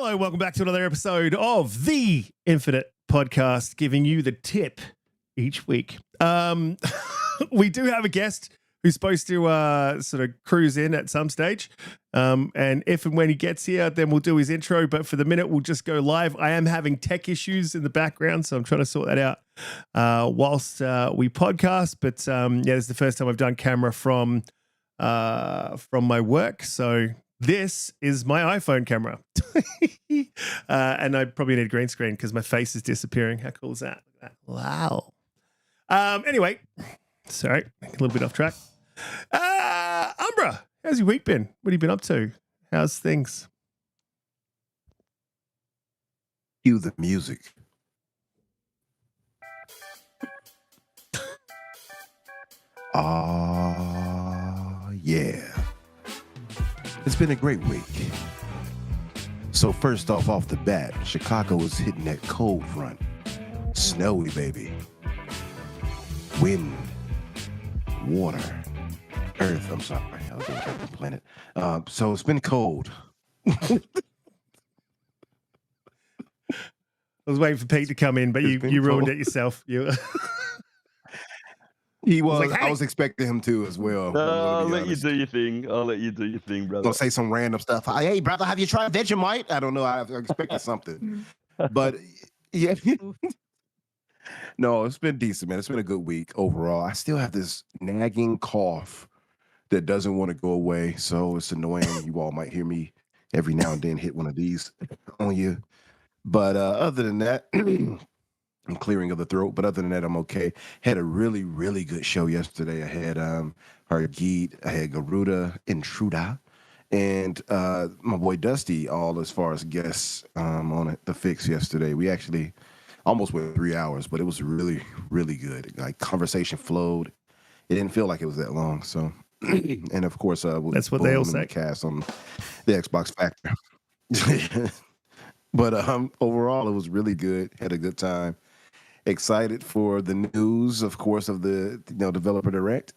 Hello, welcome back to another episode of the Infinite Podcast, giving you the tip each week. We do have a guest who's supposed to sort of cruise in at some stage. And if and when he gets here, then we'll do his intro. But for the minute, we'll just go live. I am having tech issues in the background, so I'm trying to sort that out whilst we podcast. But yeah, this is the first time I've done camera from my work. So this is my iPhone camera. And I probably need a green screen because my face is disappearing. How cool is that? Wow. Anyway, sorry, a little bit off track. Umbra, how's your week been? What have you been up to? How's things? Cue the music. Yeah. It's been a great week. So first off the bat, Chicago is hitting that cold front. Snowy, baby. Wind. Water. Earth, I'm sorry. I was on Captain Planet. So it's been cold. I was waiting for Pete to come in, but you ruined it yourself. He was. Like, hey. I was expecting him to as well. I'll let you do your thing. I'll let you do your thing, brother. Gonna say some random stuff. Hey, brother, have you tried Vegemite? I don't know. I expected something, but yeah. No, it's been decent, man. It's been a good week overall. I still have this nagging cough that doesn't want to go away, so it's annoying. You all might hear me every now and then hit one of these on you, but other than that. I'm clearing of the throat, but other than that, I'm okay. Had a really, really good show yesterday. I had Hargeet, I had Garuda, Intruda, and my boy Dusty, all as far as guests on the fix yesterday. We actually almost went 3 hours, but it was really, really good. Like conversation flowed. It didn't feel like it was that long. So, and of course, that's what they all say. Cast on the Xbox Factor. But overall, it was really good. Had a good time. Excited for the news, of course, of the Developer Direct,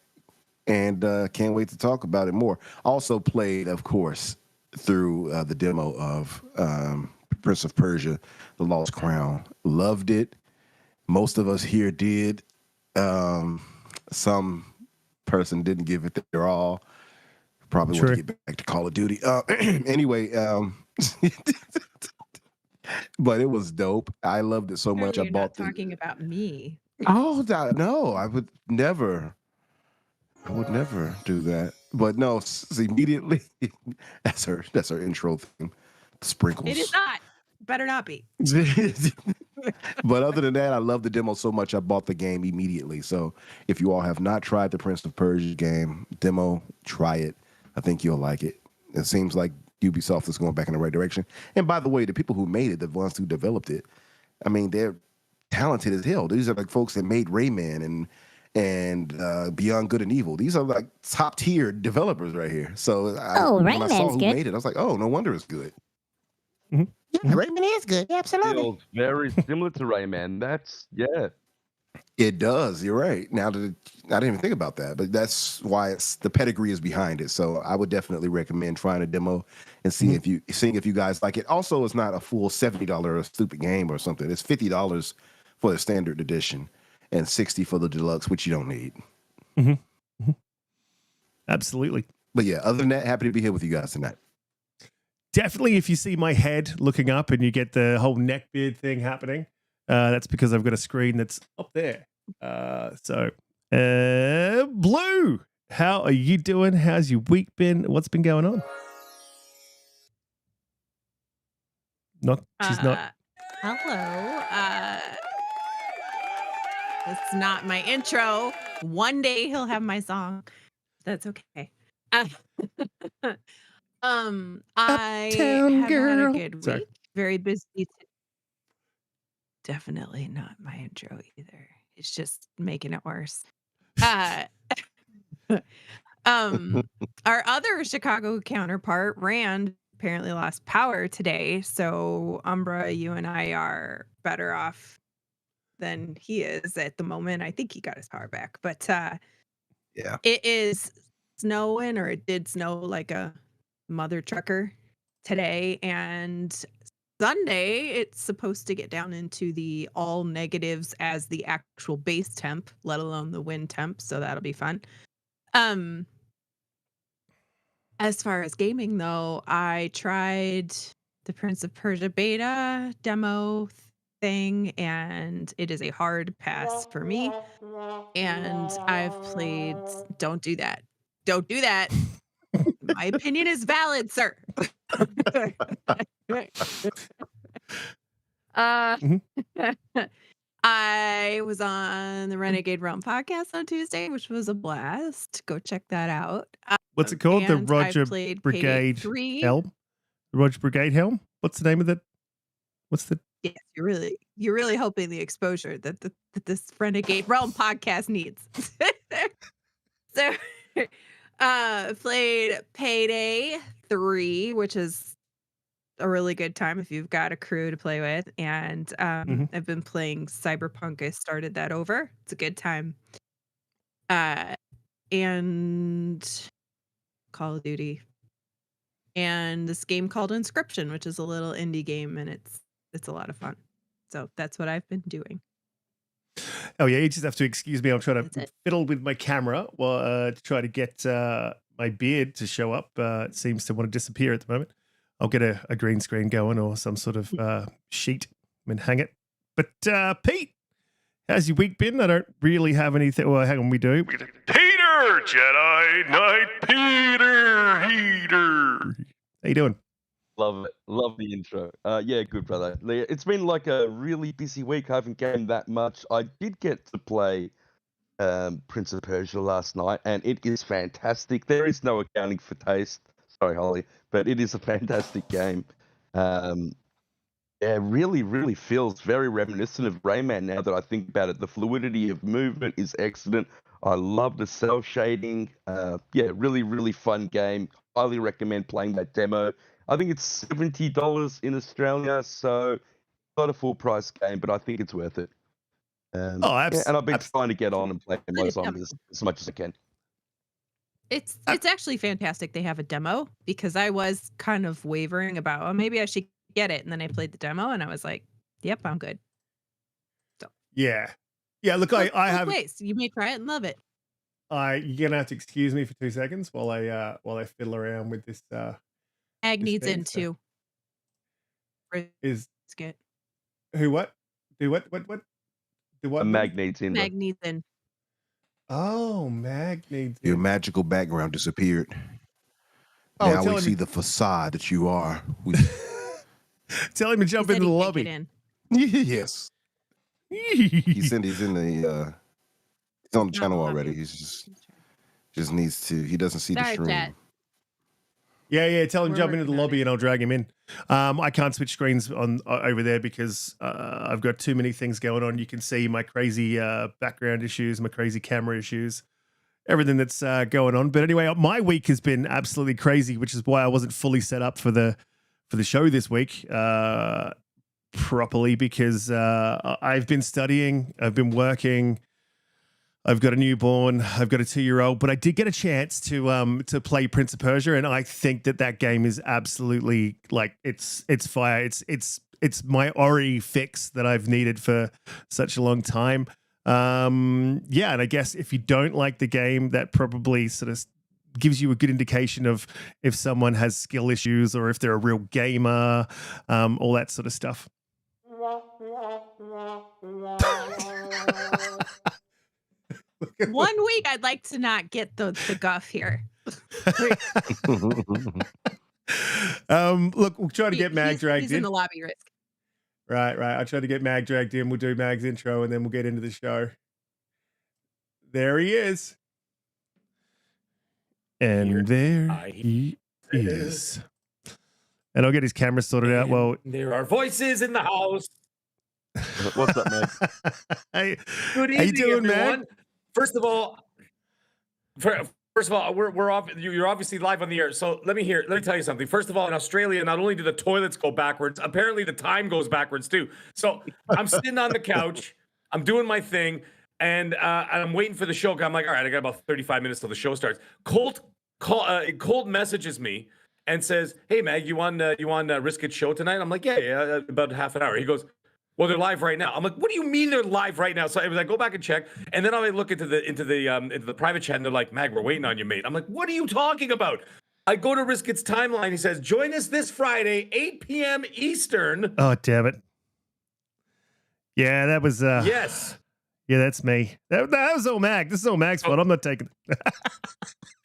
and can't wait to talk about it more. Also played, of course, through the demo of Prince of Persia, The Lost Crown. Loved it. Most of us here did. Some person didn't give it their all. Probably want to get back to Call of Duty. Anyway, but it was dope. I loved it so much. I bought talking about me. Oh no, I would never do that. But no, immediately that's her intro theme. Sprinkles. It is not. Better not be. But other than that, I love the demo so much I bought the game immediately. So if you all have not tried the Prince of Persia game demo, try it. I think you'll like it. It seems like Ubisoft is going back in the right direction. And by the way, the people who made it, the ones who developed it, I mean, they're talented as hell. These are like folks that made Rayman and Beyond Good and Evil. These are like top tier developers right here. So when I saw who made it, I was like, oh, no wonder it's good. Mm-hmm. Yeah, Rayman is good. Yeah, absolutely. Feels very similar to Rayman. Yeah. It does. You're right. Now that I didn't even think about that, but that's why the pedigree is behind it. So I would definitely recommend trying a demo and seeing if you guys like it. Also, it's not a full $70 stupid game or something. It's $50 for the standard edition and $60 for the deluxe, which you don't need. Mm-hmm. Mm-hmm. Absolutely. But yeah, other than that, happy to be here with you guys tonight. Definitely, if you see my head looking up and you get the whole neck beard thing happening, that's because I've got a screen that's up there. Blue, how are you doing? How's your week been? What's been going on? She's not. Hello. It's not my intro. One day he'll have my song. That's okay. I have had a good week. Sorry. Very busy. Definitely not my intro either. It's just making it worse. Our other Chicago counterpart, Rand, apparently lost power today. So Umbra, you and I are better off than he is at the moment. I think he got his power back, but yeah, it is snowing, or it did snow like a mother trucker today, and Sunday, it's supposed to get down into the all negatives as the actual base temp, let alone the wind temp. So that'll be fun. As far as gaming, though, I tried the Prince of Persia beta demo thing, and it is a hard pass for me. And I've played. Don't do that. Don't do that. My opinion is valid, sir. Mhm. I was on the Renegade Realm podcast on Tuesday, which was a blast. Go check that out. What's it called? The And I've Roger played Payday Brigade 3. Helm? The Roger Brigade Helm? What's the name of that? What's the Yes, you're really hoping the exposure that this Renegade Realm podcast needs. So, played Payday 3, which is a really good time if you've got a crew to play with. And I've been playing Cyberpunk. I started that over. It's a good time. And Call of Duty. And this game called Inscription, which is a little indie game, and it's a lot of fun. So that's what I've been doing. Oh yeah, you just have to excuse me. I'm trying That's to it. fiddle with my camera while to try to get my beard to show up. It seems to want to disappear at the moment. I'll get a green screen going or some sort of sheet and hang it. But Pete, how's your week been? I don't really have anything. Well, hang on, we do. Peter, Jedi Knight Peter, Heater. How you doing? Love it. Love the intro. Yeah, good, brother. It's been like a really busy week. I haven't gamed that much. I did get to play Prince of Persia last night, and it is fantastic. There is no accounting for taste. Sorry, Holly, but it is a fantastic game. Yeah, really, really feels very reminiscent of Rayman now that I think about it. The fluidity of movement is excellent. I love the cell shading. Yeah, really, really fun game. Highly recommend playing that demo. I think it's $70 in Australia, so not a full price game, but I think it's worth it. Yeah, and I've been trying to get on and play my zombies as much as I can. It's actually fantastic they have a demo, because I was kind of wavering about, oh, maybe I should get it. And then I played the demo and I was like, yep, I'm good. So Yeah. Look, I have. Ways. You may try it and love it. You're gonna have to excuse me for 2 seconds while I fiddle around with this. Ag this needs thing, in too. Is Riskit. who what? Do what? Do what? Mag needs in. Mag needs in. Oh, Mag needs Your in. magical background disappeared. Oh, Now tell we him- see the facade that you are. Tell him to jump He said into the he can't lobby. get in. Yes. He's in the he's on the channel lobby. already. He's just needs to, he doesn't see the Sorry, stream. chat. Yeah. Tell him We're jump into working the on lobby it. and I'll drag him in. I can't switch screens on over there because I've got too many things going on. You can see my crazy background issues, my crazy camera issues, everything that's going on. But anyway, my week has been absolutely crazy, which is why I wasn't fully set up for the show this week properly, because I've been studying, I've been working. I've got a newborn. I've got a 2-year-old, but I did get a chance to play Prince of Persia, and I think that game is absolutely like it's fire. It's my Ori fix that I've needed for such a long time. Yeah, and I guess if you don't like the game, that probably sort of gives you a good indication of if someone has skill issues or if they're a real gamer, all that sort of stuff. One week I'd like to not get the guff here. Look, we'll try to get Mag dragged he's in the lobby, Risk. Right. I'll try to get Mag dragged in. We'll do Mag's intro and then we'll get into the show. There he is. And there he is. And I'll get his camera sorted out. Well, there are voices in the house. What's up, man? Hey, Good how you evening, doing, everyone. man? First of all, we're off. You're obviously live on the air. So let me tell you something. First of all, in Australia, not only do the toilets go backwards, apparently the time goes backwards too. So I'm sitting on the couch, I'm doing my thing, and I'm waiting for the show. I'm like, all right, I got about 35 minutes till the show starts. Colt messages me and says, "Hey, Mag, you on Riskit show tonight?" I'm like, "Yeah, about half an hour." He goes, "Well, they're live right now." I'm like, "What do you mean they're live right now?" So I go back and check, and then I look into the private chat, and they're like, "Mag, we're waiting on you, mate." I'm like, "What are you talking about?" I go to Riskit's timeline. He says, "Join us this Friday, 8 p.m. Eastern." Oh, damn it. Yeah, that was Yes. Yeah, that's me. That was all Mag. This is all Mag's fault. I'm not taking it.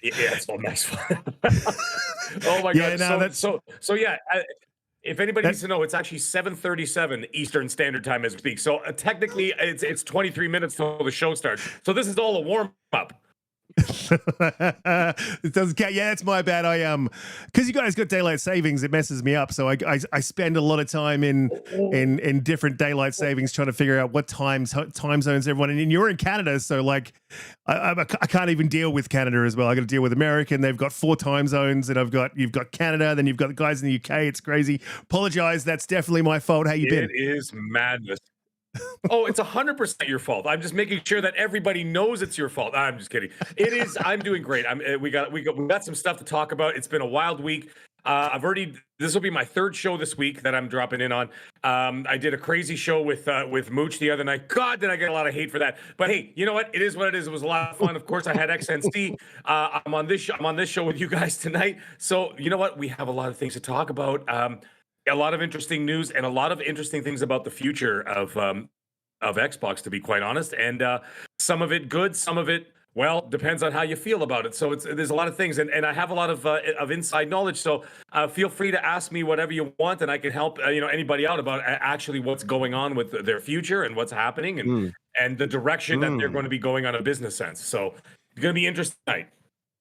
Yeah, it's all Mag's fault. Oh my Yeah, god. no, So yeah, if anybody needs to know, it's actually 7:37 Eastern Standard Time as we speak. So technically, it's 23 minutes till the show starts. So this is all a warm up. It doesn't count. Yeah, that's my bad. Because you guys got daylight savings, it messes me up. So I spend a lot of time in different daylight savings trying to figure out what time zones everyone. And you're in Canada, so like I can't even deal with Canada as well. I got to deal with America, and they've got 4 time zones, and you've got Canada, then you've got the guys in the UK. It's crazy. Apologize. That's definitely my fault. How you been? It is madness. Oh, it's 100% your fault. I'm just making sure that everybody knows it's your fault. I'm just kidding. It is. I'm doing great. We got some stuff to talk about. It's been a wild week. This will be my 3rd show this week that I'm dropping in on. I did a crazy show with Mooch the other night. God, did I get a lot of hate for that. But hey, you know what? It is what it is. It was a lot of fun. Of course, I had XNC. I'm on this show with you guys tonight. So you know what? We have a lot of things to talk about. A lot of interesting news and a lot of interesting things about the future of Xbox, to be quite honest. And some of it good, some of it, well, depends on how you feel about it. So there's a lot of things, and I have a lot of inside knowledge. So feel free to ask me whatever you want, and I can help anybody out about actually what's going on with their future and what's happening and the direction that they're going to be going on a business sense. So it's going to be interesting tonight.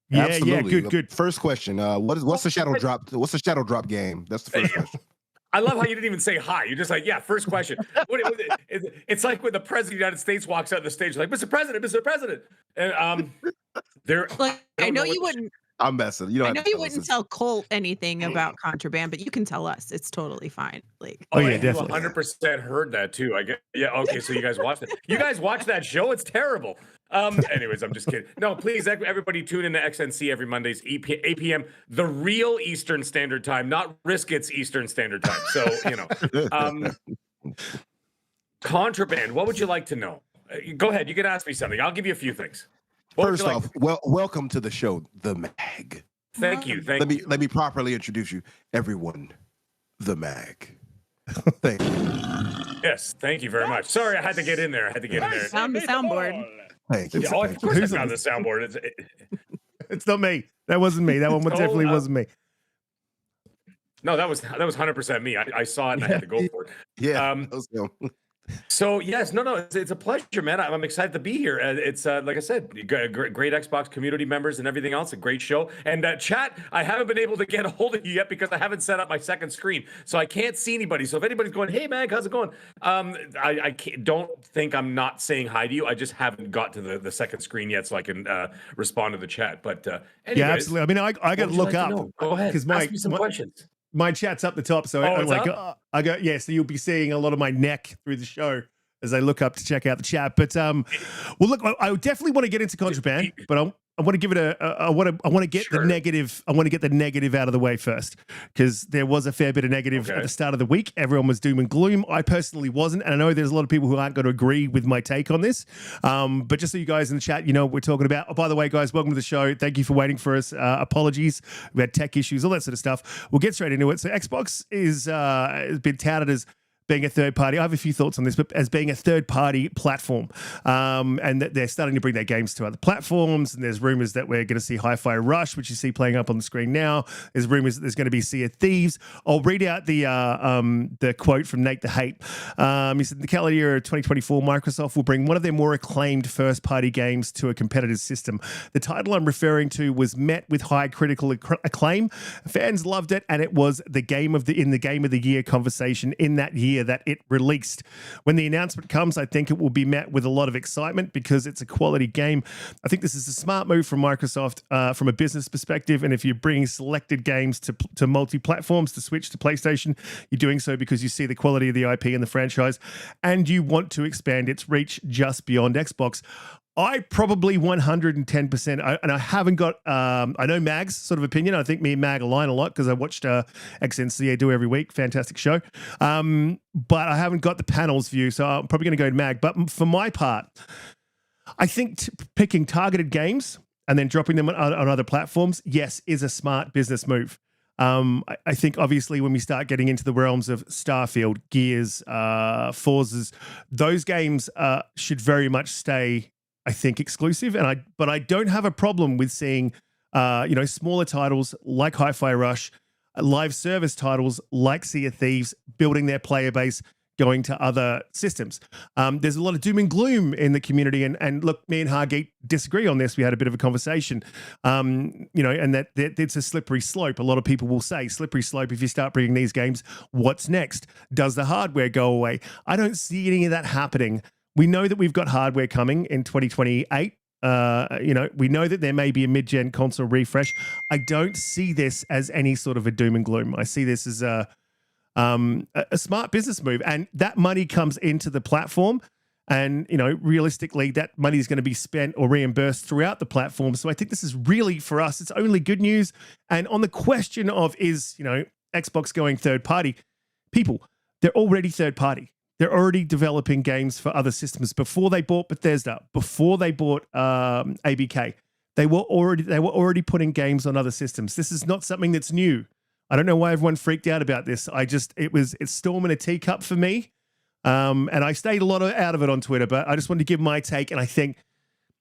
Yeah, Absolutely. yeah, good. First question: what's the shadow drop? What's the shadow drop game? That's the first question. I love how you didn't even say hi. You're just like, yeah, first question. It's like when the president of the United States walks out on the stage, like, Mr. President. And they're Like, I know you wouldn't. I'm messing. You don't I have know to you tell us. wouldn't tell Colt anything about Contraband, but you can tell us. It's totally fine. Like, Oh, yeah, you definitely. 100% heard that too. Okay, so you guys watched it. You guys watch that show? It's terrible. Anyways, I'm just kidding. No, please, everybody tune into XNC every Mondays, 8 p.m. The real Eastern Standard Time, not Riskit's Eastern Standard Time. So, Contraband, what would you like to know? Go ahead. You can ask me something. I'll give you a few things. First off, welcome to the show, The Mag. Thank you. Let me properly introduce you, everyone. The Mag. Thank you. Yes, thank you very much. Sorry, I had to get in there. on the soundboard. Thank you. Yeah, of course, it's on the soundboard. It's not me. That wasn't me. That one definitely wasn't me. No, that was 100% me. I saw it and I had to go for it. Yeah. That was him. So yes, no, it's a pleasure, man. I'm excited to be here. It's like I said, great Xbox community members and everything else. A great show. And chat, I haven't been able to get a hold of you yet because I haven't set up my second screen, so I can't see anybody. So if anybody's going, "Hey, man, how's it going?" I don't think I'm not saying hi to you. I just haven't got to the second screen yet, so I can respond to the chat. But anyways, Yeah, absolutely. I mean, I got to look up. Go ahead. Because Ask me some questions. my chat's up the top, so I'm like, I go, yeah. So you'll be seeing a lot of my neck through the show as I look up to check out the chat. But well, look, I definitely want to get into Contraband, but I want to give it I want to get the negative. I want to get the negative out of the way first, because there was a fair bit of negative at the start of the week. Everyone was doom and gloom. I personally wasn't, and I know there's a lot of people who aren't going to agree with my take on this. But just so you guys in the chat, you know what we're talking about. Oh, by the way, guys, welcome to the show. Thank you for waiting for us. Apologies, we had tech issues, all that sort of stuff. We'll get straight into it. So Xbox has been touted as being a third party. I have a few thoughts on this, but as being a third party platform, and that they're starting to bring their games to other platforms. And there's rumors that we're going to see Hi-Fi Rush, which you see playing up on the screen now. There's rumors that there's going to be Sea of Thieves. I'll read out the quote from Nate the Hate. He said, in the calendar year of 2024, Microsoft will bring one of their more acclaimed first party games to a competitive system. The title I'm referring to was met with high critical acclaim. Fans loved it, and it was in the game of the year conversation in that year that it released. When the announcement comes, I think it will be met with a lot of excitement because it's a quality game. I think this is a smart move from Microsoft from a business perspective, and if you're bringing selected games to multi-platforms, to Switch, to PlayStation, you're doing so because you see the quality of the IP and the franchise, and you want to expand its reach just beyond Xbox. I probably 110%. And I haven't got, I know Mag's sort of opinion. I think me and Mag align a lot because I watched XNCA do every week. Fantastic show. But I haven't got the panel's view. So I'm probably going to go to Mag. But for my part, I think picking targeted games and then dropping them on other platforms, yes, is a smart business move. I think obviously when we start getting into the realms of Starfield, Gears, Forzas, those games should very much stay, I think, exclusive. But I don't have a problem with seeing, smaller titles like Hi-Fi Rush, live service titles like Sea of Thieves building their player base, going to other systems. There's a lot of doom and gloom in the community, and look, me and Hargeet disagree on this. We had a bit of a conversation, and that it's a slippery slope. A lot of people will say slippery slope. If you start bringing these games, what's next? Does the hardware go away? I don't see any of that happening. We know that we've got hardware coming in 2028. We know that there may be a mid-gen console refresh. I don't see this as any sort of a doom and gloom. I see this as a smart business move, and that money comes into the platform, and realistically that money is going to be spent or reimbursed throughout the platform. So I think this is really, for us, it's only good news. And on the question of is Xbox going third party, people, they're already third party. They're already developing games for other systems. Before they bought Bethesda, before they bought ABK, they were already putting games on other systems. This is not something that's new. I don't know why everyone freaked out about this. It's storm in a teacup for me. And I stayed a lot out of it on Twitter, but I just wanted to give my take. And I think,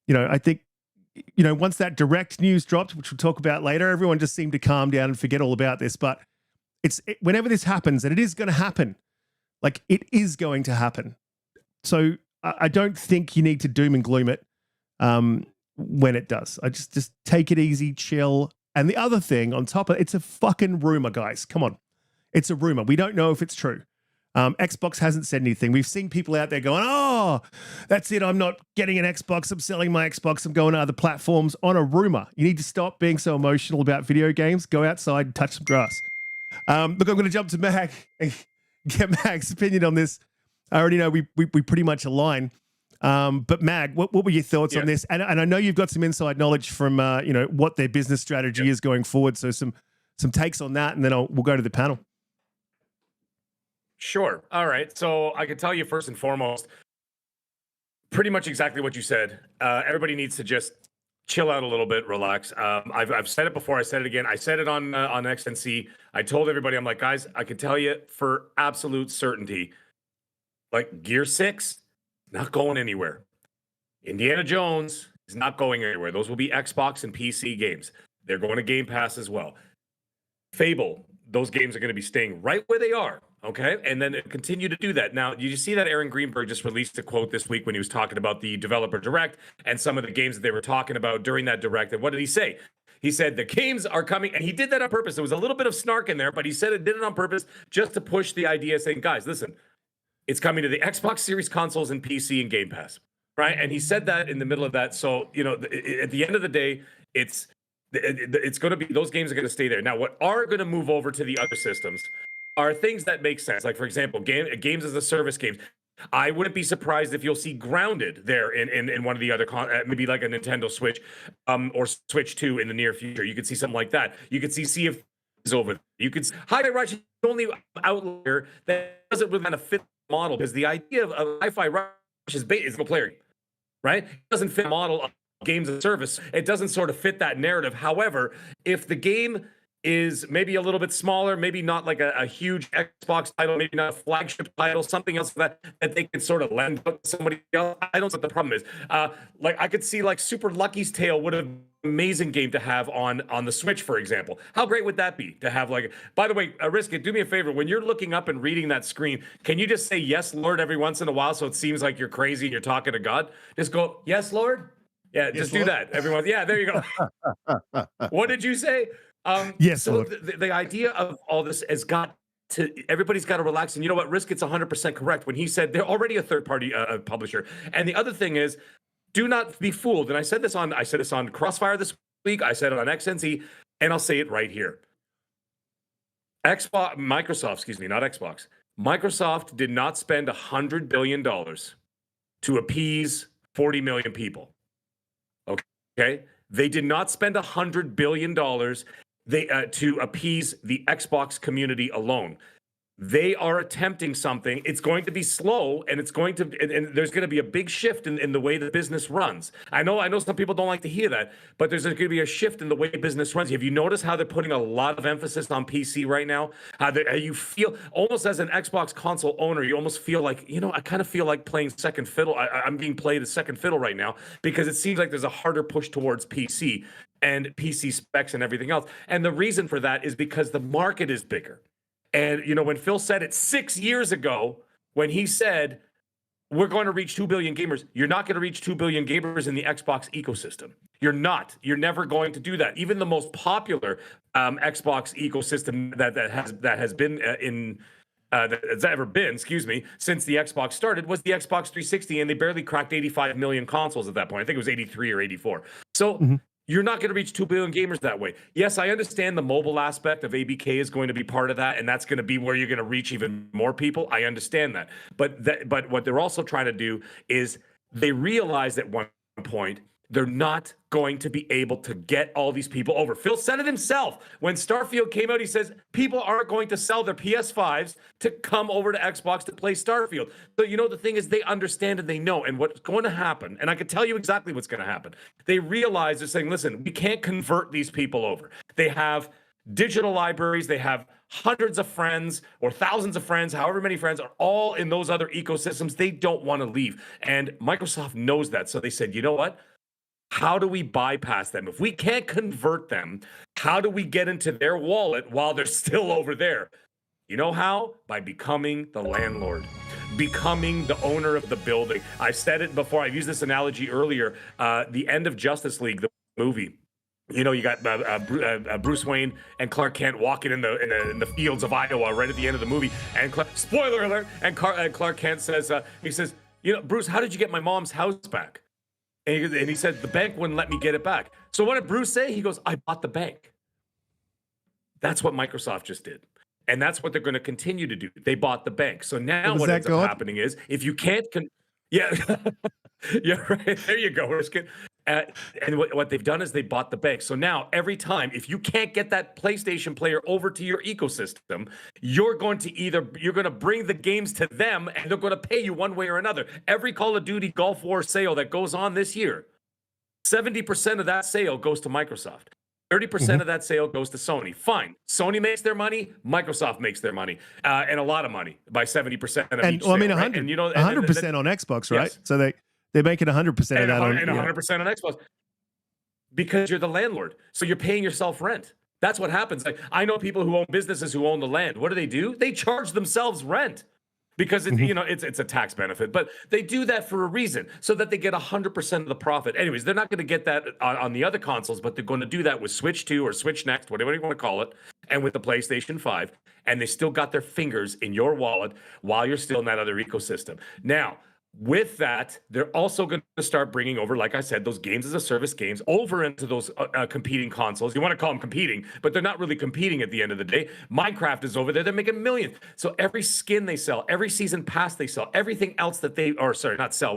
once that direct news dropped, which we'll talk about later, everyone just seemed to calm down and forget all about this. But whenever this happens, and it is going to happen, like it is going to happen. So I don't think you need to doom and gloom it when it does. I just take it easy, chill. And the other thing on top of it's a fucking rumor, guys. Come on. It's a rumor. We don't know if it's true. Xbox hasn't said anything. We've seen people out there going, oh, that's it. I'm not getting an Xbox. I'm selling my Xbox. I'm going to other platforms on a rumor. You need to stop being so emotional about video games. Go outside and touch some grass. Look, I'm going to jump to Mag and get Mag's opinion on this. I already know we pretty much align. But Mag, what were your thoughts on this? And I know you've got some inside knowledge from what their business strategy is going forward. So some takes on that, and then we'll go to the panel. Sure. All right. So I can tell you first and foremost, pretty much exactly what you said. Everybody needs to just chill out a little bit, relax. I've said it before. I said it again. I said it on XNC. I told everybody, I'm like, guys, I can tell you for absolute certainty, like Gear 6. Not going anywhere. Indiana Jones is not going anywhere. Those will be Xbox and PC games. They're going to Game Pass as well. Fable, those games are going to be staying right where they are, okay? And then continue to do that. Now, you see that Aaron Greenberg just released a quote this week when he was talking about the developer direct and some of the games that they were talking about during that direct. And what did he say? He said the games are coming, and he did that on purpose. There was a little bit of snark in there, but he said it did it on purpose just to push the idea, saying, guys, listen, it's coming to the Xbox Series consoles and PC and Game Pass, right? And he said that in the middle of that. So, at the end of the day, it's going to be, those games are going to stay there. Now, what are going to move over to the other systems are things that make sense. Like, for example, games as a service games. I wouldn't be surprised if you'll see Grounded there in one of the other, maybe like a Nintendo Switch or Switch 2 in the near future. You could see something like that. You could see Sea of Thieves over there. You could Hi-Fi Rush is the only outlier that doesn't really kind of fit model, because the idea of Hi-Fi Rush is single player, right? It doesn't fit the model of games as a service. It doesn't sort of fit that narrative. However, if the game is maybe a little bit smaller, maybe not like a huge Xbox title, maybe not a flagship title, something else that they could sort of lend to somebody else. I don't know what the problem is. Like I could see like Super Lucky's Tale would have been an amazing game to have on the Switch, for example. How great would that be to have like, by the way, Riskit, do me a favor. When you're looking up and reading that screen, can you just say, yes, Lord, every once in a while, so it seems like you're crazy and you're talking to God? Just go, yes, Lord? Yeah, yes, just Lord. Do that. Everyone. Yeah, there you go. What did you say? Yes. So the idea of all this has got to, everybody's got to relax. And you know what? Riskit's 100% correct when he said they're already a third-party publisher. And the other thing is, do not be fooled. And I said this on Crossfire this week. I said it on XNC, and I'll say it right here. Microsoft did not spend $100 billion to appease 40 million people. Okay, they did not spend $100 billion to appease the Xbox community alone. They are attempting something. It's going to be slow, and it's going to, and there's going to be a big shift in the way the business runs. I know some people don't like to hear that, but there's going to be a shift in the way business runs. Have you noticed how they're putting a lot of emphasis on PC right now? How you feel almost as an Xbox console owner, you almost feel like, I kind of feel like playing second fiddle. I'm being played as second fiddle right now because it seems like there's a harder push towards PC and PC specs and everything else. And the reason for that is because the market is bigger. And, when Phil said it 6 years ago, when he said, we're going to reach 2 billion gamers, you're not going to reach 2 billion gamers in the Xbox ecosystem. You're not. You're never going to do that. Even the most popular Xbox ecosystem that has been that's ever been, since the Xbox started was the Xbox 360, and they barely cracked 85 million consoles at that point. I think it was 83 or 84. So you're not going to reach 2 billion gamers that way. Yes, I understand the mobile aspect of ABK is going to be part of that, and that's going to be where you're going to reach even more people. I understand that. But what they're also trying to do is they realize at one point they're not going to be able to get all these people over. Phil said it himself. When Starfield came out, he says people aren't going to sell their PS5s to come over to Xbox to play Starfield. So, the thing is they understand and they know. And what's going to happen, and I can tell you exactly what's going to happen. They realize they're saying, listen, we can't convert these people over. They have digital libraries. They have hundreds of friends or thousands of friends, however many friends are all in those other ecosystems. They don't want to leave. And Microsoft knows that. So they said, you know what? How do we bypass them? If we can't convert them, how do we get into their wallet while they're still over there? You know how? By becoming the landlord, becoming the owner of the building. I said it before. I used this analogy earlier. The end of Justice League, the movie. You got Bruce Wayne and Clark Kent walking in the fields of Iowa right at the end of the movie. And spoiler alert! And Clark Kent says, he says, Bruce, how did you get my mom's house back? And he said, the bank wouldn't let me get it back. So what did Bruce say? He goes, I bought the bank. That's what Microsoft just did. And that's what they're going to continue to do. They bought the bank. So now what ends up happening is if you can't... yeah, right. There you go, Riskit. And what they've done is they bought the bank. So now every time, if you can't get that PlayStation player over to your ecosystem, you're going to bring the games to them, and they're going to pay you one way or another. Every Call of Duty Gulf War sale that goes on this year, 70% of that sale goes to Microsoft. 30% of that sale goes to Sony. Fine. Sony makes their money. Microsoft makes their money, and a lot of money by 70% of each sale. 100%, right? And 100% on Xbox, right? Yes. So they're making 100% of that on 100% on Xbox because you're the landlord. So you're paying yourself rent. That's what happens. Like, I know people who own businesses who own the land. What do? They charge themselves rent because it's a tax benefit. But they do that for a reason, so that they get 100% of the profit. Anyways, they're not going to get that on the other consoles, but they're going to do that with Switch 2 or Switch Next, whatever you want to call it, and with the PlayStation 5. And they still got their fingers in your wallet while you're still in that other ecosystem. Now, with that, they're also going to start bringing over, like I said, those games as a service games over into those competing consoles. You want to call them competing, but they're not really competing at the end of the day. Minecraft is over there. They're making millions. So every skin they sell, every season pass they sell, everything else that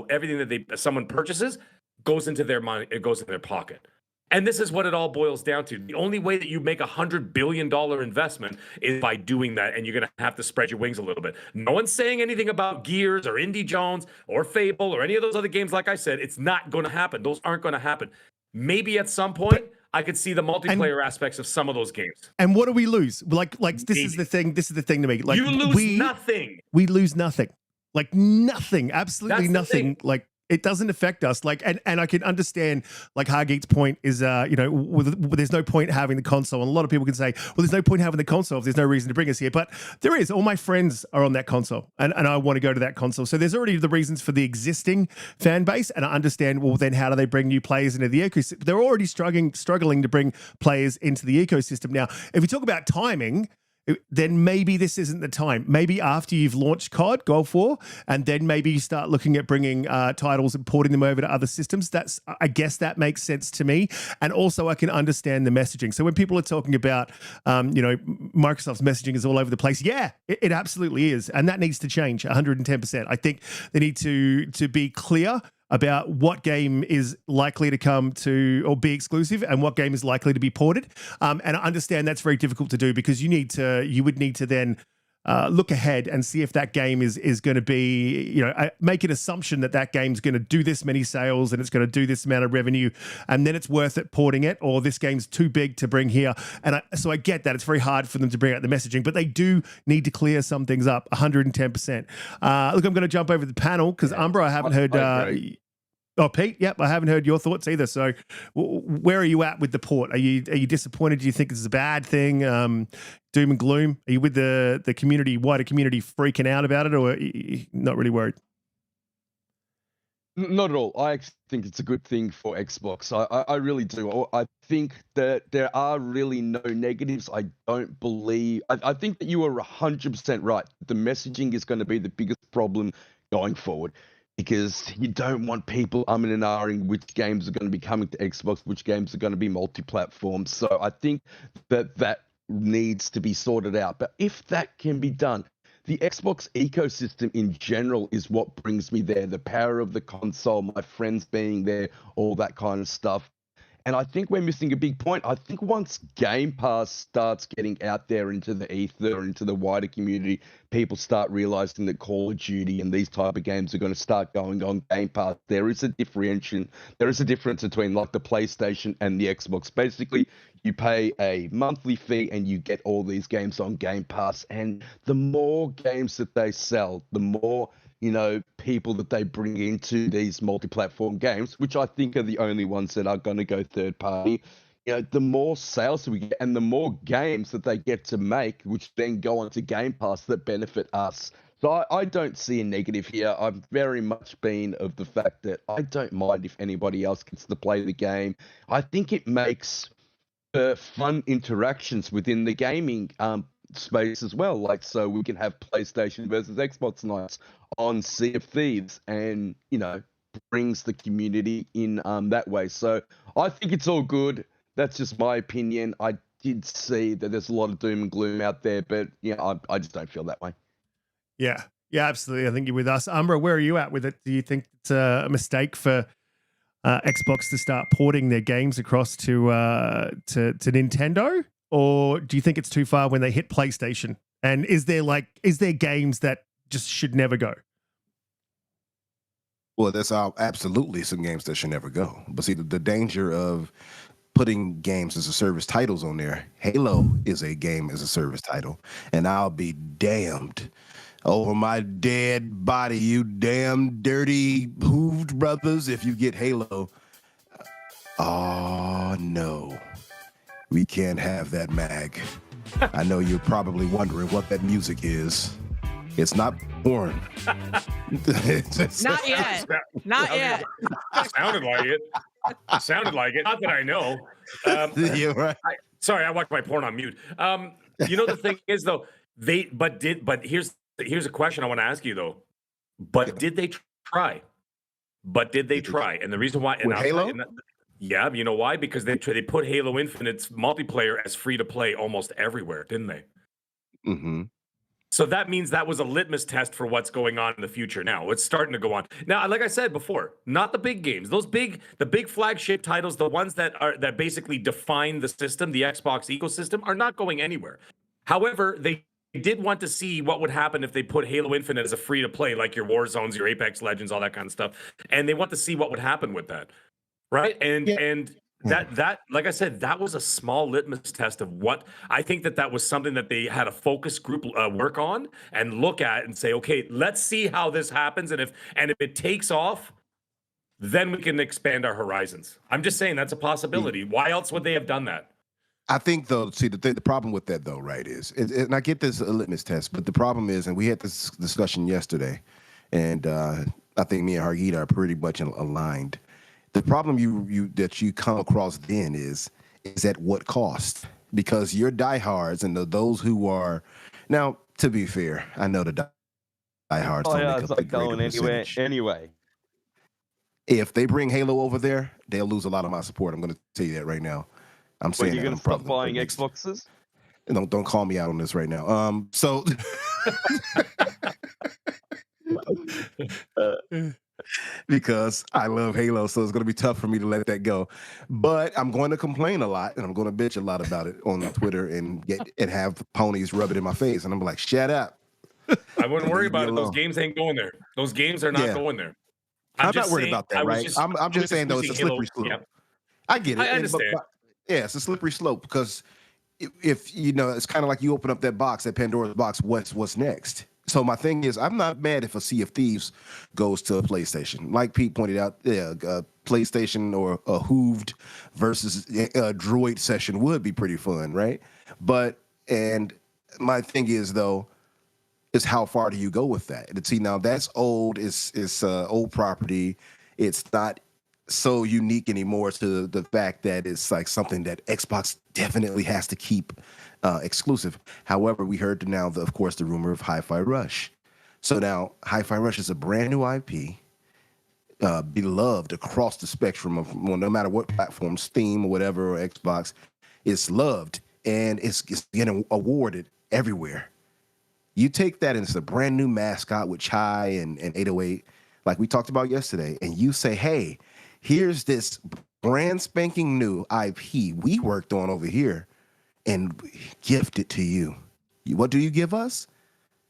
everything that someone purchases goes into their money. It goes in their pocket. And this is what it all boils down to. The only way that you make $100 billion investment is by doing that, and you're going to have to spread your wings a little bit. No one's saying anything about Gears or Indy Jones or Fable or any of those other games. Like I said, it's not going to happen. Those aren't going to happen. Maybe at some point, I could see the multiplayer aspects of some of those games. And what do we lose? Like this is the thing. This is the thing to me. Like you lose nothing. We lose nothing. Like nothing. Absolutely nothing. Like. It doesn't affect us. Like, and I can understand, like, Hargeet's point is, there's no point having the console. And a lot of people can say, well, there's no point having the console if there's no reason to bring us here. But there is. All my friends are on that console, and I want to go to that console. So there's already the reasons for the existing fan base, and I understand, well, then how do they bring new players into the ecosystem? They're already struggling to bring players into the ecosystem. Now, if we talk about timing, then maybe this isn't the time. Maybe after you've launched COD, Gulf War, and then maybe you start looking at bringing titles and porting them over to other systems. I guess that makes sense to me. And also I can understand the messaging. So when people are talking about, Microsoft's messaging is all over the place. Yeah, it absolutely is. And that needs to change 110%. I think they need to be clear about what game is likely to come to or be exclusive and what game is likely to be ported. And I understand that's very difficult to do because you would need to then look ahead and see if that game is going to be, make an assumption that game's going to do this many sales and it's going to do this amount of revenue, and then it's worth it porting it, or this game's too big to bring here. And so I get that it's very hard for them to bring out the messaging, but they do need to clear some things up 110%. Look, I'm going to jump over the panel because Umbra, I haven't heard. Oh, Pete, yep, I haven't heard your thoughts either. So, where are you at with the port? Are you disappointed? Do you think this is a bad thing? Doom and gloom? Are you with the wider community freaking out about it, or are you not really worried? Not at all. I actually think it's a good thing for Xbox. I really do. I think that there are really no negatives. I don't believe. I think that you are 100% right. The messaging is going to be the biggest problem going forward, because you don't want people umming and ahhing which games are going to be coming to Xbox, which games are going to be multi-platform. So I think that needs to be sorted out. But if that can be done, the Xbox ecosystem in general is what brings me there. The power of the console, my friends being there, all that kind of stuff. And I think we're missing a big point. I think once Game Pass starts getting out there into the ether, into the wider community, people start realizing that Call of Duty and these type of games are going to start going on Game Pass. There is a differentiation. There is a difference between like the PlayStation and the Xbox. Basically, you pay a monthly fee and you get all these games on Game Pass. And the more games that they sell, the more people that they bring into these multi-platform games, which I think are the only ones that are going to go third party, the more sales we get and the more games that they get to make, which then go onto Game Pass that benefit us. So I don't see a negative here. I've very much been of the fact that I don't mind if anybody else gets to play the game. I think it makes fun interactions within the gaming space as well. Like, so we can have PlayStation versus Xbox nights on Sea of Thieves, and brings the community in that way. So I think it's all good. That's just my opinion. I did see that there's a lot of doom and gloom out there, but I just don't feel that way. Yeah, absolutely. I think you're with us. Umbra, where are you at with it? Do you think it's a mistake for Xbox to start porting their games across to Nintendo, or do you think it's too far when they hit PlayStation? And is there games that just should never go? Well, that's absolutely some games that should never go. But see, the danger of putting games as a service titles on there, Halo is a game as a service title, and I'll be damned over my dead body, you damn dirty hooved brothers, if you get Halo. Oh, no. We can't have that, mag. I know you're probably wondering what that music is. It's not porn. Not yet. Not yet. Sounded like it. Sounded like it. Not that I know. You're right. Sorry, I watched my porn on mute. The thing is, though, here's a question I want to ask you, though. But did they try? And the reason why, with Halo? Yeah, you know why? Because they put Halo Infinite's multiplayer as free to play almost everywhere, didn't they? Mm-hmm. So that means that was a litmus test for what's going on in the future. Now it's starting to go on. Now, like I said before, not the big games, the big flagship titles, the ones that basically define the system, the Xbox ecosystem, are not going anywhere. However, they did want to see what would happen if they put Halo Infinite as a free to play, like your Warzones, your Apex Legends, all that kind of stuff, and they want to see what would happen with that, right? And that, like I said, that was a small litmus test of what I think that was something that they had a focus group work on and look at and say, okay, let's see how this happens. And if it takes off, then we can expand our horizons. I'm just saying that's a possibility. Why else would they have done that? I think, though, see, the problem with that, though, right, is, and I get this a litmus test, but the problem is, and we had this discussion yesterday, and I think me and Hargeeta are pretty much aligned. The problem that you come across then is at what cost? Because your diehards and those who are, now, to be fair, I know the diehards don't make up the greater percentage. Anyway. If they bring Halo over there, they'll lose a lot of my support. I'm going to tell you that right now. I'm saying you're going to stop buying Xboxes? Don't call me out on this right now. So because I love Halo, so it's going to be tough for me to let that go. But I'm going to complain a lot, and I'm going to bitch a lot about it on Twitter and have ponies rub it in my face, and I'm like, shut up. I wouldn't worry Leave me about it. Those alone. games ain't going there. Those games are not Yeah. going there. I'm not just worried saying, about that, I was right? just, I'm just saying, though, it's a using Halo. slippery slope. Yeah, I get it. I understand. But, yeah, it's a slippery slope because if you know, it's kind of like you open up that box, that Pandora's box. What's next? So my thing is, I'm not mad if a Sea of Thieves goes to a PlayStation. Like Pete pointed out, yeah, a PlayStation or a Hooved versus a Droid session would be pretty fun, right? But and my thing is though, is how far do you go with that? And see, now that's old. It's old property. It's not so unique anymore to the fact that it's like something that Xbox definitely has to keep exclusive. However, we heard now, of course, the rumor of Hi-Fi Rush. So now Hi-Fi Rush is a brand new IP, beloved across the spectrum of, well, no matter what platform, Steam or whatever, or Xbox, it's loved and it's getting awarded everywhere. You take that and it's a brand new mascot with Chai and 808, like we talked about yesterday, and you say, hey, here's this brand spanking new IP we worked on over here and gift it to you. What do you give us?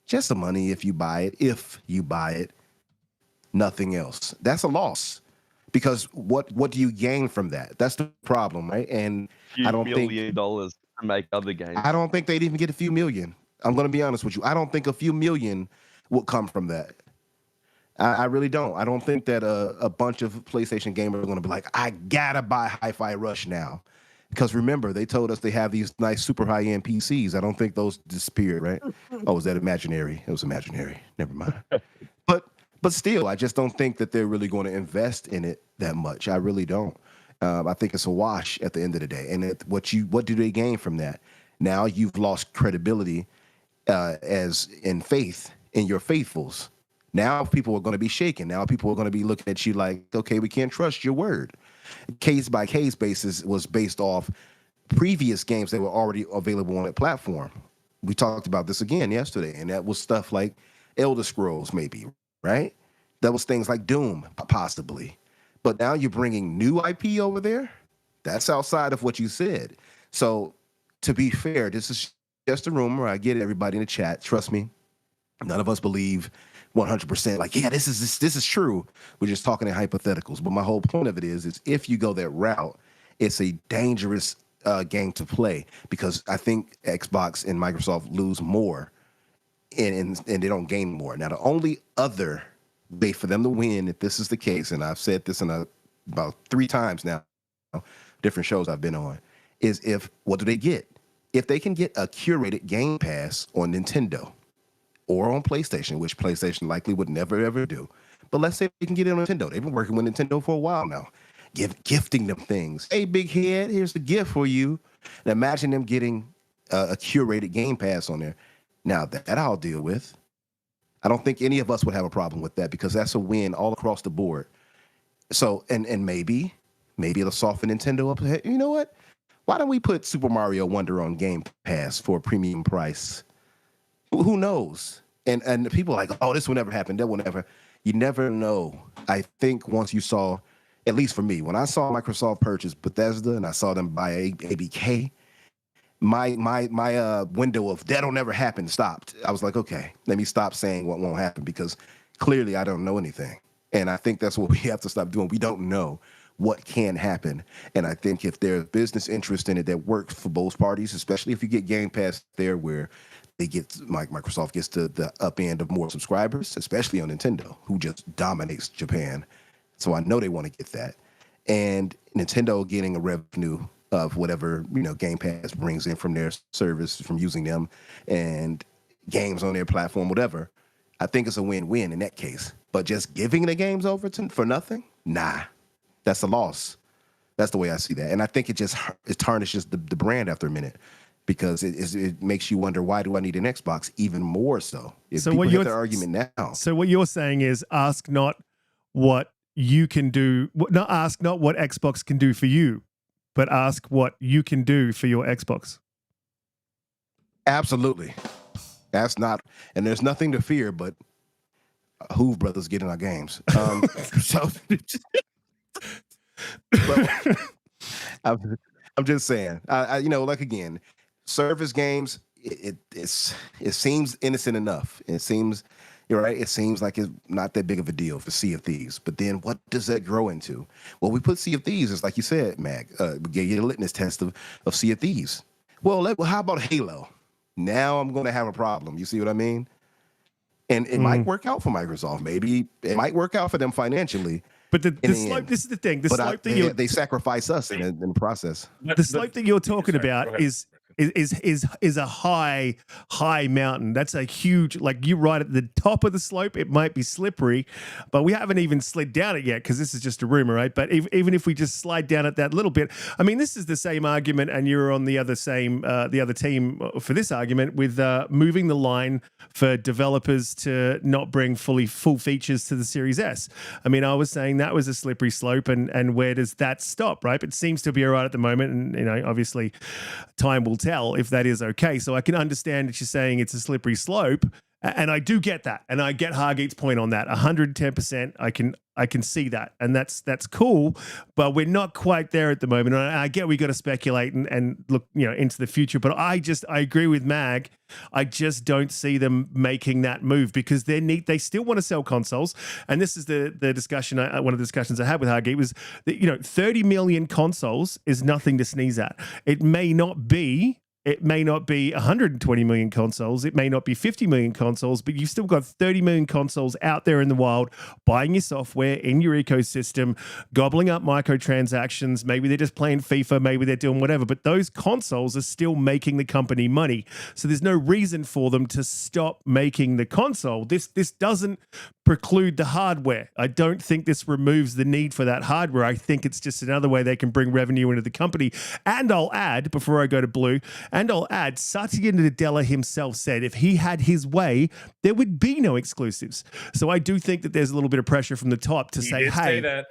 Just the money if you buy it. If you buy it, nothing else. That's a loss. Because what do you gain from that? That's the problem, right? And Few I don't $1 think million to make other games. I don't think they'd even get a few million. I'm going to be honest with you. I don't think a few million will come from that. I really don't. I don't think that a bunch of PlayStation gamers are going to be like, I gotta buy Hi-Fi Rush now. Because remember, they told us they have these nice super high-end PCs. I don't think those disappeared, right? Oh, was that imaginary? It was imaginary. Never mind. But still, I just don't think that they're really going to invest in it that much. I really don't. I think it's a wash at the end of the day. And what do they gain from that? Now you've lost credibility as in faith in your faithfuls. Now people are going to be shaken. Now people are going to be looking at you like, okay, we can't trust your word. Case by case basis was based off previous games that were already available on that platform. We talked about this again yesterday, and that was stuff like Elder Scrolls, maybe, right? That was things like Doom, possibly. But now you're bringing new IP over there. That's outside of what you said. So to be fair, this is just a rumor. I get it, everybody in the chat. Trust me, none of us believe 100%. Like, yeah, this is true. We're just talking in hypotheticals. But my whole point of it is if you go that route, it's a dangerous game to play because I think Xbox and Microsoft lose more and they don't gain more. Now, the only other way for them to win, if this is the case, and I've said this about 3 times now, different shows I've been on, is what do they get? If they can get a curated Game Pass on Nintendo or on PlayStation, which PlayStation likely would never, ever do. But let's say they can get it on Nintendo. They've been working with Nintendo for a while now, gifting them things. Hey, big head, here's the gift for you. And imagine them getting a curated Game Pass on there. Now, that I'll deal with. I don't think any of us would have a problem with that because that's a win all across the board. So, and maybe it'll soften Nintendo up. You know what? Why don't we put Super Mario Wonder on Game Pass for a premium price? Who knows? And people are like, oh, this will never happen. That will never. You never know. I think once you saw, at least for me, when I saw Microsoft purchase Bethesda and I saw them buy ABK, my window of that'll never happen stopped. I was like, okay, let me stop saying what won't happen because clearly I don't know anything. And I think that's what we have to stop doing. We don't know what can happen. And I think if there's business interest in it that works for both parties, especially if you get Game Pass there where Microsoft gets to the up end of more subscribers, especially on Nintendo, who just dominates Japan. So I know they want to get that. And Nintendo getting a revenue of whatever, Game Pass brings in from their service, from using them, and games on their platform, whatever. I think it's a win-win in that case. But just giving the games over for nothing? Nah, that's a loss. That's the way I see that. And I think it tarnishes the brand after a minute. Because it makes you wonder, why do I need an Xbox even more so? If people hit their argument now. So what you're saying is ask not what you can do, ask not what Xbox can do for you, but ask what you can do for your Xbox. Absolutely. That's not, and there's nothing to fear, but Hoove brothers get in our games. So, but I'm just saying. Like again, service games. It seems innocent enough. It seems. You're right. It seems like it's not that big of a deal for Sea of Thieves. But then what does that grow into? Well, we put Sea of Thieves, it's like you said, Mag. We gave you a litmus test of Sea of Thieves. Well, how about Halo? Now I'm going to have a problem. You see what I mean? And it might work out for Microsoft. Maybe it might work out for them financially. But the slope, this is the thing. The slope that they sacrifice us in the process. The slope that you're talking about is a high mountain. That's a huge, like you're right at the top of the slope. It might be slippery, but we haven't even slid down it yet because this is just a rumor, right? But even if we just slide down it that little bit, I mean, this is the same argument, and you're on the other team for this argument with moving the line for developers to not bring full features to the Series S. I mean, I was saying that was a slippery slope, and where does that stop, right? It seems to be all right at the moment, and obviously, time will tell if that is okay. So I can understand that you're saying it's a slippery slope, and I do get that, and I get Hargate's point on that 110%. I can see that, and that's cool, but we're not quite there at the moment. And I get we got to speculate and look into the future, but I agree with Mag. I just don't see them making that move because they still want to sell consoles, and this is the discussion. One of the discussions I had with Hargate was that 30 million consoles is nothing to sneeze at. It may not be 120 million consoles. It may not be 50 million consoles, but you've still got 30 million consoles out there in the wild, buying your software in your ecosystem, gobbling up microtransactions. Maybe they're just playing FIFA. Maybe they're doing whatever, but those consoles are still making the company money. So there's no reason for them to stop making the console. This doesn't preclude the hardware. I don't think this removes the need for that hardware. I think it's just another way they can bring revenue into the company. And I'll add, before I go to Blue, Satya Nadella himself said if he had his way, there would be no exclusives. So I do think that there's a little bit of pressure from the top to say, hey,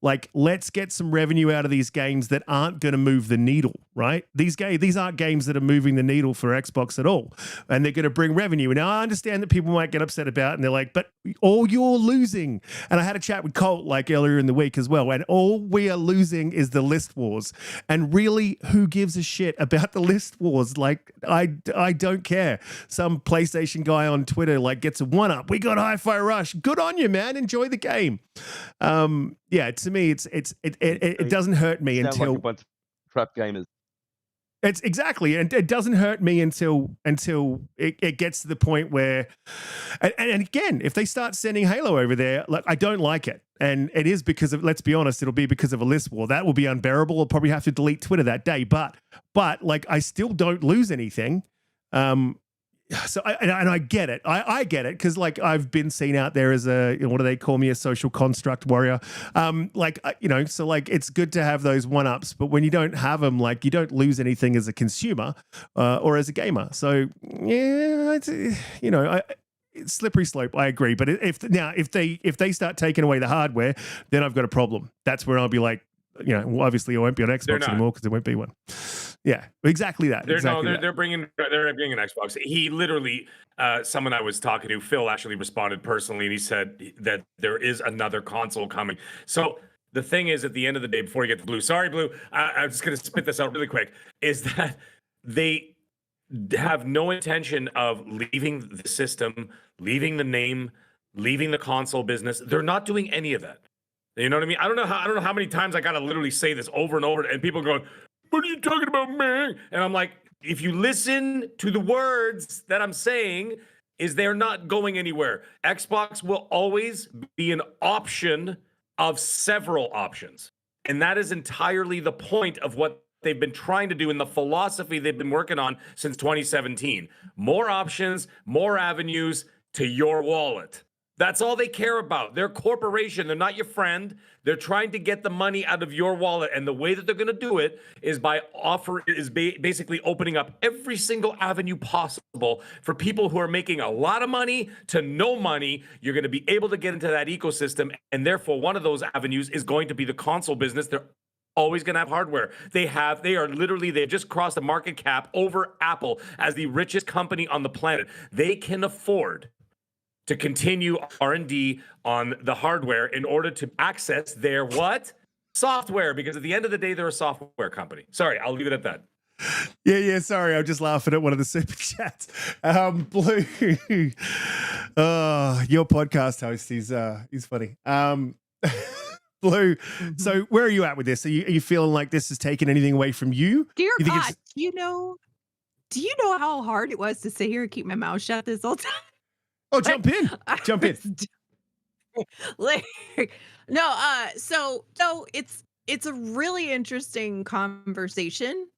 like, let's get some revenue out of these games that aren't going to move the needle, right? These aren't games that are moving the needle for Xbox at all, and they're going to bring revenue. And I understand that people might get upset about it, and they're like, but all you're losing. And I had a chat with Colt earlier in the week as well, and all we are losing is the list wars. And really, who gives a shit about the list wars? Like, I don't care. Some PlayStation guy on Twitter gets a 1-up. We got Hi-Fi Rush. Good on you, man. Enjoy the game. Yeah, to me, it doesn't hurt me until like a bunch of trap gamers. It's exactly, and it doesn't hurt me until it gets to the point where, and again, if they start sending Halo over there, I don't like it, and it is because of, let's be honest, it'll be because of a list war that will be unbearable. I'll probably have to delete Twitter that day, but I still don't lose anything. So I get it. I get it because I've been seen out there as what do they call me, a social construct warrior. So it's good to have those 1-ups, but when you don't have them, you don't lose anything as a consumer or as a gamer. So yeah, it's slippery slope. I agree, but if they start taking away the hardware, then I've got a problem. That's where I'll be like, obviously it won't be on Xbox anymore because there won't be one. Yeah, exactly that. They're bringing an Xbox. He literally, someone I was talking to, Phil, actually responded personally, and he said that there is another console coming. So the thing is, at the end of the day, before you get to Blue, sorry, Blue, I'm just going to spit this out really quick, is that they have no intention of leaving the system, leaving the name, leaving the console business. They're not doing any of that. You know what I mean? I don't know how many times I got to literally say this over and over, and people going, what are you talking about, man? And I'm like, if you listen to the words that I'm saying, is they're not going anywhere. Xbox will always be an option of several options. And that is entirely the point of what they've been trying to do in the philosophy they've been working on since 2017. More options, more avenues to your wallet. That's all they care about. They're a corporation. They're not your friend. They're trying to get the money out of your wallet. And the way that they're going to do it is by basically opening up every single avenue possible for people who are making a lot of money to no money. You're going to be able to get into that ecosystem. And therefore, one of those avenues is going to be the console business. They're always going to have hardware. They've just crossed the market cap over Apple as the richest company on the planet. They can afford to continue R&D on the hardware in order to access their what? Software, because at the end of the day, they're a software company. Sorry, I'll leave it at that. Yeah. Sorry, I'm just laughing at one of the super chats. Blue, your podcast host, he's funny. Blue, so where are you at with this? Are you feeling like this has taken anything away from you? Dear You think God, do you know how hard it was to sit here and keep my mouth shut this whole time? Oh, jump in. Jump in. Like, so it's a really interesting conversation,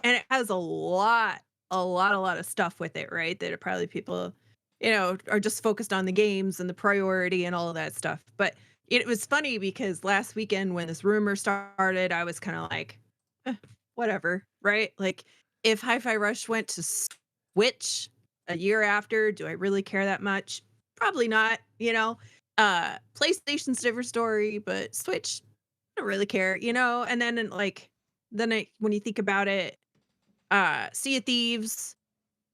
and it has a lot of stuff with it, right? That are probably people, are just focused on the games and the priority and all of that stuff. But it was funny because last weekend when this rumor started, I was kind of like, whatever, right? Like, if Hi-Fi Rush went to Switch a year after, do I really care that much? Probably not, PlayStation's a different story, but Switch, I don't really care, and then when you think about it, Sea of Thieves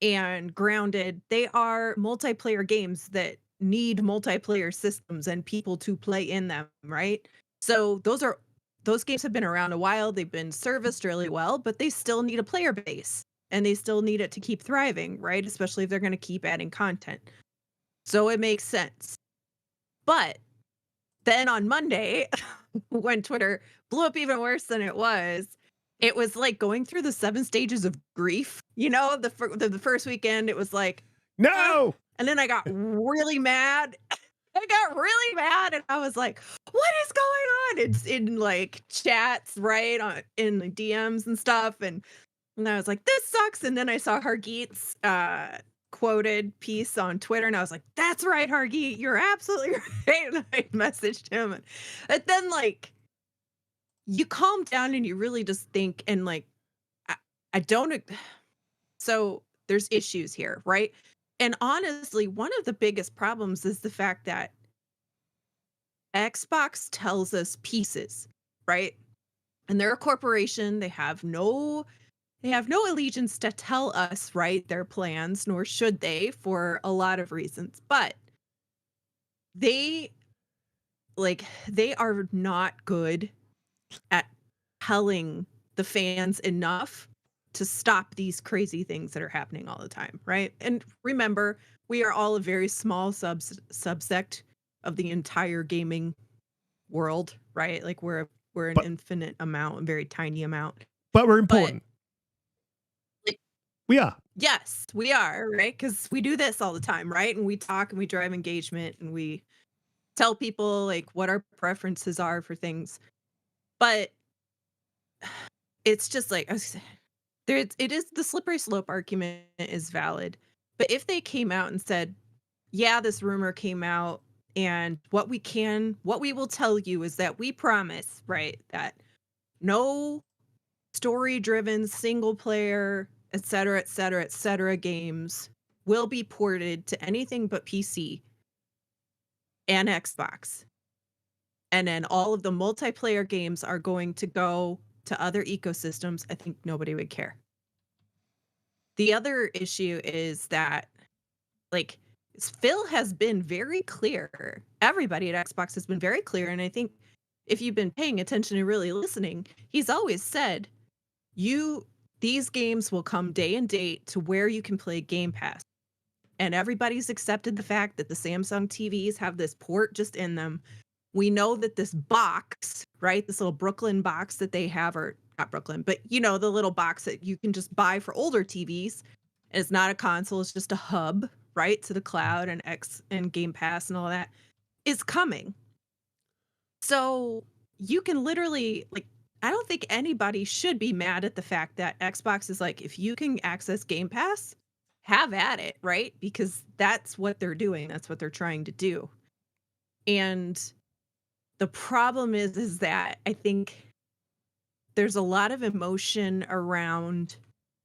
and Grounded, they are multiplayer games that need multiplayer systems and people to play in them, right? So those games have been around a while, they've been serviced really well, but they still need a player base and they still need it to keep thriving, right? Especially if they're going to keep adding content. So it makes sense. But then on Monday, when Twitter blew up even worse than it was like going through the 7 stages of grief. The first weekend, it was like, no. And then I got really mad. And I was like, what is going on? It's in like chats, right? In the DMs and stuff. And I was like, this sucks. And then I saw Hargeet's quoted piece on Twitter, and I was like, that's right, Hargeet, you're absolutely right. And I messaged him, and then like you calm down and you really just think, and like I don't. So there's issues here, right? And honestly, one of the biggest problems is the fact that Xbox tells us pieces, right? And they're a corporation. They have no allegiance to tell us, right, their plans, nor should they, for a lot of reasons. But they are not good at telling the fans enough to stop these crazy things that are happening all the time, right? And remember, we are all a very small subsect of the entire gaming world, right? Like we're an infinite amount, a very tiny amount. But we're important. We are. Yes, we are, right? Because we do this all the time, right? And we talk and we drive engagement and we tell people like what our preferences are for things. But it's just like it is the slippery slope argument is valid. But if they came out and said, yeah, this rumor came out, and what we will tell you is that we promise, right, that no story-driven single player, et cetera, games will be ported to anything but PC and Xbox. And then all of the multiplayer games are going to go to other ecosystems. I think nobody would care. The other issue is that, like, Phil has been very clear. Everybody at Xbox has been very clear. And I think if you've been paying attention and really listening, he's always said, these games will come day and date to where you can play Game Pass. And everybody's accepted the fact that the Samsung TVs have this port just in them. We know that this box, right, this little Brooklyn box that they have, or not Brooklyn, but the little box that you can just buy for older TVs, and it's not a console, it's just a hub, right, to the cloud and Game Pass and all that, is coming. So you can literally, like, I don't think anybody should be mad at the fact that Xbox is like, if you can access Game Pass, have at it, right? Because that's what they're doing. That's what they're trying to do. And the problem is that I think there's a lot of emotion around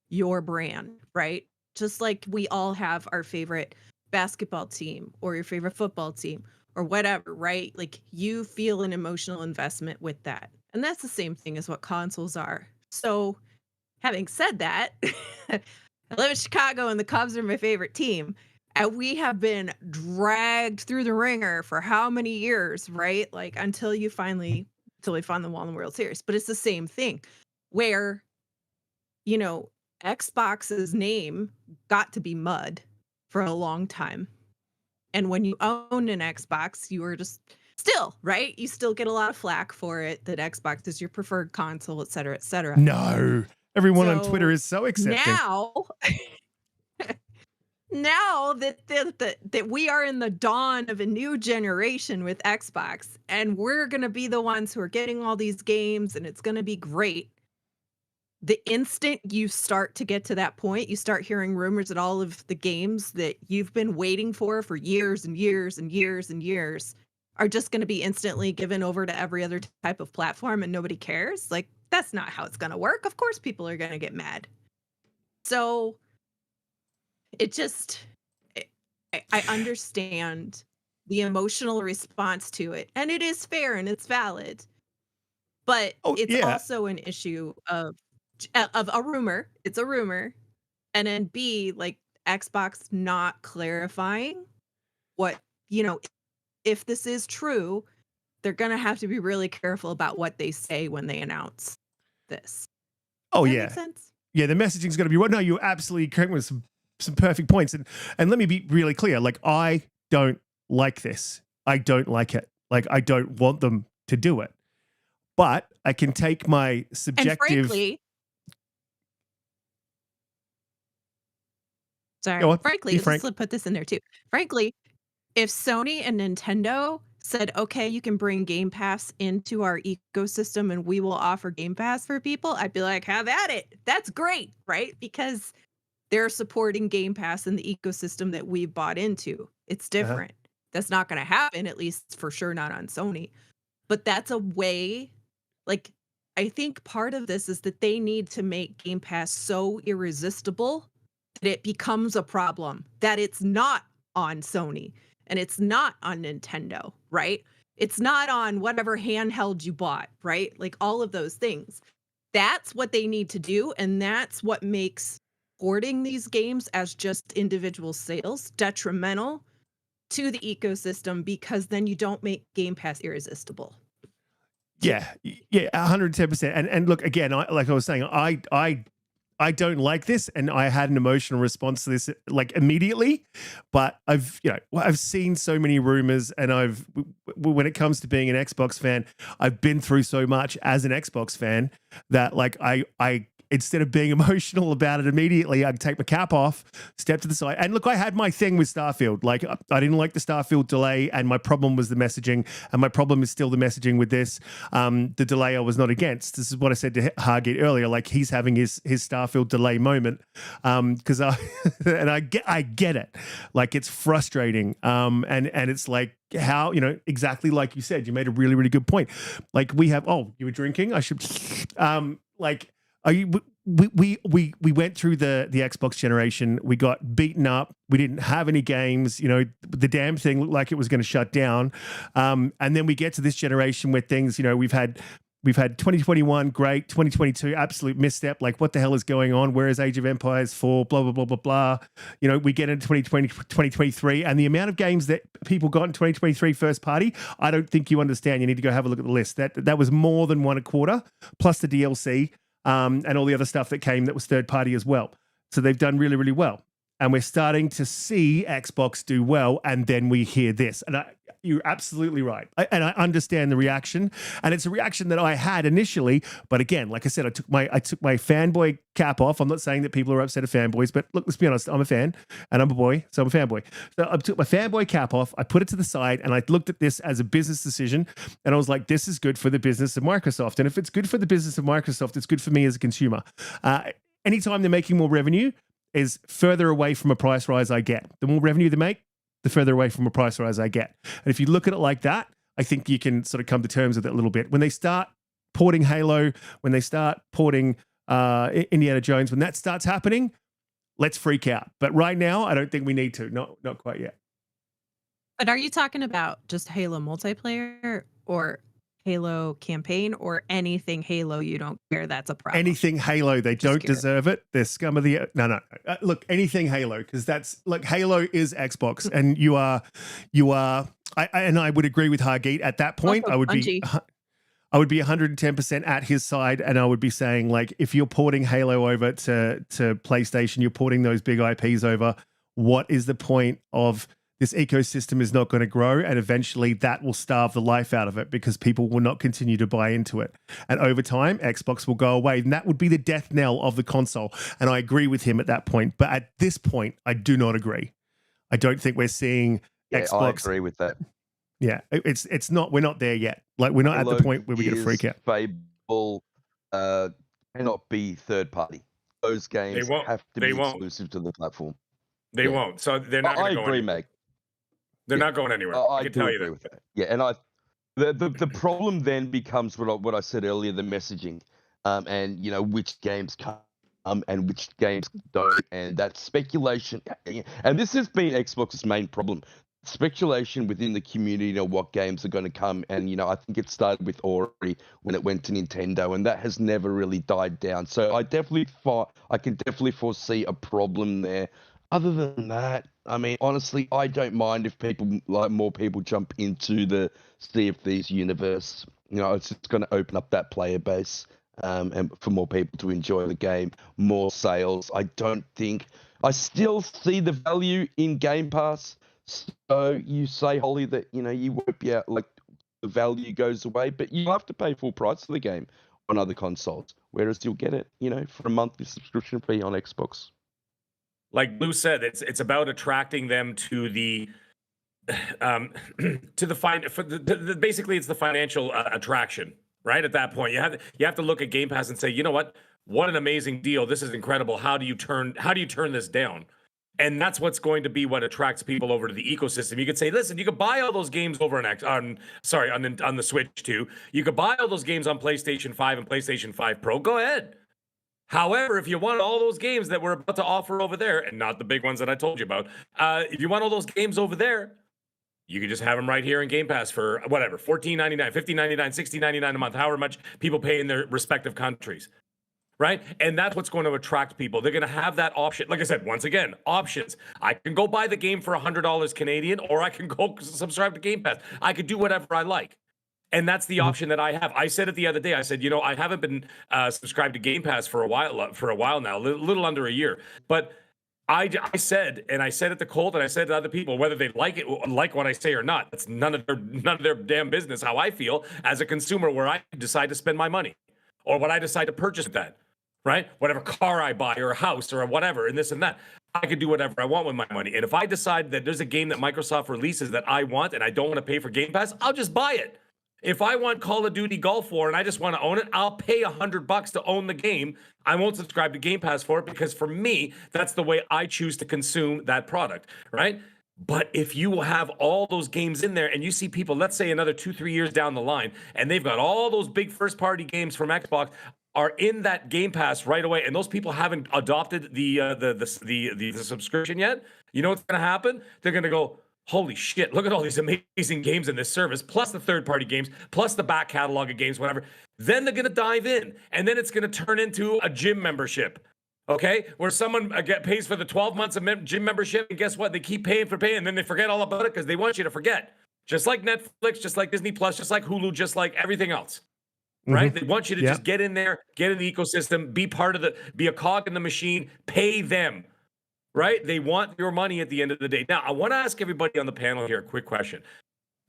your brand, right? Just like we all have our favorite basketball team or your favorite football team or whatever, right? Like you feel an emotional investment with that. And that's the same thing as what consoles are. So having said that, I live in Chicago and the Cubs are my favorite team. And we have been dragged through the ringer for how many years, right? Like until we found the wall in the World Series. But it's the same thing where, you know, Xbox's name got to be mud for a long time. And when you own an Xbox, you were just still, right? You still get a lot of flack for it that Xbox is your preferred console, et cetera, et cetera. No, everyone on So Twitter is so accepting. Now that we are in the dawn of a new generation with Xbox, and we're going to be the ones who are getting all these games, and it's going to be great. The instant you start to get to that point, you start hearing rumors that all of the games that you've been waiting for years and years and years and years are just going to be instantly given over to every other type of platform and nobody cares. Like, that's not how it's going to work. Of course, people are going to get mad. So I understand the emotional response to it, and it is fair and it's valid, but it's also an issue of a rumor. It's a rumor. And then B, like Xbox not clarifying what, if this is true, they're going to have to be really careful about what they say when they announce this. Oh, Does that yeah. make sense? Yeah, the messaging's got to be right. No, you're absolutely correct with some perfect points. And let me be really clear. Like, I don't like this. I don't like it. Like, I don't want them to do it. But I can take my subjective... And frankly, just put this in there too. Frankly, if Sony and Nintendo said, okay, you can bring Game Pass into our ecosystem and we will offer Game Pass for people, I'd be like, have at it. That's great, right? Because they're supporting Game Pass in the ecosystem that we've bought into. It's different. That's not going to happen, at least for sure not on Sony. But that's a way, like, I think part of this is that they need to make Game Pass so irresistible that it becomes a problem, that it's not on Sony and it's not on Nintendo, right? It's not on whatever handheld you bought, right? Like all of those things. That's what they need to do. And that's what makes porting these games as just individual sales detrimental to the ecosystem, because then you don't make Game Pass irresistible. Yeah, 110%. And look, again, like I was saying, I don't like this, and I had an emotional response to this like immediately. But I've seen so many rumors, and when it comes to being an Xbox fan, I've been through so much as an Xbox fan that like I instead of being emotional about it immediately, I'd take my cap off, step to the side. And look, I had my thing with Starfield. Like, I didn't like the Starfield delay, and my problem was the messaging, and my problem is still the messaging with this. The delay I was not against. This is what I said to Hargate earlier. Like, he's having his Starfield delay moment, because I get it. Like, it's frustrating, and it's like, how, exactly like you said, you made a really, really good point. Like, we have, you were drinking, I should, we went through the Xbox generation. We got beaten up. We didn't have any games. The damn thing looked like it was going to shut down. And then we get to this generation where things, we've had 2021, great. 2022, absolute misstep. Like, what the hell is going on? Where is Age of Empires 4? Blah, blah, blah, blah, blah. We get into 2023, and the amount of games that people got in 2023 first party, I don't think you understand. You need to go have a look at the list. That was more than one a quarter, plus the DLC. And all the other stuff that came that was third party as well. So they've done really, really well. And we're starting to see Xbox do well. And then we hear this. And you're absolutely right. I understand the reaction. And it's a reaction that I had initially. But again, like I said, I took my fanboy cap off. I'm not saying that people are upset at fanboys, but look, let's be honest. I'm a fan and I'm a boy, so I'm a fanboy. So I took my fanboy cap off. I put it to the side, and I looked at this as a business decision. And I was like, this is good for the business of Microsoft. And if it's good for the business of Microsoft, it's good for me as a consumer. Anytime they're making more revenue is further away from a price rise I get. The more revenue they make, the further away from a price rise I get. And if you look at it like that, I think you can sort of come to terms with it a little bit. When they start porting Halo, when they start porting Indiana Jones, when that starts happening, let's freak out. But right now, I don't think we need to. Not quite yet. But are you talking about just Halo multiplayer or Halo campaign or anything Halo you don't care, that's a problem. Anything Halo, they Just don't curious. deserve it. They're scum of the no. Look, anything Halo, because that's like Halo is Xbox, and you are. I would agree with Hargeet at that point. Also Bungie. I would be 110% at his side, and I would be saying, like, if you're porting Halo over to PlayStation, you're porting those big IPs over. What is the point of this ecosystem is not going to grow, and eventually that will starve the life out of it because people will not continue to buy into it. And over time, Xbox will go away, and that would be the death knell of the console. And I agree with him at that point. But at this point, I do not agree. I don't think we're seeing Xbox. I agree with that. Yeah, it's not. We're not there yet. Like we're not Halo at the point where we're going to freak out. Fable cannot be third party. Those games have to be exclusive to the platform. They won't. So they're not going to go anywhere. Meg. They're not going anywhere. I can tell you that. With that. Yeah, and the problem then becomes what I said earlier, the messaging, and which games come and which games don't, and that speculation. And this has been Xbox's main problem. Speculation within the community of what games are going to come, and I think it started with Ori when it went to Nintendo, and that has never really died down. So I can definitely foresee a problem there. Other than that, I mean, honestly, I don't mind if more people jump into the Sea of Thieves universe. It's just going to open up that player base, and for more people to enjoy the game, more sales. I still see the value in Game Pass. So you say, Holly, that you won't be out, like the value goes away, but you have to pay full price for the game on other consoles, whereas you'll get it, for a monthly subscription fee on Xbox. Like Blue said, it's about attracting them to the basically it's the financial attraction, right? At that point, you have to look at Game Pass and say, you know what an amazing deal, this is incredible. How do you turn this down? And that's what's going to be what attracts people over to the ecosystem. You could say, listen, you could buy all those games over on the Switch too. You could buy all those games on PlayStation 5 and PlayStation 5 Pro. Go ahead. However, if you want all those games that we're about to offer over there, and not the big ones that I told you about, if you want all those games over there, you can just have them right here in Game Pass for whatever, $14.99, $15.99, $16.99 a month, however much people pay in their respective countries. Right? And that's what's going to attract people. They're going to have that option. Like I said, once again, options. I can go buy the game for $100 Canadian, or I can go subscribe to Game Pass. I could do whatever I like. And that's the option that I have. I said it the other day. I said, I haven't been subscribed to Game Pass for a while now, a little under a year. But I said it to Colt, and I said to other people, whether they like what I say or not, that's none of their damn business how I feel as a consumer, where I decide to spend my money or what I decide to purchase with that. Right? Whatever car I buy or a house or whatever and this and that, I can do whatever I want with my money. And if I decide that there's a game that Microsoft releases that I want and I don't want to pay for Game Pass, I'll just buy it. If I want Call of Duty Gulf War and I just want to own it, I'll pay $100 to own the game. I won't subscribe to Game Pass for it because for me, that's the way I choose to consume that product, right? But if you have all those games in there and you see people, let's say another 2-3 years down the line, and they've got all those big first-party games from Xbox are in that Game Pass right away, and those people haven't adopted the subscription yet, you know what's going to happen? They're going to go, holy shit, look at all these amazing games in this service, plus the third-party games, plus the back catalog of games, whatever. Then they're going to dive in, and then it's going to turn into a gym membership, okay? Where someone pays for the 12 months of gym membership, and guess what? They keep paying, and then they forget all about it because they want you to forget. Just like Netflix, just like Disney Plus, just like Hulu, just like everything else. Right? They want you to just get in there, get in the ecosystem, be a cog in the machine, pay them, right? They want your money at the end of the day. Now, I want to ask everybody on the panel here a quick question.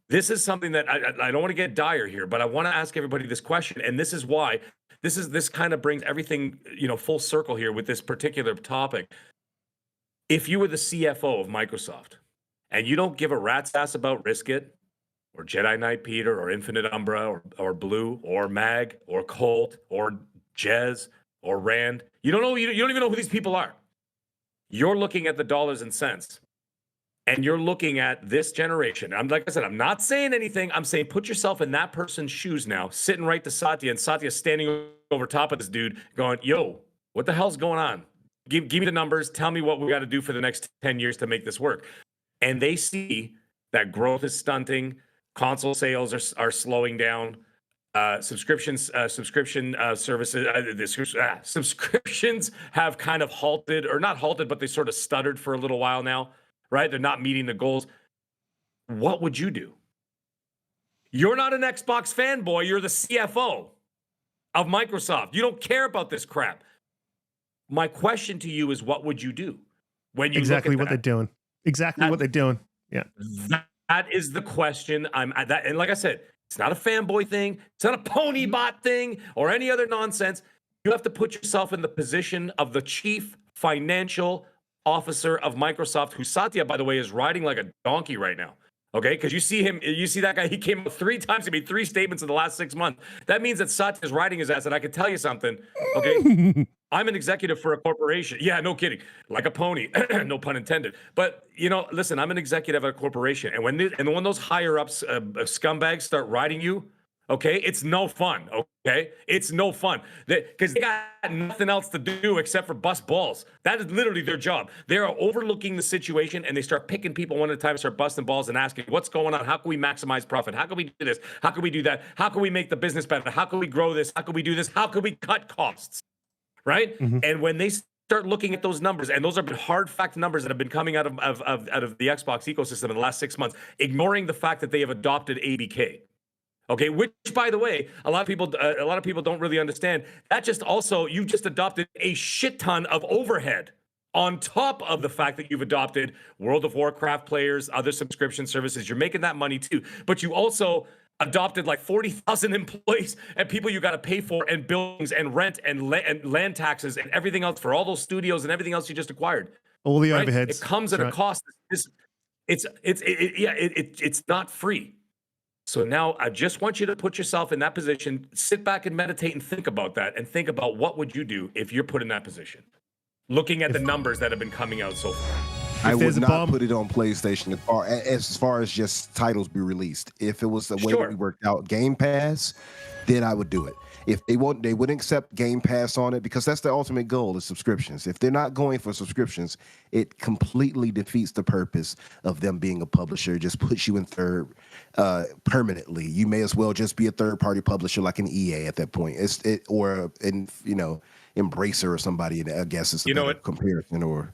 This is something that I don't want to get dire here, but I want to ask everybody this question. And this is why this kind of brings everything, full circle here with this particular topic. If you were the CFO of Microsoft and you don't give a rat's ass about Riskit, or JediKnightPeter, or Infinite Umbra, or Blue, or Mag, or Colt, or Jez, or Rand. You don't even know who these people are. You're looking at the dollars and cents. And you're looking at this generation. Like I said, I'm not saying anything. I'm saying put yourself in that person's shoes now, sitting right to Satya, and Satya's standing over top of this dude going, yo, what the hell's going on? Give me the numbers. Tell me what we got to do for the next 10 years to make this work. And they see that growth is stunting. Console sales are slowing down. subscriptions, services, subscriptions have kind of halted, or not halted, but they sort of stuttered for a little while now, right? They're not meeting the goals. What would you do? You're not an Xbox fanboy. You're the CFO of Microsoft. You don't care about this crap. My question to you is, what would you do when you exactly look at what they're doing? Exactly what they're doing. Yeah. That is the question. And like I said, it's not a fanboy thing. It's not a pony bot thing or any other nonsense. You have to put yourself in the position of the chief financial officer of Microsoft, who Satya, by the way, is riding like a donkey right now. Okay, because you see that guy, he came out 3 times, he made 3 statements in the last 6 months. That means that Satya's riding his ass, and I can tell you something, okay? I'm an executive for a corporation. Yeah, no kidding. Like a pony, no pun intended. But, listen, I'm an executive at a corporation, and when those higher-ups, scumbags start riding you, okay, it's no fun, okay? It's no fun. Because they got nothing else to do except for bust balls. That is literally their job. They are overlooking the situation, and they start picking people one at a time, start busting balls and asking, what's going on? How can we maximize profit? How can we do this? How can we do that? How can we make the business better? How can we grow this? How can we do this? How can we cut costs, right? Mm-hmm. And when they start looking at those numbers, and those are hard fact numbers that have been coming out of the Xbox ecosystem in the last 6 months, ignoring the fact that they have adopted ABK. Okay, which, by the way, a lot of people don't really understand. That you just adopted a shit ton of overhead on top of the fact that you've adopted World of Warcraft players, other subscription services. You're making that money too, but you also adopted like 40,000 employees and people you got to pay for, and buildings and rent and land taxes and everything else for all those studios and everything else you just acquired. All the right? overheads. It comes at a cost. It's not free. So now I just want you to put yourself in that position, sit back and meditate and think about that, and think about what would you do if you're put in that position, looking at the numbers that have been coming out so far. I would not put it on PlayStation as far as just titles be released. If it was the way that we worked out Game Pass, then I would do it. If they wouldn't accept Game Pass on it, because that's the ultimate goal is subscriptions. If they're not going for subscriptions, it completely defeats the purpose of them being a publisher. Just puts you in third permanently. You may as well just be a third-party publisher like an EA at that point. Embracer or somebody. I guess it's a comparison.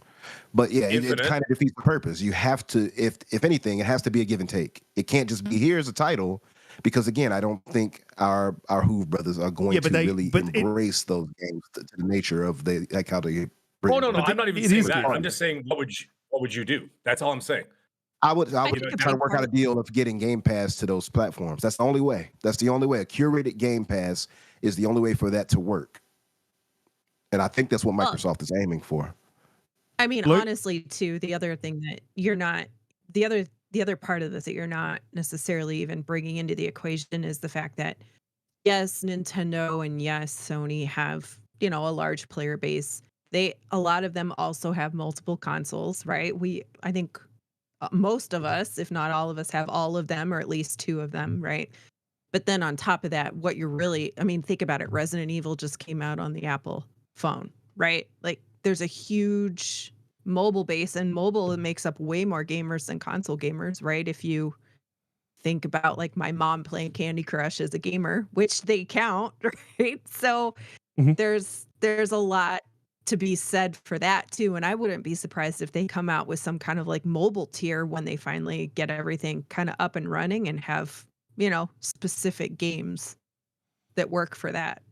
But yeah, it kind of defeats the purpose. You have to, if anything, it has to be a give and take. It can't just be here's a title. Because again, I don't think our Hoove brothers are going to really embrace those games to the nature of how they. Oh no, I'm not even saying that. I'm just saying, what would you do? That's all I'm saying. I would try to work out a deal of getting Game Pass to those platforms. That's the only way. That's the only way. A curated Game Pass is the only way for that to work. And I think that's what Microsoft is aiming for. I mean, honestly, too, the other thing that you're not the other part of this that you're not necessarily even bringing into the equation is the fact that, yes, Nintendo and yes, Sony have, a large player base. A lot of them also have multiple consoles, right? I think most of us, if not all of us, have all of them or at least 2 of them, right? But then on top of that, think about it. Resident Evil just came out on the Apple phone, right? Like, there's a huge mobile base, and mobile makes up way more gamers than console gamers, right? If you think about like my mom playing Candy Crush as a gamer, which they count, right? So there's a lot to be said for that too. And I wouldn't be surprised if they come out with some kind of like mobile tier when they finally get everything kind of up and running and have, specific games that work for that.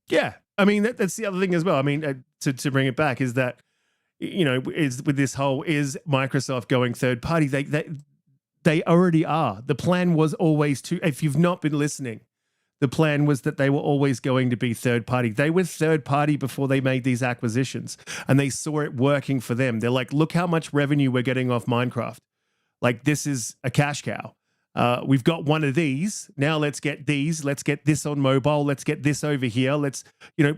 Yeah. I mean, that's the other thing as well. I mean, to bring it back is that, is with this whole, is Microsoft going third party? They already are. The plan was always if you've not been listening, the plan was that they were always going to be third party. They were third party before they made these acquisitions, and they saw it working for them. They're like, look how much revenue we're getting off Minecraft. Like, this is a cash cow. We've got one of these. Now let's get these. Let's get this on mobile. Let's get this over here. Let's,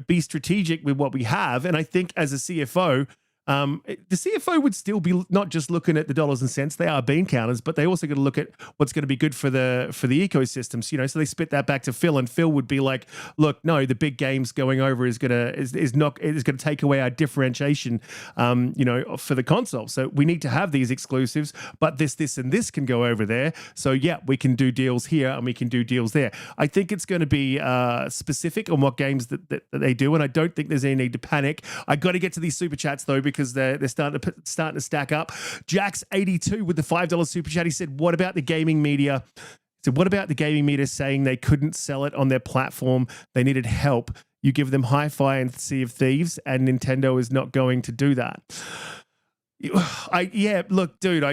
be strategic with what we have. And I think as a CFO, the CFO would still be not just looking at the dollars and cents. They are bean counters, but they also got to look at what's going to be good for the ecosystems. You know, so they spit that back to Phil, and Phil would be like, "Look, no, the big games going over is gonna take away our differentiation, you know, for the console. So we need to have these exclusives, but this, and this can go over there. So yeah, we can do deals here and we can do deals there. I think it's going to be specific on what games that they do, and I don't think there's any need to panic. I got to get to these super chats though, because they're starting to stack up. Jax82 with the $5 super chat. He said, "What about the gaming media?" So what about the gaming media saying they couldn't sell it on their platform? They needed help. You give them Hi-Fi and Sea of Thieves, and Nintendo is not going to do that. Look, dude,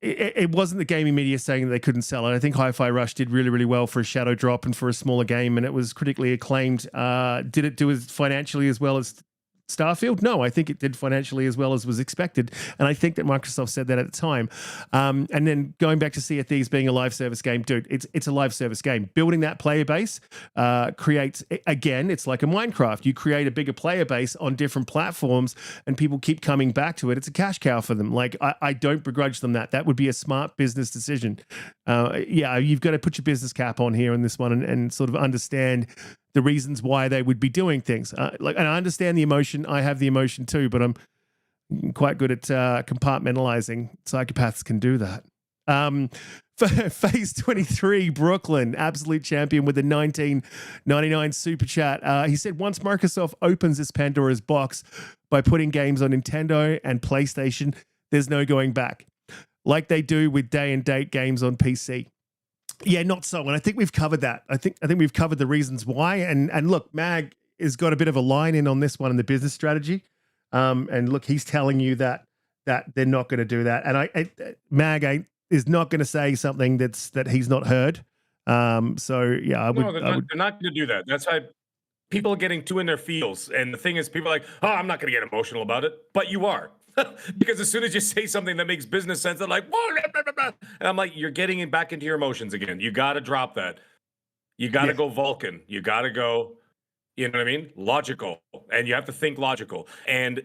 it wasn't the gaming media saying that they couldn't sell it. I think Hi-Fi Rush did really, really well for a shadow drop and for a smaller game, and it was critically acclaimed. Did it do as financially as well as Starfield? No, I think it did financially as well as was expected, and I think that Microsoft said that at the time. And then going back to Sea of Thieves being a live service game, dude, it's a live service game. Building that player base creates, again, it's like a Minecraft. You create a bigger player base on different platforms, and people keep coming back to it. It's a cash cow for them. Like, I don't begrudge them that. That would be a smart business decision. You've got to put your business cap on here in this one and sort of understand the reasons why they would be doing things. And I understand the emotion. I have the emotion too, but I'm quite good at compartmentalizing. Psychopaths can do that. Phase 23, Brooklyn, absolute champion with the $19.99 super chat. He said, once Microsoft opens this Pandora's box by putting games on Nintendo and PlayStation, there's no going back, like they do with day and date games on PC. Yeah, not so. And I think we've covered that. I think we've covered the reasons why. And look, Mag has got a bit of a line in on this one in the business strategy. And look, he's telling you that they're not going to do that. And Mag is not going to say something that he's not heard. So yeah, they're not going to do that. That's why people are getting too in their feels. And the thing is, people are like, "Oh, I'm not going to get emotional about it," but you are. Because as soon as you say something that makes business sense, they're like, "Whoa!" Blah, blah, blah. And I'm like, you're getting back into your emotions again. You got to drop that. You got to go Vulcan. You got to go, you know what I mean? Logical. And you have to think logical. And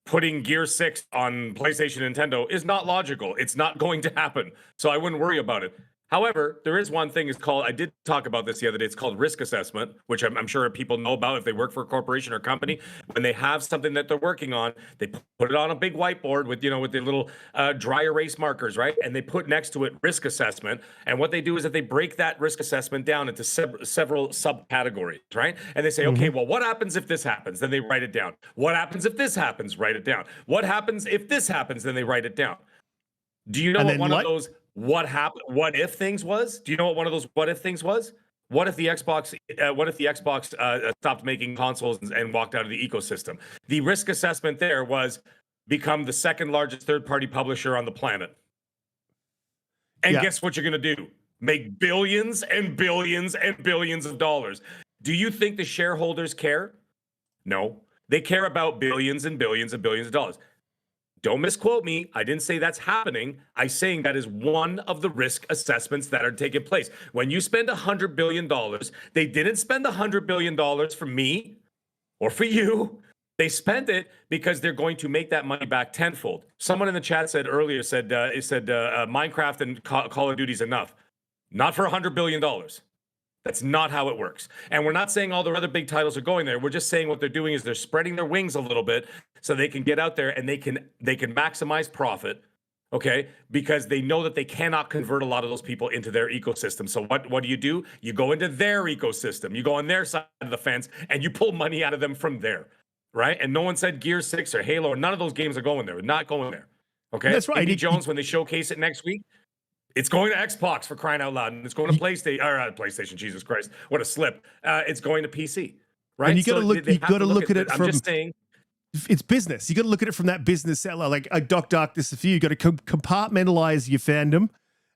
putting Gear 6 on PlayStation and Nintendo is not logical. It's not going to happen. So I wouldn't worry about it. However, there is one thing, I did talk about this the other day. It's called risk assessment, which I'm sure people know about if they work for a corporation or company. When they have something that they're working on, they put it on a big whiteboard with the little dry erase markers, right? And they put next to it risk assessment. And what they do is that they break that risk assessment down into several subcategories, right? And they say, okay, well, what happens if this happens? Then they write it down. What happens if this happens? Write it down. What happens if this happens? Then they write it down. Do you know what one of those what if things was? Do you know what one of those what if things was? What if the Xbox stopped making consoles and walked out of the ecosystem? The risk assessment there was become the second largest third-party publisher on the planet. And guess what you're going to do? Make billions and billions and billions of dollars. Do you think the shareholders care? No. They care about billions and billions and billions of dollars. Don't misquote me. I didn't say that's happening. I'm saying that is one of the risk assessments that are taking place. When you spend $100 billion, they didn't spend $100 billion for me or for you. They spent it because they're going to make that money back tenfold. Someone in the chat said earlier, Minecraft and Call of Duty is enough. Not for $100 billion. That's not how it works. And we're not saying all their other big titles are going there. We're just saying what they're doing is they're spreading their wings a little bit so they can get out there and they can maximize profit, okay? Because they know that they cannot convert a lot of those people into their ecosystem. So what do? You go into their ecosystem. You go on their side of the fence and you pull money out of them from there, right? And no one said Gear 6 or Halo. None of those games are going there. They're not going there, okay? That's right. Indiana Jones, when they showcase it next week, it's going to Xbox, for crying out loud, and it's going to PlayStation. Jesus Christ, what a slip! It's going to PC, right? And you got to look. You got to look at it from. I'm just saying, it's business. You got to look at it from that business seller. Like Doc Dark, this is for you. You got to compartmentalize your fandom,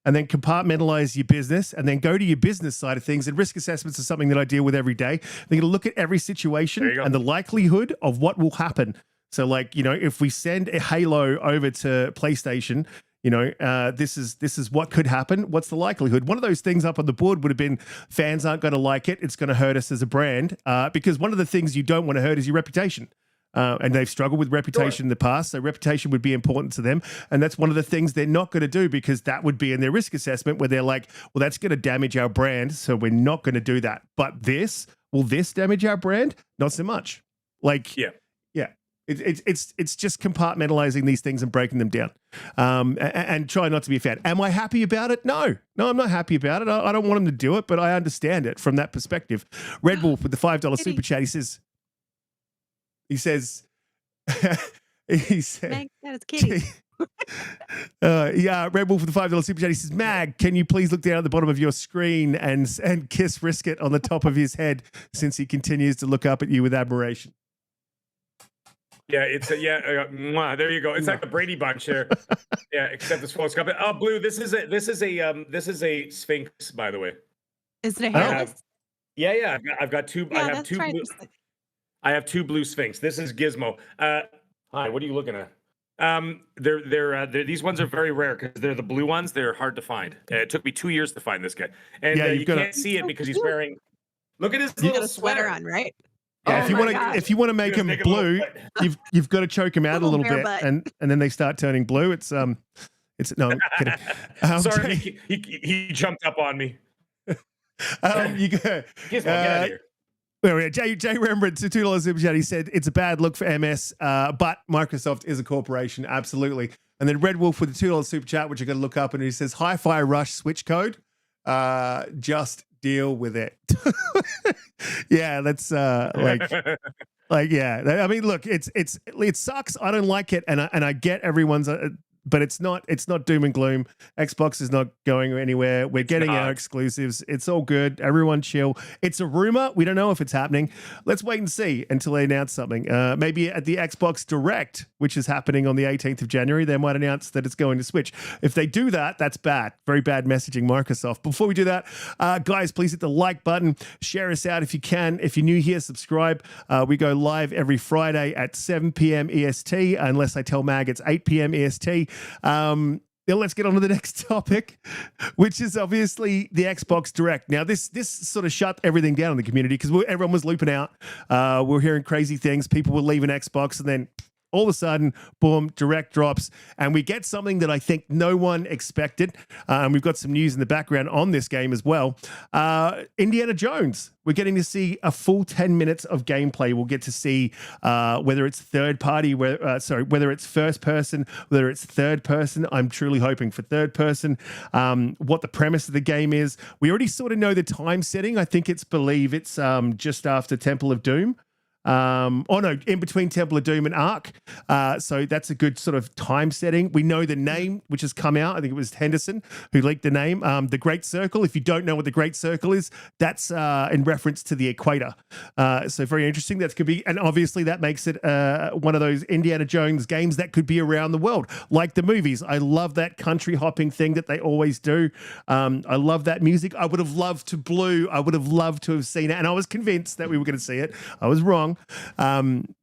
and then compartmentalize your business, and then go to your business side of things. And risk assessments is something that I deal with every day. They got to look at every situation and the likelihood of what will happen. So, like, if we send a Halo over to PlayStation. This is what could happen. What's the likelihood? One of those things up on the board would have been fans aren't going to like it. It's going to hurt us as a brand because one of the things you don't want to hurt is your reputation. and they've struggled with reputation in the past. So reputation would be important to them. And that's one of the things they're not going to do, because that would be in their risk assessment where they're like, well, that's going to damage our brand. So we're not going to do that. But will this damage our brand? Not so much. Like, yeah. It's just compartmentalizing these things and breaking them down, and try not to be a fan. Am I happy about it? No, I'm not happy about it. I don't want them to do it, but I understand it from that perspective. Red Wolf with the $5 super chat. He says, he said, Meg, that is Kitty. yeah, Red Wolf with the $5 super chat. He says, Mag, can you please look down at the bottom of your screen and kiss Riskit on the top of his head, since he continues to look up at you with admiration? Yeah, it's mwah, there you go. It's like the Brady Bunch there. Yeah, except it's full scope. Oh, Blue, this is a Sphinx, by the way. Is it a hairless? Yeah. I've got two. Yeah, I have two. I have two blue Sphinx. This is Gizmo. Hi, what are you looking at? They're these ones are very rare because they're the blue ones. They're hard to find. It took me 2 years to find this guy, and you can't see it because he's wearing. Look at his little sweater on, right? Yeah, if you want to make him blue, you've got to choke him out a little bit, and then they start turning blue. It's no, I'm kidding. Sorry, he jumped up on me. You go. Get out of here. Well, Jay Rembrandt, $2 super chat. He said it's a bad look for MS, but Microsoft is a corporation, absolutely. And then Red Wolf with the $2 super chat, which I got to look up, and he says Hi-Fi Rush switch code. Just deal with it. Yeah, that's like yeah. I mean, look, it sucks. I don't like it, and I get everyone's. But it's not doom and gloom. Xbox is not going anywhere. We're getting our exclusives. It's all good. Everyone chill. It's a rumor. We don't know if it's happening. Let's wait and see until they announce something. Maybe at the Xbox Direct, which is happening on the 18th of January, they might announce that it's going to Switch. If they do that, that's bad. Very bad messaging, Microsoft. Before we do that, guys, please hit the like button. Share us out if you can. If you're new here, subscribe. We go live every Friday at 7 p.m. EST, unless I tell Mag it's 8 p.m. EST. Now let's get on to the next topic, which is obviously the Xbox Direct. Now, this sort of shut everything down in the community because everyone was looping out. We're hearing crazy things. People were leaving Xbox, and then all of a sudden, boom, Direct drops, and we get something that I think no one expected. And we've got some news in the background on this game as well. Indiana Jones. We're getting to see a full 10 minutes of gameplay. We'll get to see whether it's third party, whether it's first person, whether it's third person. I'm truly hoping for third person. What the premise of the game is. We already sort of know the time setting. I think it's just after Temple of Doom. In between Temple of Doom and Ark. So that's a good sort of time setting. We know the name, which has come out. I think it was Henderson who leaked the name. The Great Circle. If you don't know what the Great Circle is, that's in reference to the equator. So very interesting. That could be, and obviously that makes it one of those Indiana Jones games that could be around the world, like the movies. I love that country hopping thing that they always do. I love that music. I would have loved to have seen it, and I was convinced that we were going to see it. I was wrong.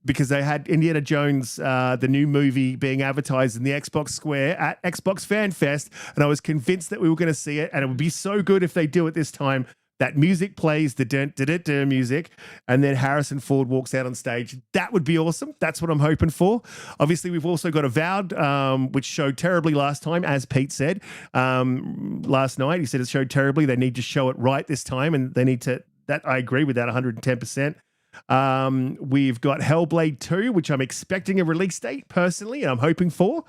Because they had Indiana Jones, the new movie, being advertised in the Xbox Square at Xbox Fan Fest, and I was convinced that we were going to see it, and it would be so good if they do it this time. That music plays, the dun music, and then Harrison Ford walks out on stage. That would be awesome. That's what I'm hoping for. Obviously, we've also got Avowed, which showed terribly last time, as Pete said last night. He said it showed terribly. They need to show it right this time, and they need to. That I agree with that 110%. We've got Hellblade 2, which I'm expecting a release date personally, and I'm hoping for.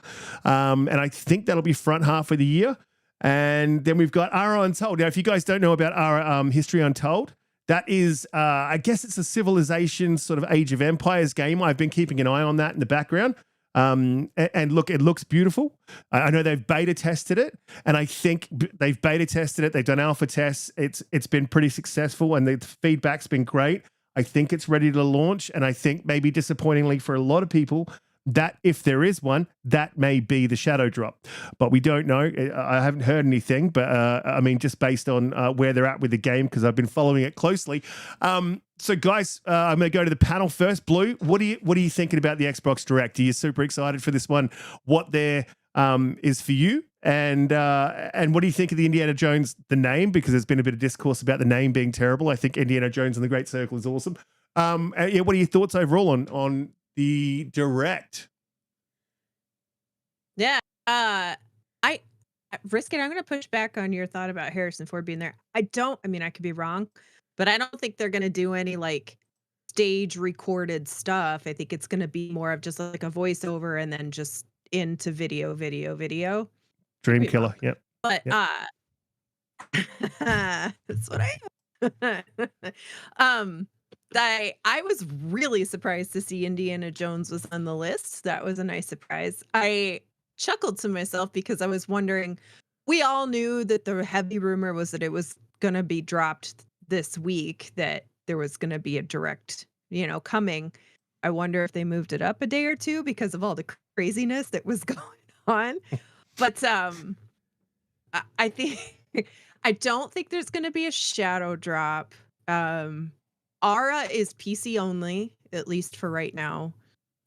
And I think that'll be front half of the year. And then we've got Ara Untold. Now, if you guys don't know about Ara History Untold, that is, I guess it's a Civilization sort of Age of Empires game. I've been keeping an eye on that in the background. And look, it looks beautiful. I know they've beta tested it, and I think they've beta tested it. They've done alpha tests. It's been pretty successful, and the feedback's been great. I think it's ready to launch, and I think maybe disappointingly for a lot of people that if there is one, that may be the shadow drop. But we don't know. I haven't heard anything, but I mean, just based on where they're at with the game, because I've been following it closely. So guys, I'm going to go to the panel first. Blue, what are you thinking about the Xbox Direct? Are you super excited for this one? What there is for you? And what do you think of the Indiana Jones, the name? Because there's been a bit of discourse about the name being terrible. I think Indiana Jones and the Great Circle is awesome. What are your thoughts overall on the direct. Yeah. Riskit, I'm going to push back on your thought about Harrison Ford being there. I mean, I could be wrong, but I don't think they're going to do any like stage recorded stuff. I think it's going to be more of just like a voiceover and then just into video. Dream Could be killer. wrong. Yep. But Yep. that's what I was really surprised to see Indiana Jones was on the list. That was a nice surprise. I chuckled to myself because I was wondering, we all knew that the heavy rumor was that it was going to be dropped this week, that there was going to be a direct, coming. I wonder if they moved it up a day or two because of all the craziness that was going on. But I think I don't think there's going to be a shadow drop. Aura is PC only, at least for right now.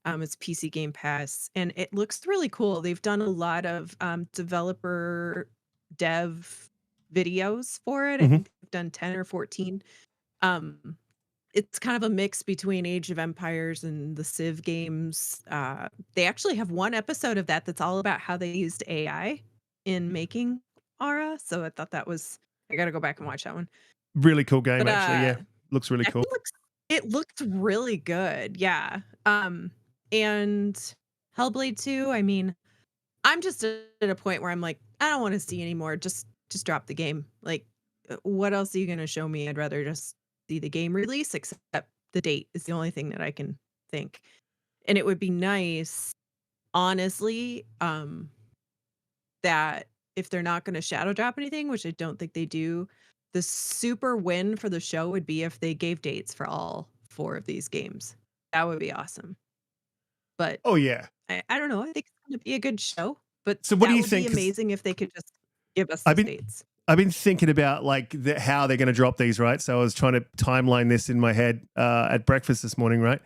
It's PC Game Pass, and it looks really cool. They've done a lot of developer dev videos for it. I think they've done 10 or 14. It's kind of a mix between Age of Empires and the Civ games. They actually have one episode of that's all about how they used AI in making Aura. So I thought I got to go back and watch that one. Really cool game, But, actually. Yeah, looks really cool. It looks really good. Yeah. And Hellblade 2, I mean, I'm just at a point where I'm like, I don't want to see anymore. Just drop the game. Like, what else are you going to show me? I'd rather just see the game release, except the date is the only thing that I can think. And it would be nice, honestly, that if they're not going to shadow drop anything, which I don't think they do, the super win for the show would be if they gave dates for all 4 of these games. That would be awesome. But oh yeah, I don't know. I think it's going to be a good show. But so what do you would think? Be amazing if they could just give us the dates. I've been thinking about like how they're going to drop these, right? So I was trying to timeline this in my head at breakfast this morning, right?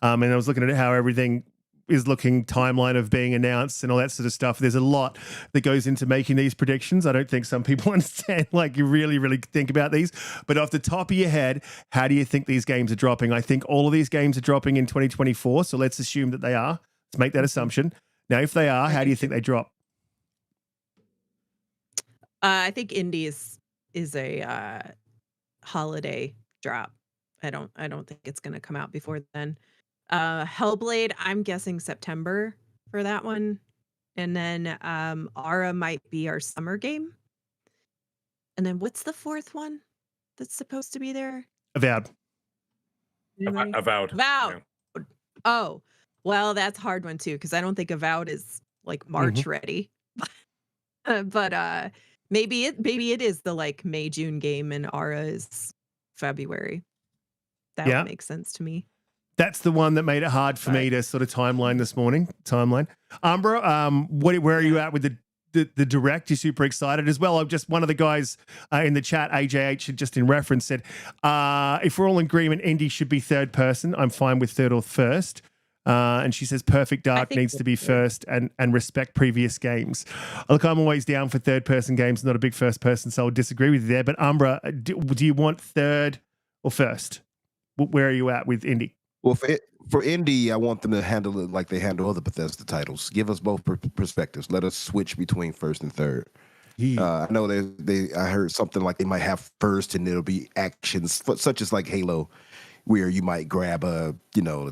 And I was looking at how everything is looking, timeline of being announced and all that sort of stuff. There's a lot that goes into making these predictions. I don't think some people understand, like you really, really think about these. But off the top of your head, how do you think these games are dropping? I think all of these games are dropping in 2024. So let's assume that they are. Let's make that assumption. Now, if they are, how do you think they drop? I think Indie is a holiday drop. I don't think it's going to come out before then. Hellblade, I'm guessing September for that one. And then Aura might be our summer game. And then what's the 4th one that's supposed to be there? Avowed. Avowed. Yeah. Oh, well, that's a hard one too, because I don't think Avowed is like March ready. But maybe it is the like May, June game and Aura is February. That would make sense to me. That's the one that made it hard for me to sort of timeline this morning. Umbra, where are you at with the direct? You're super excited as well. I'm just one of the guys in the chat, AJH, just in reference said, if we're all in agreement, Indy should be 3rd person. I'm fine with 3rd or 1st. And she says Perfect Dark needs to be 1st and respect previous games. Look, I'm always down for 3rd person games, not a big 1st person, so I'll disagree with you there. But Umbra, do you want 3rd or 1st? Where are you at with Indy? Well, for Indie, I want them to handle it like they handle other Bethesda titles. Give us both perspectives. Let us switch between 1st and 3rd. I know I heard something like they might have 1st and it'll be actions such as like Halo, where you might grab a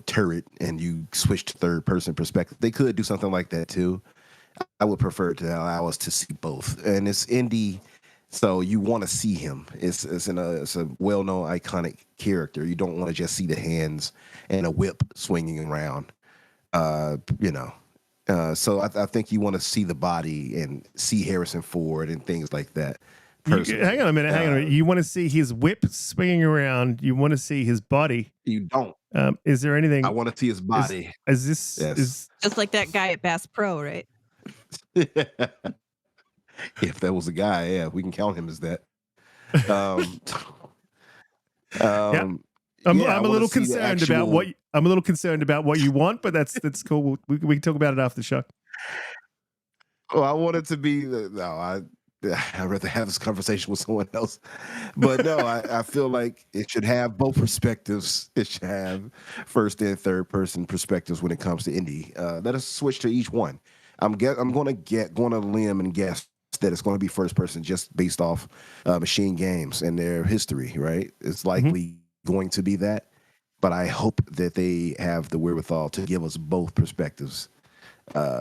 turret and you switch to 3rd person perspective. They could do something like that too. I would prefer to allow us to see both. And it's Indie. So you want to see him. It's a well-known, iconic character. You don't want to just see the hands and a whip swinging around. So I think you want to see the body and see Harrison Ford and things like that. Hang on a minute. You want to see his whip swinging around. You want to see his body. You don't. Is there anything? I want to see his body. Is this is just like that guy at Bass Pro, right? If that was a guy, yeah, we can count him as that. I'm a little concerned about what you want, but that's cool. We can talk about it after the show. Well, I want it to be I'd rather have this conversation with someone else. But no, I feel like it should have both perspectives. It should have first and third person perspectives when it comes to indie. Let us switch to each one. I'm going to limb and guess that it's going to be first person just based off machine games and their history, right? It's likely going to be that. But I hope that they have the wherewithal to give us both perspectives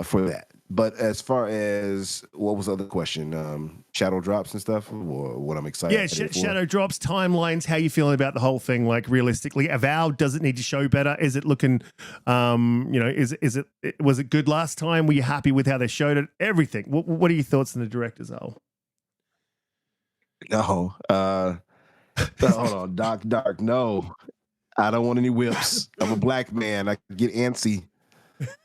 for that. But as far as what was the other question? Shadow drops and stuff, or what I'm excited for? Shadow drops, timelines. How you feeling about the whole thing? Like realistically, Avowed, does it need to show better? Is it looking, was it good last time? Were you happy with how they showed it? Everything. What are your thoughts on the director's role? No, hold on, Dark. No, I don't want any whips. I'm a black man. I get antsy.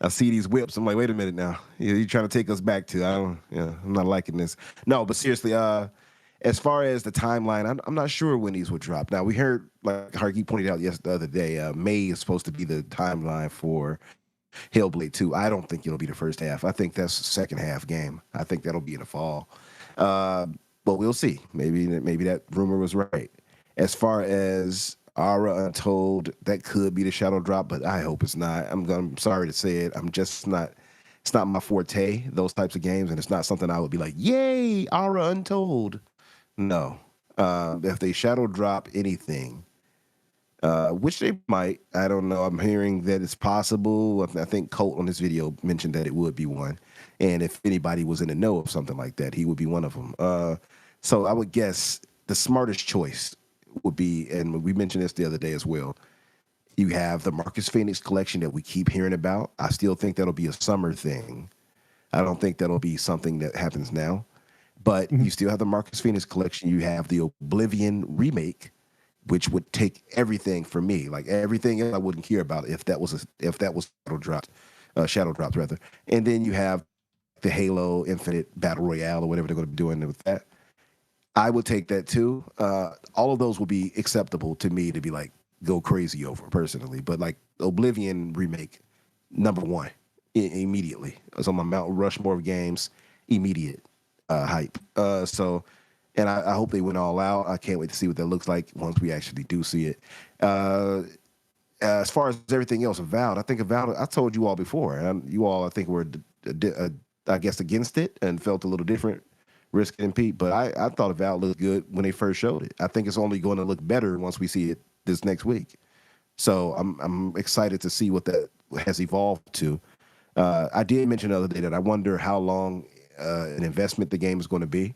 I see these whips. I'm like, wait a minute now. You're trying to take us back to, I'm not liking this. No, but seriously, as far as the timeline, I'm not sure when these will drop. Now, we heard, like Harky pointed out the other day, May is supposed to be the timeline for Hellblade 2. I don't think it'll be the first half. I think that's the second half game. I think that'll be in the fall. But we'll see. Maybe that rumor was right. As far as Aura Untold, that could be the shadow drop, but I hope it's not. I'm sorry to say it. I'm just not. It's not my forte, those types of games, and it's not something I would be like, yay, Aura Untold. No. If they shadow drop anything, which they might, I don't know. I'm hearing that it's possible. I think Colt on this video mentioned that it would be one, and if anybody was in the know of something like that, he would be one of them. So I would guess the smartest choice would be, and we mentioned this the other day as well, you have the Marcus Phoenix collection that we keep hearing about. I still think that'll be a summer thing. I don't think that'll be something that happens now. But you still have the Marcus Phoenix collection. You have the Oblivion remake, which would take everything for me. Like everything else I wouldn't care about if that was Shadow Drops rather. And then you have the Halo Infinite Battle Royale or whatever they're going to be doing with that. I would take that too. All of those will be acceptable to me to be like go crazy over personally. But like Oblivion remake, number one, immediately. It's on my Mount Rushmore of games, immediate hype. And I hope they went all out. I can't wait to see what that looks like once we actually do see it. As far as everything else, Avowed, I think Avowed, I told you all before, and you all I think were, I guess, against it and felt a little different. Riskit and Pete, but I thought Avowed looked good when they first showed it. I think it's only going to look better once we see it this next week. So I'm excited to see what that has evolved to. I did mention the other day that I wonder how long an investment the game is going to be.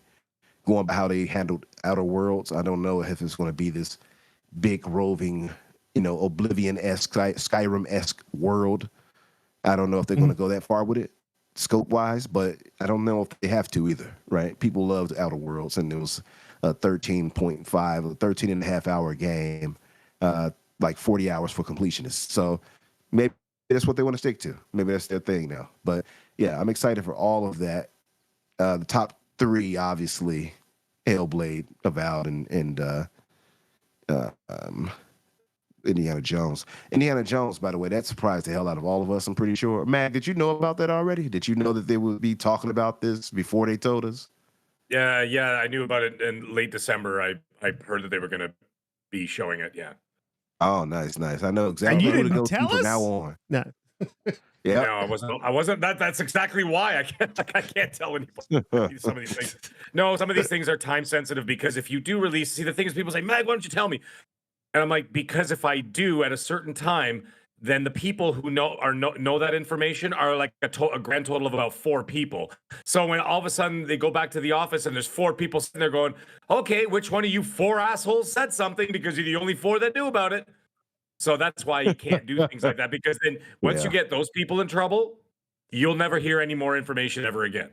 Going by how they handled Outer Worlds, I don't know if it's going to be this big roving, Oblivion-esque, Skyrim-esque world. I don't know if they're going to go that far with it, scope-wise, but I don't know if they have to either, right? People loved Outer Worlds, and it was a 13 and a half hour game, like 40 hours for completionists. So maybe that's what they want to stick to. Maybe that's their thing now. But yeah, I'm excited for all of that. The top three, obviously, Hellblade, Avowed, and Indiana Jones. Indiana Jones, by the way, that surprised the hell out of all of us, I'm pretty sure. Mag, did you know about that already? Did you know that they would be talking about this before they told us? Yeah, I knew about it in late December. I heard that they were going to be showing it, yeah. Oh, nice. I know exactly who to go to from now on. No. Yeah. No, I wasn't. That's exactly why I can't tell anybody some of these things. No, some of these things are time sensitive because if you do release, see, the thing is, people say, Mag, why don't you tell me? And I'm like, because if I do at a certain time, then the people who know that information are like a grand total of about 4 people. So when all of a sudden they go back to the office and there's 4 people sitting there going, okay, which one of you 4 assholes said something because you're the only 4 that knew about it. So that's why you can't do things like that, because then once you get those people in trouble, you'll never hear any more information ever again.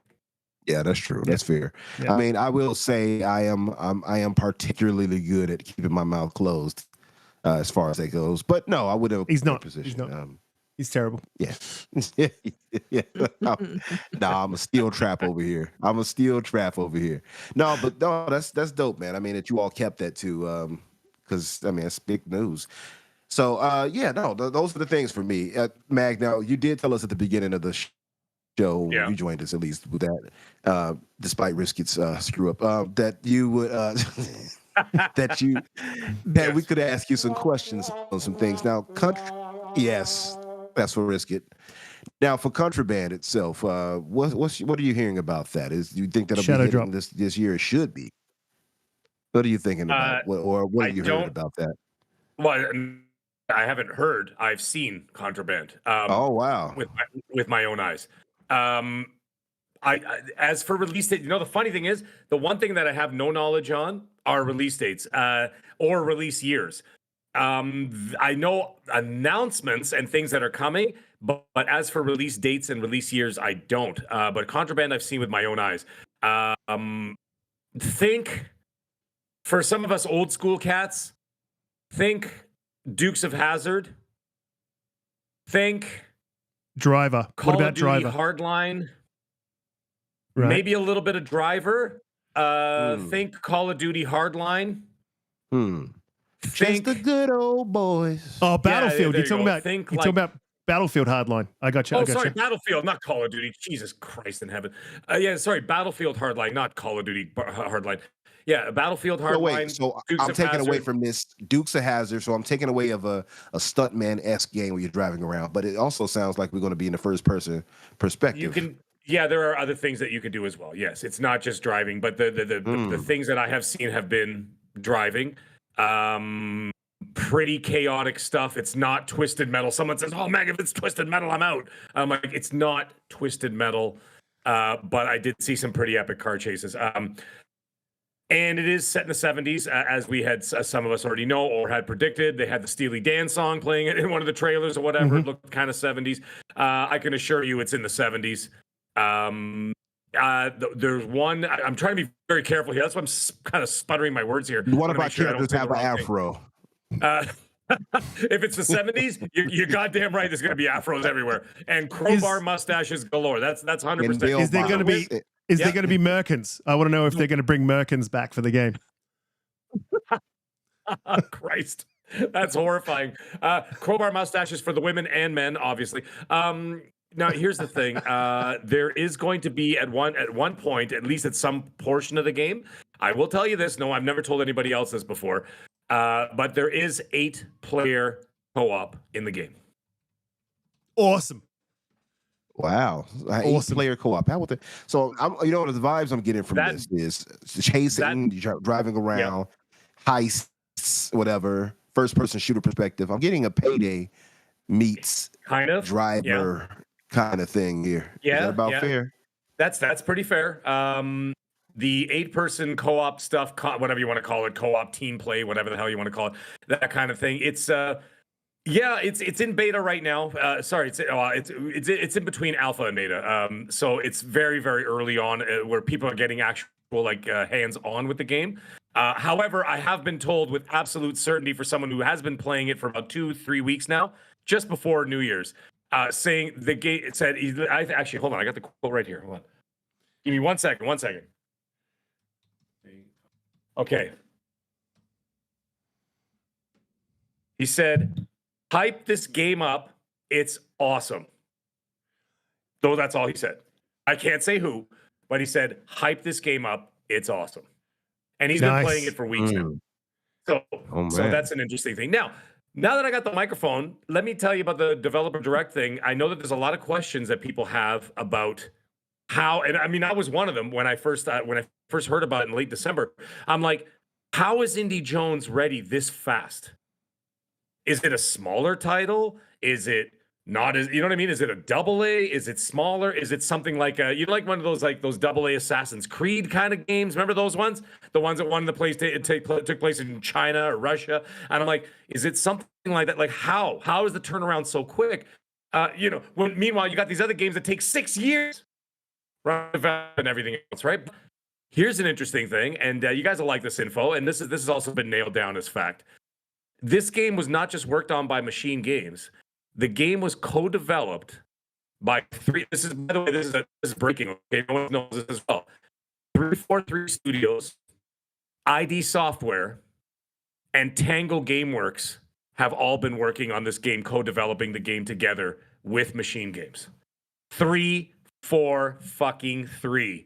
Yeah, that's true. That's fair. Yeah. I mean, I will say I am particularly good at keeping my mouth closed as far as that goes. But no, I would have. He's not. Position. He's not. He's terrible. Yeah. Yeah. No, I'm a steel trap over here. No, but no, that's dope, man. I mean, that you all kept that too, because I mean, it's big news. So, those are the things for me. Mag, now, you did tell us at the beginning of the show. Yeah. You joined us at least with that, despite Riskit's screw up. That you would that we could ask you some questions on some things. Now, yes, that's for Riskit. Now, for Contraband itself, what are you hearing about that? Do you think that'll Shadow be hitting drop. this year? It should be. What are you thinking about? What I have you heard don't. about that? Well, I haven't heard. I've seen Contraband. Oh wow! With my own eyes. I as for release date, the funny thing is, the one thing that I have no knowledge on are release dates or release years. I know announcements and things that are coming, but as for release dates and release years, I don't. But Contraband, I've seen with my own eyes. Think for some of us old school cats, think Dukes of Hazzard. Think Driver. Call What about of Duty Driver? Hardline. Right. Maybe a little bit of Driver. Think Call of Duty Hardline. Just the good old boys. Oh, Battlefield. there You're talking go. about Think you're talking about Battlefield Hardline. I got you. Oh, I got sorry, you. Battlefield, not Call of Duty. Jesus Christ in heaven. Sorry, Battlefield Hardline, not Call of Duty Hardline. Yeah, Battlefield Hardline. So wait, so Dukes I'm of taking away Hazzard. from this Dukes of Hazzard. So I'm taking away of a stuntman-esque game where you're driving around. But it also sounds like we're going to be in the first-person perspective. You can, there are other things that you can do as well. Yes, it's not just driving, but the things that I have seen have been driving. Pretty chaotic stuff. It's not Twisted Metal. Someone says, "Oh man, if it's Twisted Metal, I'm out." I'm like, it's not Twisted Metal, but I did see some pretty epic car chases. And it is set in the 70s, as we had some of us already know or had predicted. They had the Steely Dan song playing it in one of the trailers or whatever. It looked kind of 70s. I can assure you it's in the 70s. There's one. I'm trying to be very careful here. That's why I'm kind of sputtering my words here. One of our characters have an afro. If it's the 70s, you're goddamn right. There's going to be afros everywhere and crowbar mustaches galore. That's 100%. Is there going to be? Is there going to be Merkins? I want to know if they're going to bring Merkins back for the game. Christ, that's horrifying. Crowbar mustaches for the women and men, obviously. Now, here's the thing. There is going to be at one point, at least at some portion of the game. I will tell you this. No, I've never told anybody else this before. But there is 8-player co-op in the game. Awesome. Wow. Awesome. 8-player co-op. How about that? So, the vibes I'm getting from this is chasing, driving around, heists, whatever, first-person shooter perspective. I'm getting a Payday meets kind of driver kind of thing here. Yeah, is that about fair? That's pretty fair. The 8-person co-op stuff, whatever you want to call it, co-op team play, whatever the hell you want to call it, that kind of thing. It's it's in beta right now. It's in between alpha and beta. So it's very, very early on where people are getting actual hands-on with the game. However, I have been told with absolute certainty for someone who has been playing it for about 2-3 weeks now, just before New Year's, saying the game. It said, actually, hold on, I got the quote right here. Hold on, give me 1 second. 1 second. Okay. He said, hype this game up. It's awesome. Though that's all he said. I can't say who, but he said, hype this game up. It's awesome. And he's been playing it for weeks now. So that's an interesting thing. Now that I got the microphone, let me tell you about the developer direct thing. I know that there's a lot of questions that people have about how, and I mean, I was one of them when I first heard about it in late December. I'm like, how is Indy Jones ready this fast? Is it a smaller title? Is it not as, you know what I mean? Is it a AA? Is it smaller? Is it something like like one of those, like those AA Assassin's Creed kind of games? Remember those ones? The ones that won the place took place in China or Russia. And I'm like, is it something like that? Like how is the turnaround so quick? Meanwhile, you got these other games that take 6 years. Right, and everything else, right? Here's an interesting thing, and you guys will like this info, and this has also been nailed down as fact. This game was not just worked on by Machine Games. The game was co-developed by 3. This is, by the way, this is breaking. Okay, no one knows this as well. 343 Studios, ID Software, and Tango GameWorks have all been working on this game, co-developing the game together with Machine Games. 3 343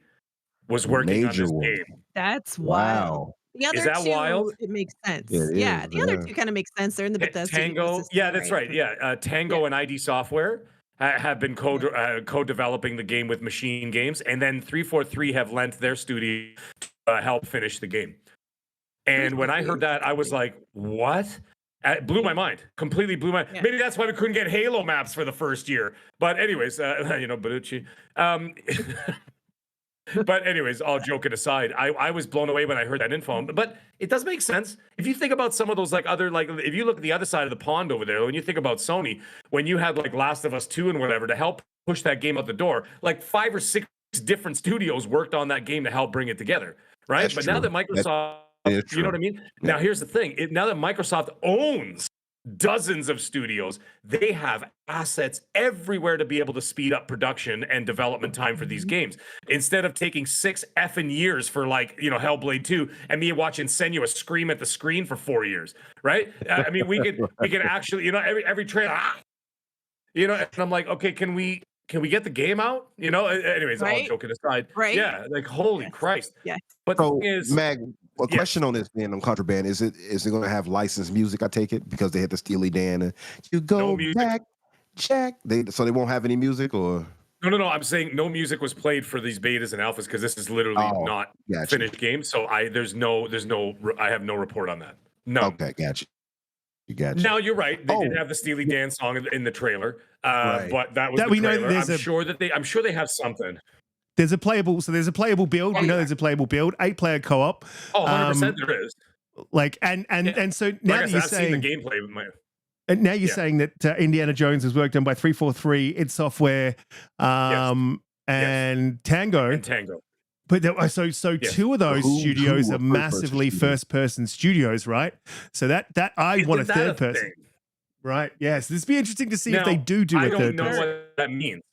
was working on Major this one. game. That's wild. Wow. The other Is that two, wild? it makes sense. It Yeah, is, the other yeah. two kind of make sense. They're in the Bethesda Tango, ecosystem, yeah, that's right. Yeah, Tango and ID Software have been co-developing the game with Machine Games, and then 343 have lent their studio to help finish the game. And when I heard that, I was like, "What?" It blew my mind. Completely blew my. Yeah. Maybe that's why we couldn't get Halo maps for the first year. But anyways, Barucci. But anyways, all joking aside, I was blown away when I heard that info. But it does make sense if you think about some of those if you look at the other side of the pond over there, when you think about Sony, when you had like Last of Us 2 and whatever to help push that game out the door, like 5 or 6 different studios worked on that game to help bring it together, right? That's but true. now that Microsoft, That is you know what true. I mean? Now here's the thing: now that Microsoft owns dozens of studios, they have assets everywhere to be able to speed up production and development time for these games. Instead of taking 6 effing years for Hellblade 2 and me watching Senua scream at the screen for 4 years, right? I mean, we can actually, every trailer, and I'm like, okay, can we get the game out? Anyways, all Right? joking aside, Right? yeah, like holy Christ. Yes. But the So, thing is, Mag, a yes. question on this then on Contraband. Is it going to have licensed music, I take it? Because they had the Steely Dan and you go No music. back, Jack. So they won't have any music or? No. I'm saying no music was played for these betas and alphas because this is literally not gotcha. finished game. So I have no report on that. No. Okay, gotcha. You got you. Now you're right. They did have the Steely Dan song in the trailer, Right. but that was That the we know trailer. there's I'm sure they have something. There's a playable build. We know there's a playable build, 8-player co-op. Oh, 100% there is. And so now Like I that said, you're I've saying seen the gameplay with my. and now you're saying that Indiana Jones was worked on by 343, id Software, and Tango. And Tango. But so two of those Who studios are are massively first-person studios, right? So that I want a Isn't that third person, thing? right? Yes, this would be interesting to see Now, if they do I a don't third know person. what that means.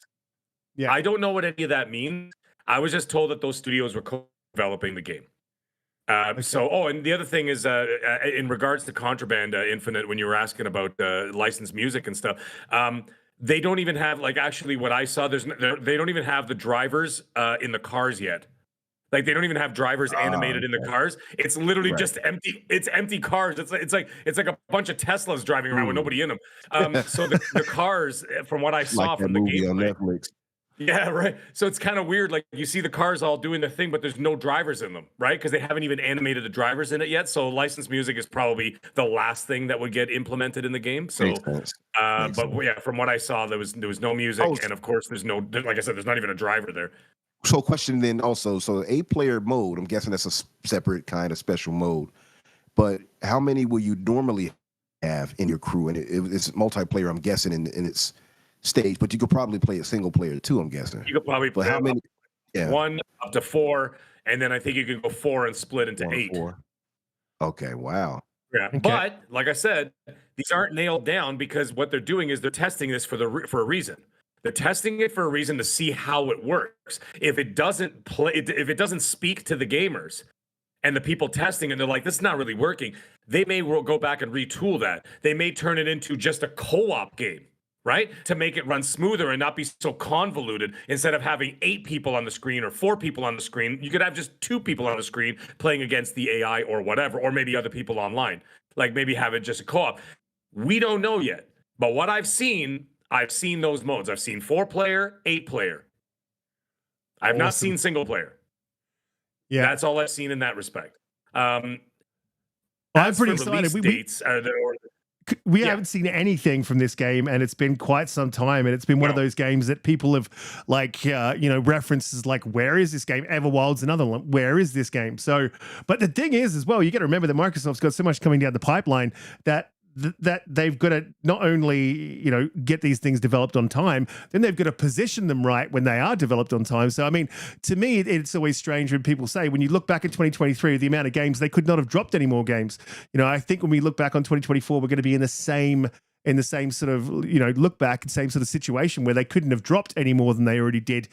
Yeah. I don't know what any of that means. I was just told that those studios were co-developing the game. And the other thing is, in regards to Contraband Infinite, when you were asking about licensed music and stuff, they don't even have actually what I saw. They don't even have the drivers in the cars yet. Like they don't even have drivers animated in the cars. It's literally just empty. It's empty cars. It's like a bunch of Teslas driving around with nobody in them. So the cars, from what I saw from the movie on gameplay, Netflix. yeah, right. So it's kind of weird. Like you see the cars all doing their thing, but there's no drivers in them, right? Because they haven't even animated the drivers in it yet. So licensed music is probably the last thing that would get implemented in the game. So, Makes sense. yeah, from what I saw, there was no music, and of course, there's no. Like I said, there's not even a driver there. So question then also, so 8-player mode, I'm guessing that's a separate kind of special mode, but how many will you normally have in your crew? And it's multiplayer, I'm guessing, in its stage, but you could probably play a single player too, I'm guessing. You could probably play how many? Yeah. 1 up to 4, and then I think you can go 4 and split into 8. 4. Okay, wow. Yeah, Okay. but like I said, these aren't nailed down because what they're doing is they're testing this for a reason. They're testing it for a reason to see how it works. If it doesn't speak to the gamers and the people testing it, they're like, this is not really working. They may go back and retool that. They may turn it into just a co-op game, right? To make it run smoother and not be so convoluted. Instead of having 8 people on the screen or 4 people on the screen, you could have just 2 people on the screen playing against the AI or whatever, or maybe other people online. Like maybe have it just a co-op. We don't know yet. But what I've seen those modes. I've seen 4-player, 8-player. I've not seen single player. Yeah, That's all I've seen in that respect. I'm as pretty for excited. release dates, We haven't seen anything from this game, and it's been quite some time. And it's been one of those games that people have, references like, "Where is this game?" Everwild's another one. Where is this game? So, but the thing is, as well, you got to remember that Microsoft's got so much coming down the pipeline that they've got to not only get these things developed on time, then they've got to position them right when they are developed on time. So I mean, to me, it's always strange when people say, when you look back at 2023, the amount of games, they could not have dropped any more games. I think when we look back on 2024, we're going to be in the same sort of look back, same sort of situation where they couldn't have dropped any more than they already did,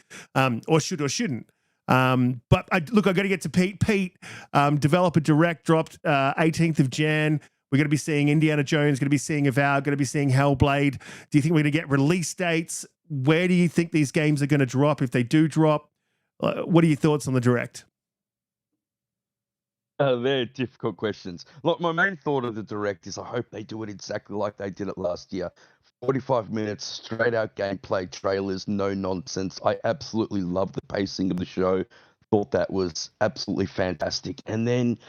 or should or shouldn't. But I got to get to Pete. Pete, Developer Direct dropped 18th of Jan. We're going to be seeing Indiana Jones, going to be seeing Avowed, going to be seeing Hellblade. Do you think we're going to get release dates? where do you think these games are going to drop? If they do drop, what are your thoughts on the Direct? They're difficult questions. Look, my main thought of the Direct is I hope they do it exactly like they did it last year. 45 minutes, straight out gameplay, trailers, no nonsense. I absolutely love the pacing of the show. Thought that was absolutely fantastic. And then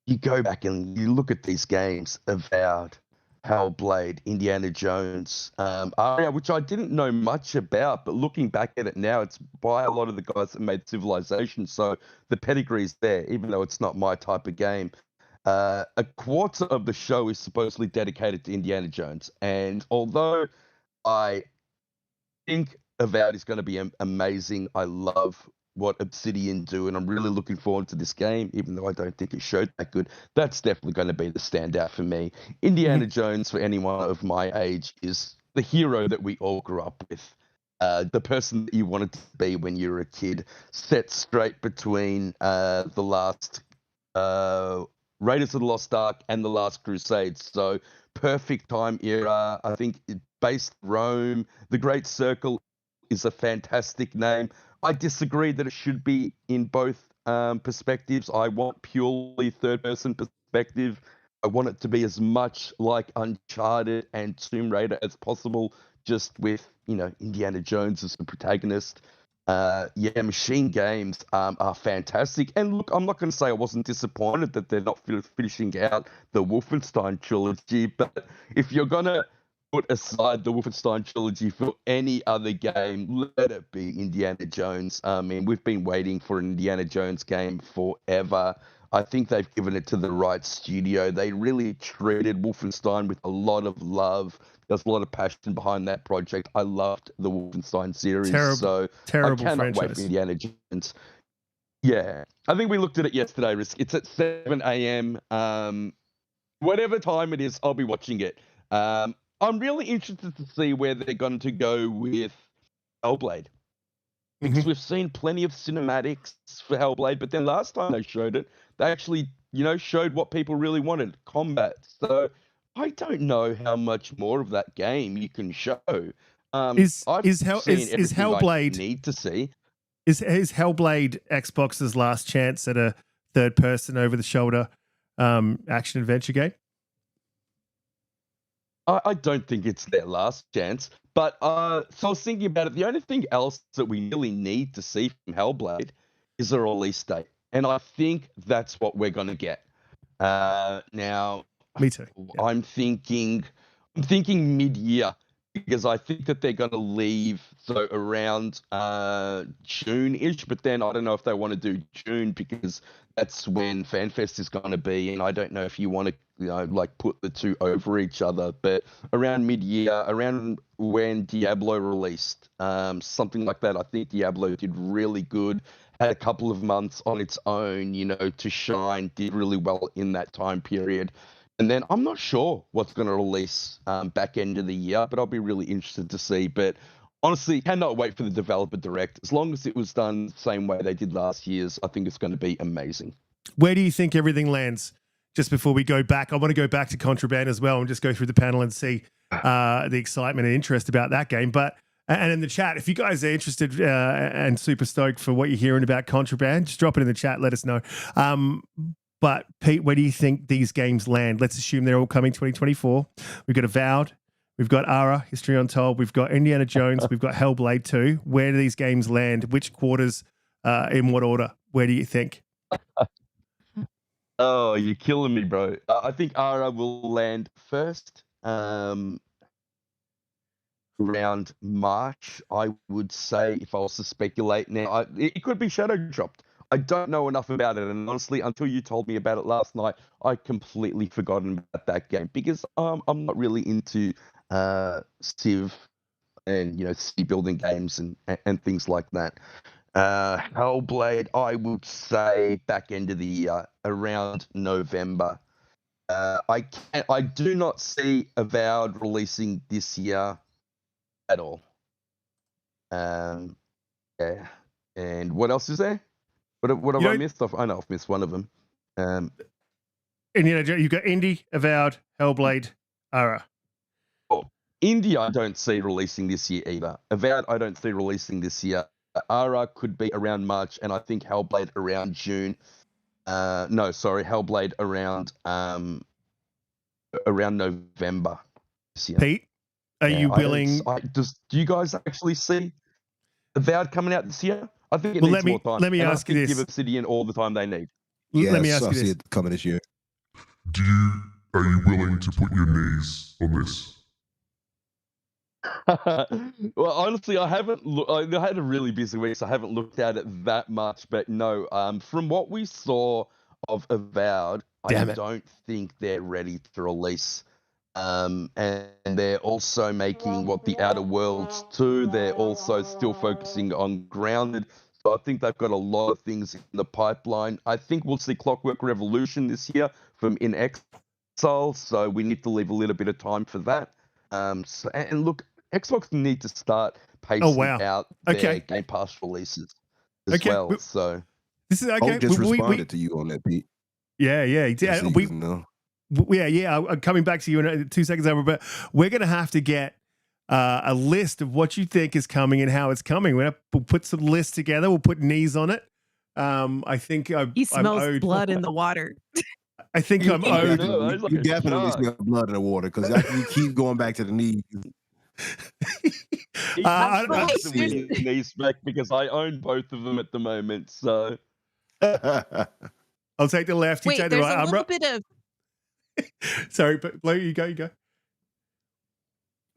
you go back and you look at these games, Avowed, Hellblade, Indiana Jones, Aria, which I didn't know much about, but looking back at it now, it's by a lot of the guys that made Civilization, so the pedigree's there, even though it's not my type of game. A quarter of the show is supposedly dedicated to Indiana Jones, and although I think Avowed is going to be amazing, I love what Obsidian do, and I'm really looking forward to this game, even though I don't think it showed that good. That's definitely going to be the standout for me. Indiana Jones, for anyone of my age, is the hero that we all grew up with. The person that you wanted to be when you were a kid, set straight between the last Raiders of the Lost Ark and the Last Crusade. So perfect time era. I think based Rome, the Great Circle is a fantastic name. I disagree that it should be in both perspectives. I want purely third-person perspective. I want it to be as much like Uncharted and Tomb Raider as possible, just with, Indiana Jones as the protagonist. Machine Games are fantastic. And look, I'm not going to say I wasn't disappointed that they're not finishing out the Wolfenstein trilogy, but if you're going to put aside the Wolfenstein trilogy for any other game, let it be Indiana Jones. I mean, we've been waiting for an Indiana Jones game forever. I think they've given it to the right studio. They really treated Wolfenstein with a lot of love. There's a lot of passion behind that project. I loved the Wolfenstein series. Terrible I cannot franchise. wait for Indiana Jones. Yeah. I think we looked at it yesterday, Risk. It's at 7 a.m. Whatever time it is, I'll be watching it. I'm really interested to see where they're going to go with Hellblade. Because we've seen plenty of cinematics for Hellblade, but then last time they showed it, they actually, showed what people really wanted, combat. So I don't know how much more of that game you can show. Is Hellblade need to see? Is Hellblade Xbox's last chance at a third-person over-the-shoulder action adventure game? I don't think it's their last chance, but so I was thinking about it. The only thing else that we really need to see from Hellblade is a release date, and I think that's what we're going to get. Now, me too. Yeah. I'm thinking mid-year, because I think that they're going to leave so around June-ish, but then I don't know if they want to do June because that's when FanFest is going to be, and I don't know if you want to put the two over each other, but around mid-year, around when Diablo released, something like that. I think Diablo did really good, had a couple of months on its own, to shine, did really well in that time period. And then I'm not sure what's going to release back end of the year, but I'll be really interested to see. But honestly, cannot wait for the developer direct. As long as it was done the same way they did last year's, I think it's going to be amazing. Where do you think everything lands? Just before we go back, I want to go back to Contraband as well and just go through the panel and see the excitement and interest about that game. And in the chat, if you guys are interested and super stoked for what you're hearing about Contraband, just drop it in the chat. Let us know. But Pete, where do you think these games land? Let's assume they're all coming 2024. We've got Avowed, we've got Ara, History Untold, we've got Indiana Jones, we've got Hellblade 2. Where do these games land? Which quarters? In what order? Where do you think? Oh, you're killing me, bro. I think Ara will land first. Around March, I would say, if I was to speculate now. It could be shadow dropped. I don't know enough about it, and honestly, until you told me about it last night, I completely forgotten about that game because I'm not really into Civ and city building games and things like that. Hellblade, I would say back end of the year, around November. I do not see Avowed releasing this year at all. Yeah. And what else is there? What have I missed? I know I've missed one of them. And you've got Indie, Avowed, Hellblade, Ara. Oh, India, I don't see releasing this year either. Avowed, I don't see releasing this year. Ara could be around March, and I think Hellblade around June. Hellblade around November this year. Pete, are you willing? Do you guys actually see Avowed coming out this year? I think it Well, needs more time. let me and ask you this. Give Obsidian all the time they need. Let me ask I you see this. it coming this year. Are you willing to put your knees on this? Well, honestly, I haven't. I had a really busy week, so I haven't looked at it that much. But no, from what we saw of Avowed, I don't think they're ready to release. And they're also making the Outer Worlds 2. They're also still focusing on Grounded. So I think they've got a lot of things in the pipeline. I think we'll see Clockwork Revolution this year from In Exile. So we need to leave a little bit of time for that. And look, Xbox need to start pacing out their Game Pass releases as well. So this is okay. Hope just responded to you on that, Pete. Yeah, he did. I'm coming back to you in 2 seconds over, but we're going to have to get a list of what you think is coming and how it's coming. We'll put some lists together. We'll put knees on it. I think he smells blood in the water. I think I'm owed. You definitely smell blood in the water because you keep going back to the knees. Knees back because I own both of them at the moment. So I'll take the left. You take the right. There's a little bit of. Sorry, but you go.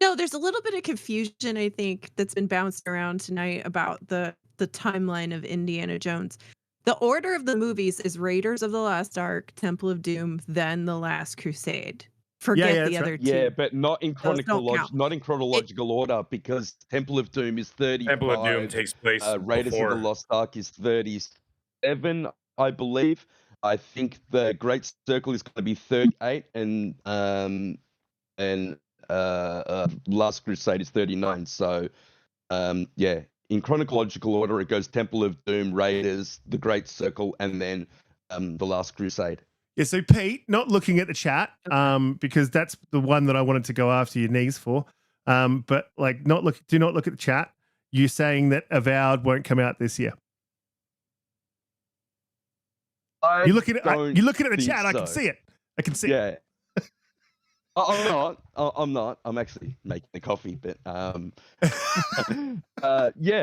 No, there's a little bit of confusion, I think, that's been bounced around tonight about the timeline of Indiana Jones. The order of the movies is Raiders of the Lost Ark, Temple of Doom, then The Last Crusade. Forget the other two. Yeah, but not in chronological order because Temple of Doom is 35. Temple of Doom takes place Raiders before. of the Lost Ark is 37, I believe. I think the Great Circle is going to be 38, and Last Crusade is 39. So, in chronological order, it goes Temple of Doom, Raiders, the Great Circle, and then the Last Crusade. Yeah, so Pete, not looking at the chat, because that's the one that I wanted to go after your knees for. But do not look at the chat. You're saying that Avowed won't come out this year. You're looking at the chat. So. I can see it. Yeah. I'm not. I'm actually making the coffee, but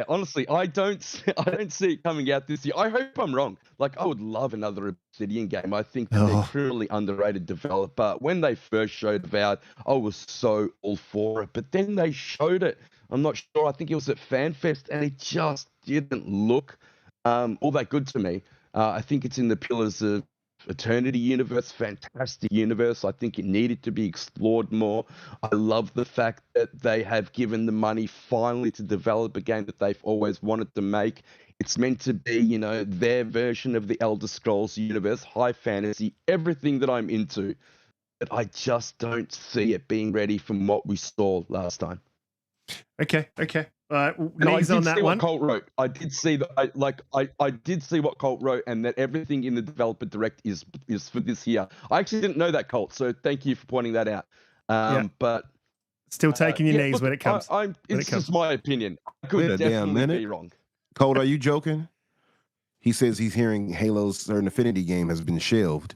honestly, I don't see it coming out this year. I hope I'm wrong. Like, I would love another Obsidian game. I think that they're truly underrated developer. When they first showed Avowed, I was so all for it. But then they showed it. I'm not sure. I think it was at FanFest, and it just didn't look all that good to me. I think it's in the Pillars of Eternity universe, fantastic universe. I think it needed to be explored more. I love the fact that they have given the money finally to develop a game that they've always wanted to make. It's meant to be, their version of the Elder Scrolls universe, high fantasy, everything that I'm into. But I just don't see it being ready from what we saw last time. Okay. Knees on that one. Colt wrote. I did see that. I did see what Colt wrote, and that everything in the developer direct is for this year. I actually didn't know that, Colt. So thank you for pointing that out. But still taking your knees when it comes. It's just my opinion. I could definitely be wrong. Colt, are you joking? He says he's hearing Halo's Certain Affinity game has been shelved.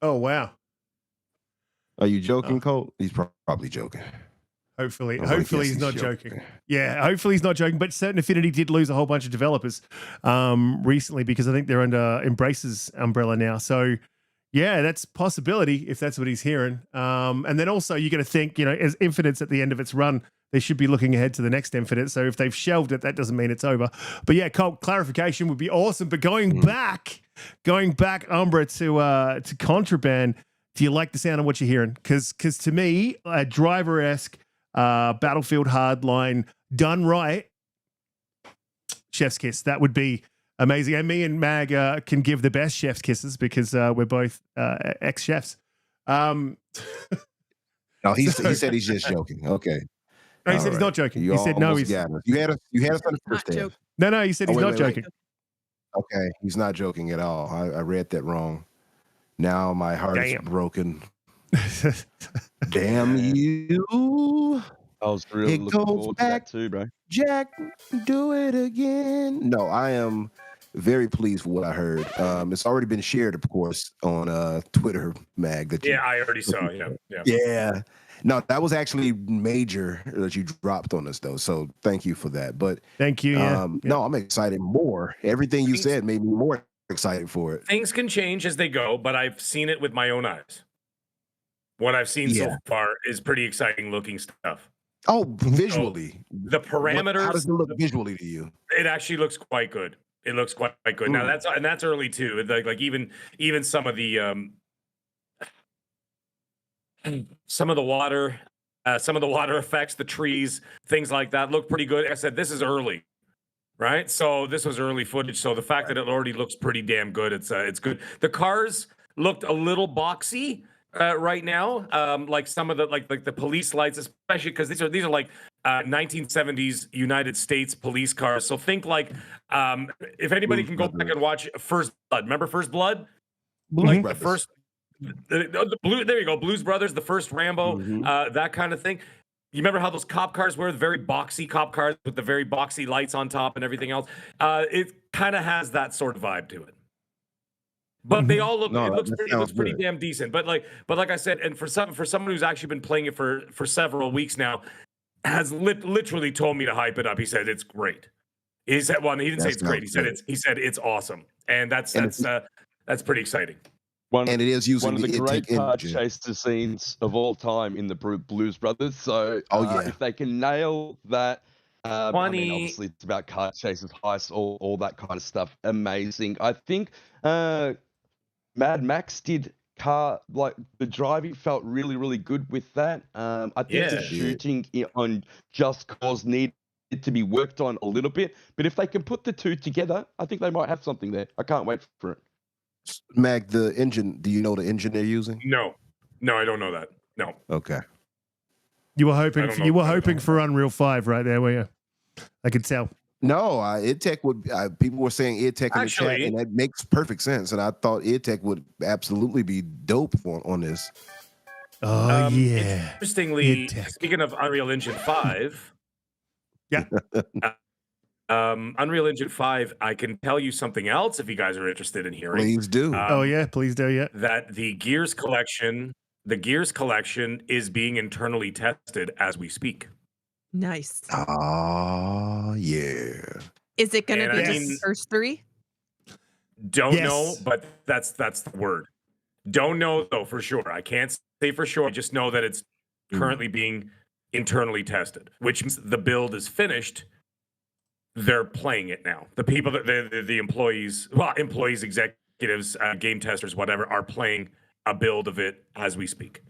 Oh wow. Are you joking, Colt? He's probably joking. Hopefully he's not joking. Yeah, hopefully he's not joking. But Certain Affinity did lose a whole bunch of developers recently because I think they're under Embrace's umbrella now. So yeah, that's a possibility if that's what he's hearing. And then also you got to think, as Infinite's at the end of its run, they should be looking ahead to the next Infinite. So if they've shelved it, that doesn't mean it's over. But yeah, Colt, clarification would be awesome. But going back, Umbra, to Contraband, do you like the sound of what you're hearing? Because to me, a driver-esque Battlefield Hardline done right, chef's kiss. That would be amazing. And me and Mag can give the best chef's kisses because we're both ex-chefs. No, he said he's just joking. Okay. No, he said he's not joking. He said no. You had us on the first day. No, he said he's not joking. Okay, he's not joking at all. I read that wrong. Now my heart is broken. Damn you. I was really It looking goes forward to back. that too, bro. Jack, do it again. No, I am very pleased with what I heard. It's already been shared, of course, on Twitter, Mag. Yeah, I already saw. Yeah. Yeah. No, that was actually major that you dropped on us, though. So thank you for that. But Thank you. Yeah. no, I'm excited more. Everything you said made me more excited for it. Things can change as they go, but I've seen it with my own eyes. What I've seen so far is pretty exciting looking stuff. Oh, visually. The parameters. How does it look visually to you? It actually looks quite good. It looks quite good. Now that's early too. Like even some of the water effects, the trees, things like that look pretty good. Like I said, this is early, right? So this was early footage. So the fact that it already looks pretty damn good, it's good. The cars looked a little boxy right now, like some of the like the police lights, especially because these are like 1970s United States police cars. So think like if anybody can go back and watch First Blood. Remember First Blood? Like the first. The blue, there you go, Blues Brothers, the first Rambo, that kind of thing. You remember how those cop cars were, the very boxy cop cars with the very boxy lights on top and everything else? It kind of has that sort of vibe to it. But they all look. It looks pretty damn decent. But like I said, and for someone who's actually been playing it for several weeks now, has literally told me to hype it up. He said it's great. He said, well, he didn't say it's great. He said it's awesome, and that's pretty exciting. And it is using one of the great car chaser scenes of all time in the Blues Brothers. So, if they can nail that, I mean, obviously it's about car chases, heists, all that kind of stuff. Amazing. I think Mad Max did the driving felt really, really good with that. I think the shooting on Just Cause needed to be worked on a little bit, but if they can put the two together, I think they might have something there. I can't wait for it. Mag, the engine, do you know the engine they're using? No, I don't know that. No. Okay. You were hoping for Unreal 5 right there, were you? I could tell. No, IdTech would. People were saying IdTech in the chat, and that makes perfect sense. And I thought IdTech would absolutely be dope on this. Oh yeah. Interestingly, speaking of Unreal Engine 5, Unreal Engine 5, I can tell you something else if you guys are interested in hearing. Please do. Please do. Yeah. That the Gears collection is being internally tested as we speak. Nice. Oh, yeah. Is it going to be just the first three? Don't know, but that's the word. Don't know though for sure. I can't say for sure. I just know that it's currently being internally tested, which means the build is finished. They're playing it now. The people that the employees, executives, game testers, whatever, are playing a build of it as we speak.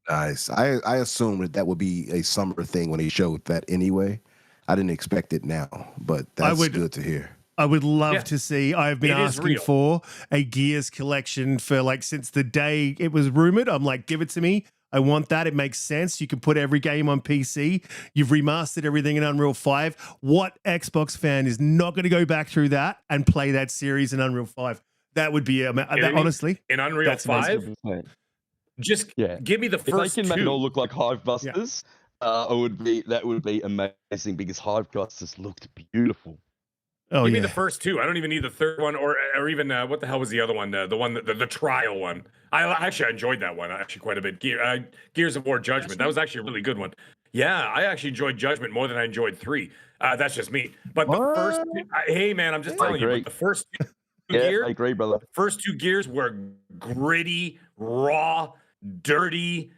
Nice. I assumed that would be a summer thing when he showed that anyway. I didn't expect it now, but that's good to hear. I would love to see. I've been asking for a Gears collection for since the day it was rumored. I'm like, give it to me. I want that. It makes sense. You can put every game on PC. You've remastered everything in Unreal 5. What Xbox fan is not going to go back through that and play that series in Unreal 5? That would be honestly in Unreal 5. Just give me the first two. If they can make it all look like Hive Busters, that would be amazing because Hive Busters looked beautiful. Give me the first two. I don't even need the third one or even what the hell was the other one? The one the trial one. I enjoyed that one actually quite a bit. Gears of War Judgment. That was actually a really good one. Yeah, I actually enjoyed Judgment more than I enjoyed 3. That's just me. But the first, hey man, I'm just telling you. But the first two Gears, I agree, brother. First 2 Gears were gritty, raw, dirty,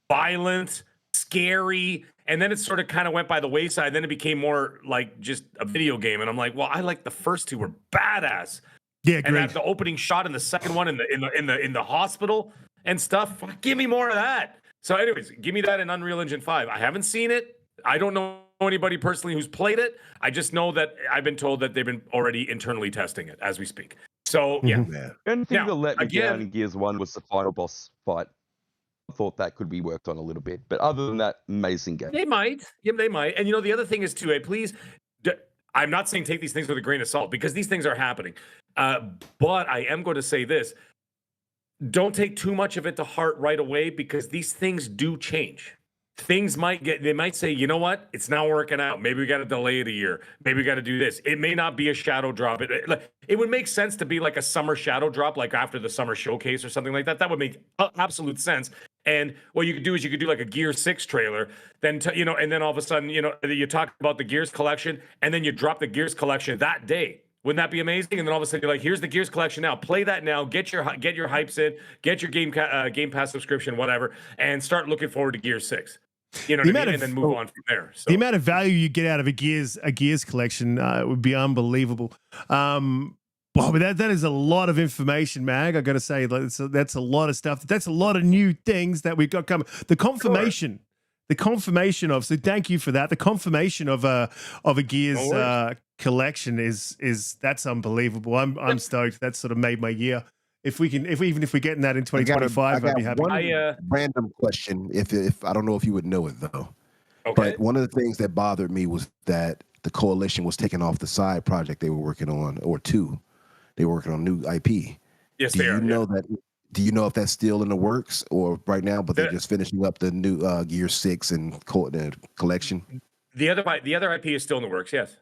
violent, scary, and then it sort of kind of went by the wayside. Then it became more like just a video game, and I'm like, well, I like the first 2 were badass. Yeah, and the opening shot in the second one in the hospital and stuff. Give me more of that. So, anyways, give me that in Unreal Engine 5. I haven't seen it. I don't know anybody personally who's played it. I just know that I've been told that they've been already internally testing it as we speak. So yeah. The only thing that let me down in Gears 1 was the final boss fight. I thought that could be worked on a little bit, but other than that, amazing game. They might. Yeah, they might. And the other thing is too, please, I'm not saying take these things with a grain of salt because these things are happening. But I am going to say this. don't take too much of it to heart right away, because these things do change. Things they might say, you know what, it's not working out. Maybe we got to delay it a year. Maybe we got to do this. It may not be a shadow drop. It would make sense to be like a summer shadow drop, like after the summer showcase or something like that. That would make absolute sense. And what you could do is you could do like a Gear 6 trailer, then and then all of a sudden, you talk about the Gears collection, and then you drop the Gears collection that day. Wouldn't that be amazing? And then all of a sudden you're like, here's the Gears collection now. Play that now. Get your hypes in. Get your Game Pass subscription, whatever, and start looking forward to Gear 6. You know what I mean? And then move on from there. So the amount of value you get out of a Gears collection would be unbelievable. Well, but that is a lot of information, Mag. I got to say, that's a lot of stuff. That's a lot of new things that we've got coming. The confirmation of. So thank you for that. The confirmation of a Gears collection is that's unbelievable. I'm stoked. That sort of made my year. If we're getting that in 2025, I'd be happy. Random question. If I don't know if you would know it though. Okay. But one of the things that bothered me was that the coalition was taking off the side project they were working on, or two. They were working on new IP. Yes, do you know that? Do you know if that's still in the works or right now? But they're just finishing up the new Gear 6 and collection. The other IP is still in the works. Yes.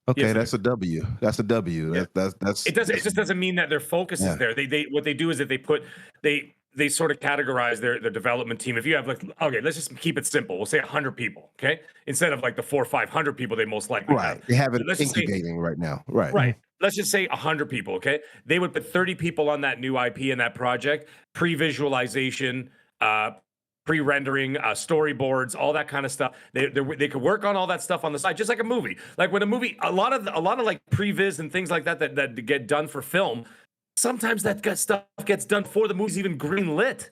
Okay, yes, that's a W. That's a W. Yeah. That's it. It just doesn't mean that their focus is there. They what they do is that they sort of categorize their development team. If you have let's just keep it simple. We'll say 100 people, okay? Instead of like the 400 or 500 people they most likely have. They have it incubating right now. Right. Let's just say 100 people, okay? They would put 30 people on that new IP in that project, pre-visualization, pre-rendering, storyboards, all that kind of stuff. They could work on all that stuff on the side, just like a movie. Like when a movie, a lot of like previs and things like that get done for film. Sometimes that stuff gets done before the movie's even green lit,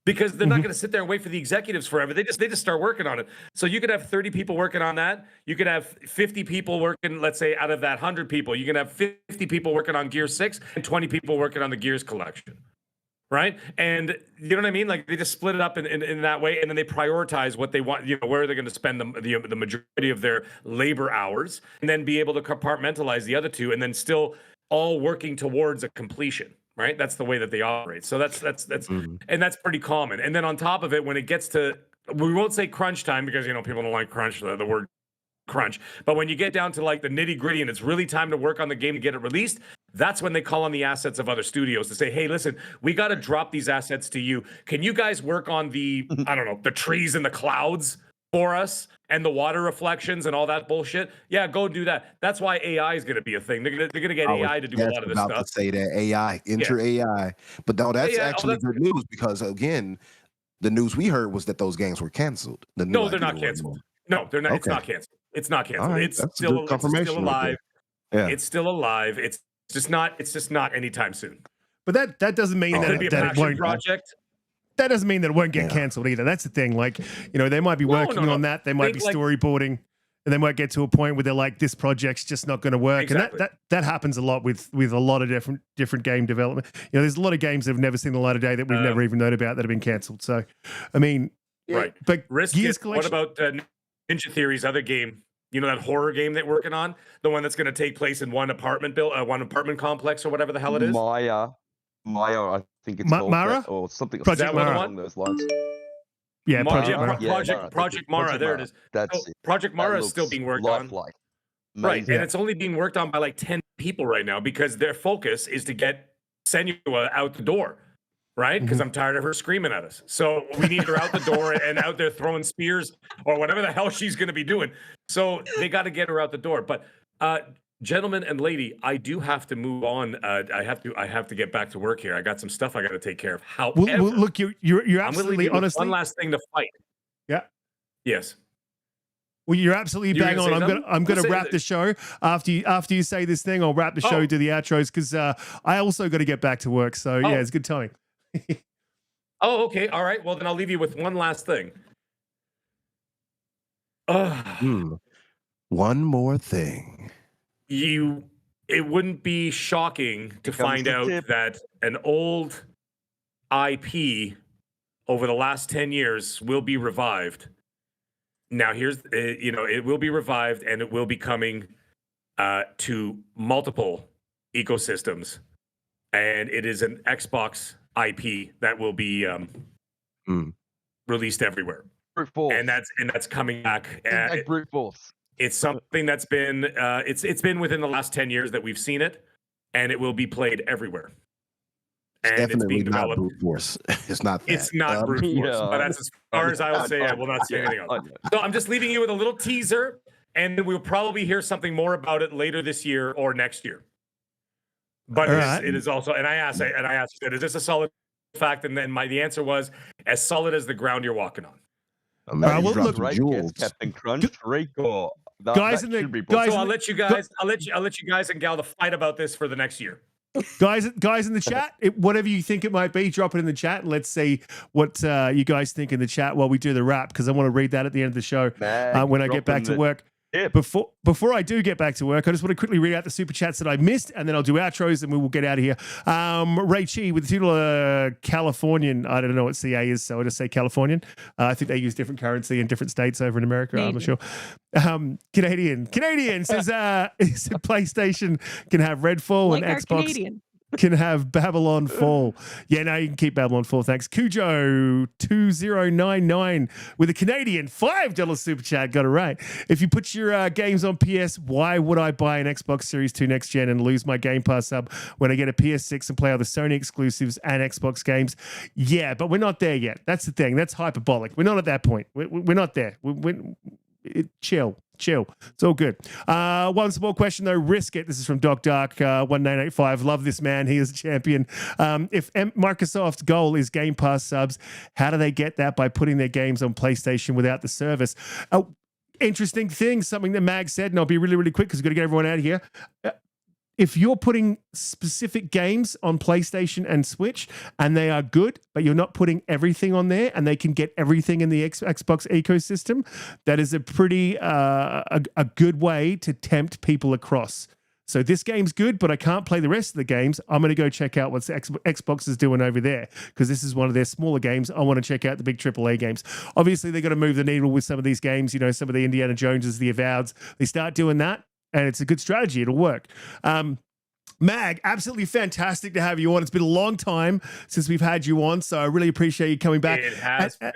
because they're not going to sit there and wait for the executives forever. They just start working on it. So you could have 30 people working on that. You could have 50 people working, let's say out of that 100 people, you can have 50 people working on Gear 6 and 20 people working on the Gears collection. Right. And you know what I mean? Like they just split it up in that way. And then they prioritize what they want, where they're going to spend the majority of their labor hours, and then be able to compartmentalize the other two, and then still all working towards a completion, right? That's the way that they operate. So that's and that's pretty common. And then on top of it, when it gets to, we won't say crunch time, because people don't like crunch, the word crunch. But when you get down to like the nitty gritty and it's really time to work on the game to get it released, that's when they call on the assets of other studios to say, hey, listen, we got to drop these assets to you. Can you guys work on the, I don't know, the trees and the clouds for us, and the water reflections and all that bullshit? Yeah, go do that. That's why AI is going to be a thing. They're going to get AI to do a lot of this stuff. To say that AI, AI. But no, that's actually good news, because again, the news we heard was that those games were canceled. No, they're not canceled. No, they're not. Okay. It's not canceled. It's not canceled. Right. It's still alive. Yeah. It's still alive. It's just not anytime soon. But that doesn't mean that it won't. Project. That doesn't mean that it won't get canceled either. That's the thing. Like, they might be working on that. They might be storyboarding, and they might get to a point where they're like, this project's just not going to work. Exactly. And that happens a lot with a lot of different game development. There's a lot of games that have never seen the light of day that we've never even known about that have been canceled. So, I mean, right. But Riskit, what about Ninja Theory's other game? That horror game they're working on, the one that's going to take place in one apartment complex or whatever the hell it is. Maya, I think it's called Mara that, or something. Project Mara along those lines. Yeah, Project Mara. Project Mara. There it is. That's it. Project Mara is still being worked on. Right, and it's only being worked on by like 10 people right now, because their focus is to get Senua out the door. Right, because I'm tired of her screaming at us. So we need her out the door and out there throwing spears or whatever the hell she's going to be doing. So they got to get her out the door. But gentlemen and lady, I do have to move on. I have to get back to work here. I got some stuff I got to take care of. However, look, you're absolutely honestly one last thing to fight. Yeah. Yes. Well, you're absolutely bang on. I'm gonna wrap the show after you say this thing. I'll wrap the show, do the outros, because I also got to get back to work. So yeah, it's good timing. Oh, okay. All right. Well, then I'll leave you with one last thing. One more thing. It wouldn't be shocking to find out that an old IP over the last 10 years will be revived. Now, here's, it will be revived, and it will be coming to multiple ecosystems and it is an Xbox IP that will be released everywhere. Brute force. And that's coming back. Like brute force. It's something that's been it's been within the last 10 years that we've seen it, and it will be played everywhere. And Definitely it's being not developed. brute force. It's not that. It's not brute force, yeah. but that's as far as I will say. I will not say anything else. So I'm just leaving you with a little teaser, and then we'll probably hear something more about it later this year or next year. But it is also, and I asked, is this a solid fact? And then the answer was as solid as the ground you're walking on. Imagine well, dropping look, Right, jewels. yes, Captain Crunch, Rico. Guys in the- should be guys- So I'll let you guys, I'll let you guys and Gal to fight about this for the next year. Guys in the chat, whatever you think it might be, drop it in the chat and let's see what you guys think in the chat while we do the wrap, because I want to read that at the end of the show when I get back to work. tip. Before I do get back to work, I just want to quickly read out the super chats that I missed, and then I'll do outros and we will get out of here. Ray Chi with the title Californian. I don't know what CA is, so I'll just say Californian. I think they use different currency in different states over in America. I'm not sure. Canadian says PlayStation can have Redfall Like and our Xbox Canadian. can have Babylon Fall. Yeah, no, you can keep Babylon Fall. Thanks. Cujo2099 with a Canadian $5 super chat. Got it right. If you put your games on PS, why would I buy an Xbox Series 2 next gen and lose my Game Pass sub when I get a PS6 and play all the Sony exclusives and Xbox games? Yeah, but we're not there yet. That's the thing. That's hyperbolic. We're not at that point. We're not there. Chill. It's all good. One small question though. Riskit. This is from Doc Dark 1985. Love this man. He is a champion. If Microsoft's goal is Game Pass subs, how do they get that by putting their games on PlayStation without the service? Interesting thing. Something that Mag said, and I'll be really, really quick because we've got to get everyone out of here. If you're putting specific games on PlayStation and Switch and they are good, but you're not putting everything on there and they can get everything in the Xbox ecosystem, that is a pretty a good way to tempt people across. So this game's good, but I can't play the rest of the games. I'm going to go check out what Xbox is doing over there because this is one of their smaller games. I want to check out the big AAA games. Obviously, they're going to move the needle with some of these games. You know, some of the Indiana Joneses, the Avoweds. They start doing that. And it's a good strategy. It'll work. Mag, absolutely fantastic to have you on. It's been a long time since we've had you on, so I really appreciate you coming back. It has been.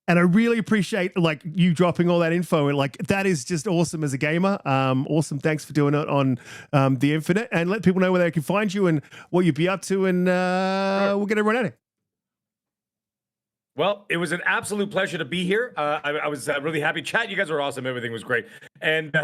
And I really appreciate like you dropping all that info. And like that is just awesome as a gamer. Awesome. Thanks for doing it on the Infinite. And let people know where they can find you and what you'd be up to. And we'll get everyone at it. Well, it was an absolute pleasure to be here. I was really happy. Chat, you guys were awesome. Everything was great. And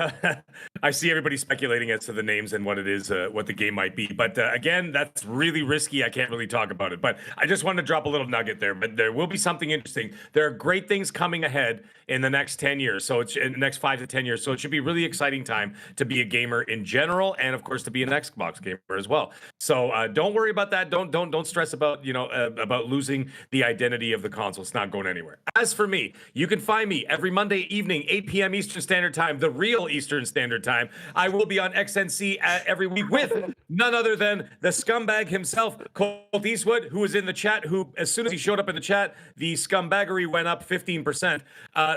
I see everybody speculating as to the names and what it is, what the game might be. But again, that's really risky. I can't really talk about it. But I just wanted to drop a little nugget there. But there will be something interesting. There are great things coming ahead in the next 10 years. So it's in the next 5 to 10 years. So it should be a really exciting time to be a gamer in general. And of course, to be an Xbox gamer as well. So don't worry about that. Don't stress about, about losing the identity of the console. It's not going anywhere. As for me, you can find me every Monday evening, 8 p.m. Eastern Standard Time, the real Eastern Standard Time. I will be on XNC every week with none other than the scumbag himself, Colt Eastwood, who was in the chat, who, as soon as he showed up in the chat, the scumbaggery went up 15%.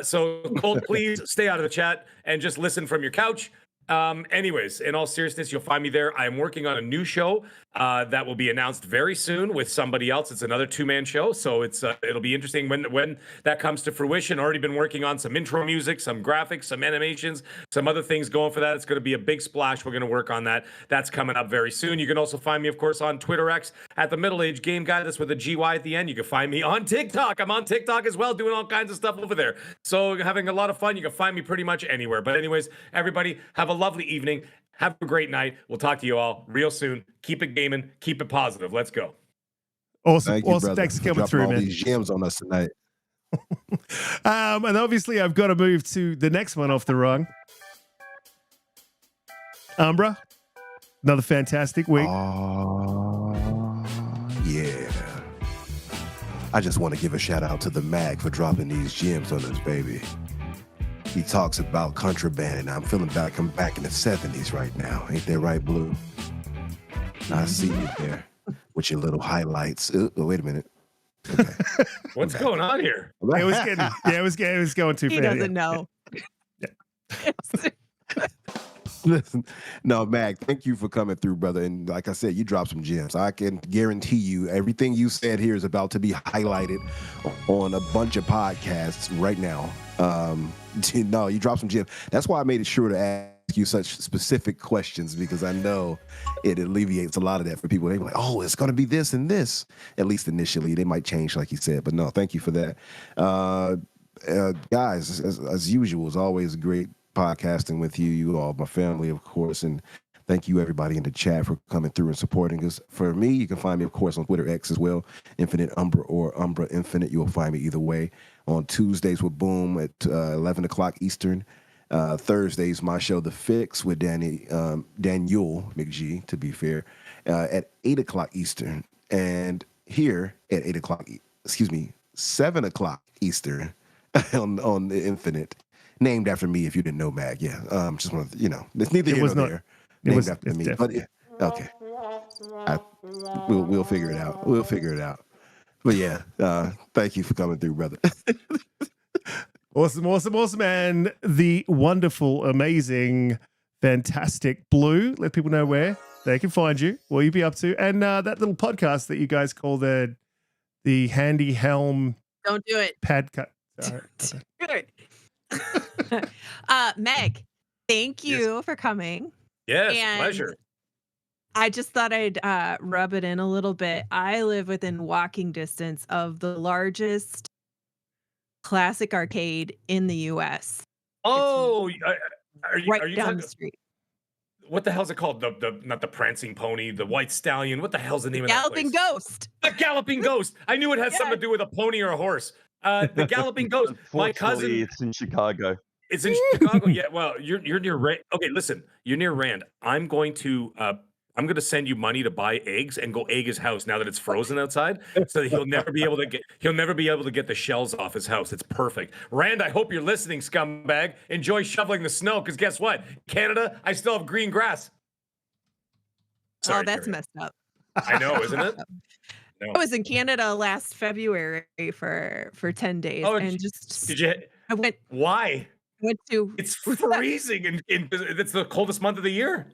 So, Colt, please stay out of the chat and just listen from your couch. Anyways, in all seriousness, you'll find me there. I am working on a new show that will be announced very soon with somebody else. It's another 2-man show, so it'll be interesting when that comes to fruition. Already been working on some intro music, some graphics, some animations, some other things going for that. It's going to be a big splash. We're going to work on that. That's coming up very soon. You can also find me, of course, on Twitter X at the Middle Age Game Guy. That's with a GY at the end. You can find me on TikTok. I'm on TikTok as well, doing all kinds of stuff over there. So having a lot of fun. You can find me pretty much anywhere. But anyways, everybody have a lovely evening. Have a great night. We'll talk to you all real soon. Keep it gaming. Keep it positive. Let's go. Awesome. Thank you, brother, Thanks for coming through, all man. these gems on us tonight. And obviously, I've got to move to the next one off the rung. Umbra, another fantastic week. Yeah. I just want to give a shout out to the Mag for dropping these gems on us, baby. He talks about Contraband, and I'm feeling back. I'm back in the 70s right now. Ain't that right, Blue? I see you there with your little highlights. Oh, wait a minute. Okay. What's going on here? It was going too fast. He doesn't know. Listen, no, Mag, thank you for coming through, brother. And like I said, you dropped some gems. I can guarantee you everything you said here is about to be highlighted on a bunch of podcasts right now. No, you dropped some gems. That's why I made it sure to ask you such specific questions, because I know it alleviates a lot of that for people. They're like, oh, it's going to be this and this. At least initially, they might change, like you said. But no, thank you for that. Guys, as usual, it's always great podcasting with you. You all, my family, of course, and thank you everybody in the chat for coming through and supporting us. For me, you can find me, of course, on Twitter X as well, Infinite Umbra or Umbra Infinite. You will find me either way. On Tuesdays with Boom at 11 o'clock Eastern. Thursdays, my show The Fix with Daniel McGee, to be fair, at 8 o'clock Eastern. And here at 8 o'clock, 7 o'clock Eastern on the Infinite. Named after me, if you didn't know, Mag. Yeah, just want to, it's neither here nor there. Named after me, but yeah, okay. We'll figure it out. We'll figure it out. But yeah, thank you for coming through, brother. Awesome. And the wonderful, amazing, fantastic Blue. Let people know where they can find you, what you be up to, and that little podcast that you guys call the Handy Helm. Don't do it. Pad cut. Good. Meg, thank you for coming. Yes, And pleasure. I just thought I'd rub it in a little bit. I live within walking distance of the largest classic arcade in the U.S. Oh, are you Right down talking, the street. what the hell's it called? The not the prancing pony, the white stallion. What the hell's the name of Galloping that place? Ghost. The Galloping Ghost. I knew it had something to do with a pony or a horse. The Galloping Ghost. My Unfortunately, cousin. it's in Chicago. It's in Chicago. Yeah. Well, you're near Rand. Okay, listen. You're near Rand. I'm going to send you money to buy eggs and go egg his house now that it's frozen outside, so that he'll never be able to get the shells off his house. It's perfect. Rand, I hope you're listening, scumbag. Enjoy shoveling the snow, because guess what? Canada, I still have green grass. Sorry, that's Terry. messed up. I know, isn't it? No. I was in Canada last February for 10 days, Oh, and just Did you? I went to It's freezing, and it's the coldest month of the year.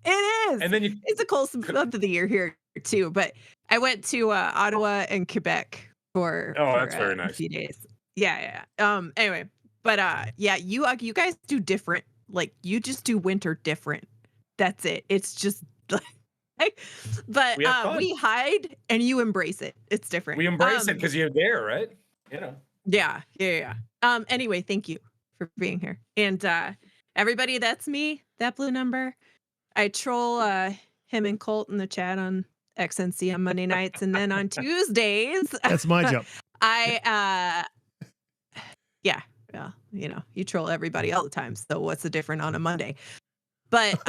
It is. And then it's the coldest month of the year here too. But I went to Ottawa and Quebec for that's very a nice. few days. Yeah. Anyway, but you guys do different. Like, you just do winter different. That's it. It's just but we hide and you embrace it. It's different. We embrace it because you're there, right? Yeah. Anyway, thank you for being here. And everybody, that's me, that blue number. I troll him and Colt in the chat on XNC on Monday nights, and then on Tuesdays, That's my job. you troll everybody all the time. So what's the difference on a Monday? But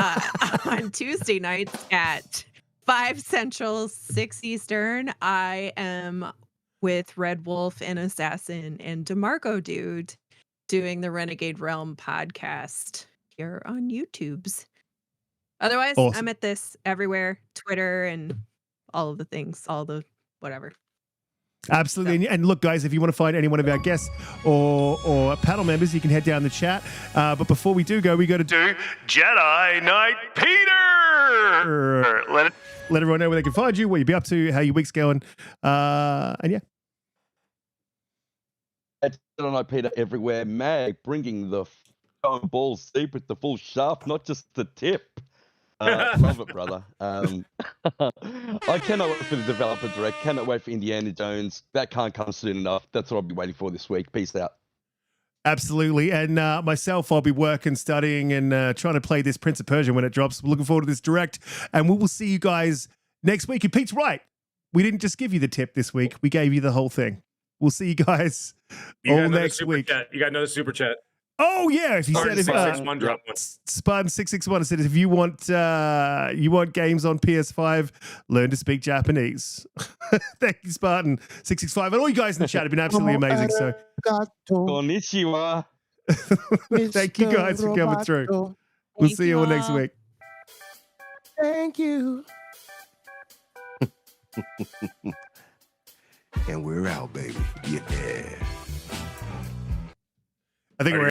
on Tuesday nights at 5 Central, 6 Eastern, I am with Red Wolf and Assassin and DeMarco Dude doing the Renegade Realm podcast here on YouTube's. Otherwise, Awesome. I'm at this everywhere, Twitter and all of the things, all the whatever. Absolutely. And look, guys, if you want to find any one of our guests or panel members, you can head down the chat. But before we do go, we got to do JediKnightPeter. Let everyone know where they can find you, what you be up to, how your week's going. And yeah. It's JediKnightPeter everywhere. Mag bringing the balls deep with the full shaft, not just the tip. Love it, brother. I cannot wait for the developer direct. Cannot wait for Indiana Jones. That can't come soon enough. That's what I'll be waiting for this week. Peace out. Absolutely. And myself, I'll be working, studying, and trying to play this Prince of Persia when it drops. Looking forward to this direct. And we will see you guys next week. And Pete's right. We didn't just give you the tip this week. We gave you the whole thing. We'll see you guys all next week. Chat. You got another super chat. Oh yeah, if you said if 661 drop one. Spartan 661 said if you want games on PS5, learn to speak Japanese. Thank you, Spartan 665, and all you guys in the chat have been absolutely amazing. So, Konnichiwa. thank you guys for coming through. We'll see you all next week. Thank you. And we're out, baby. Yeah. I think we're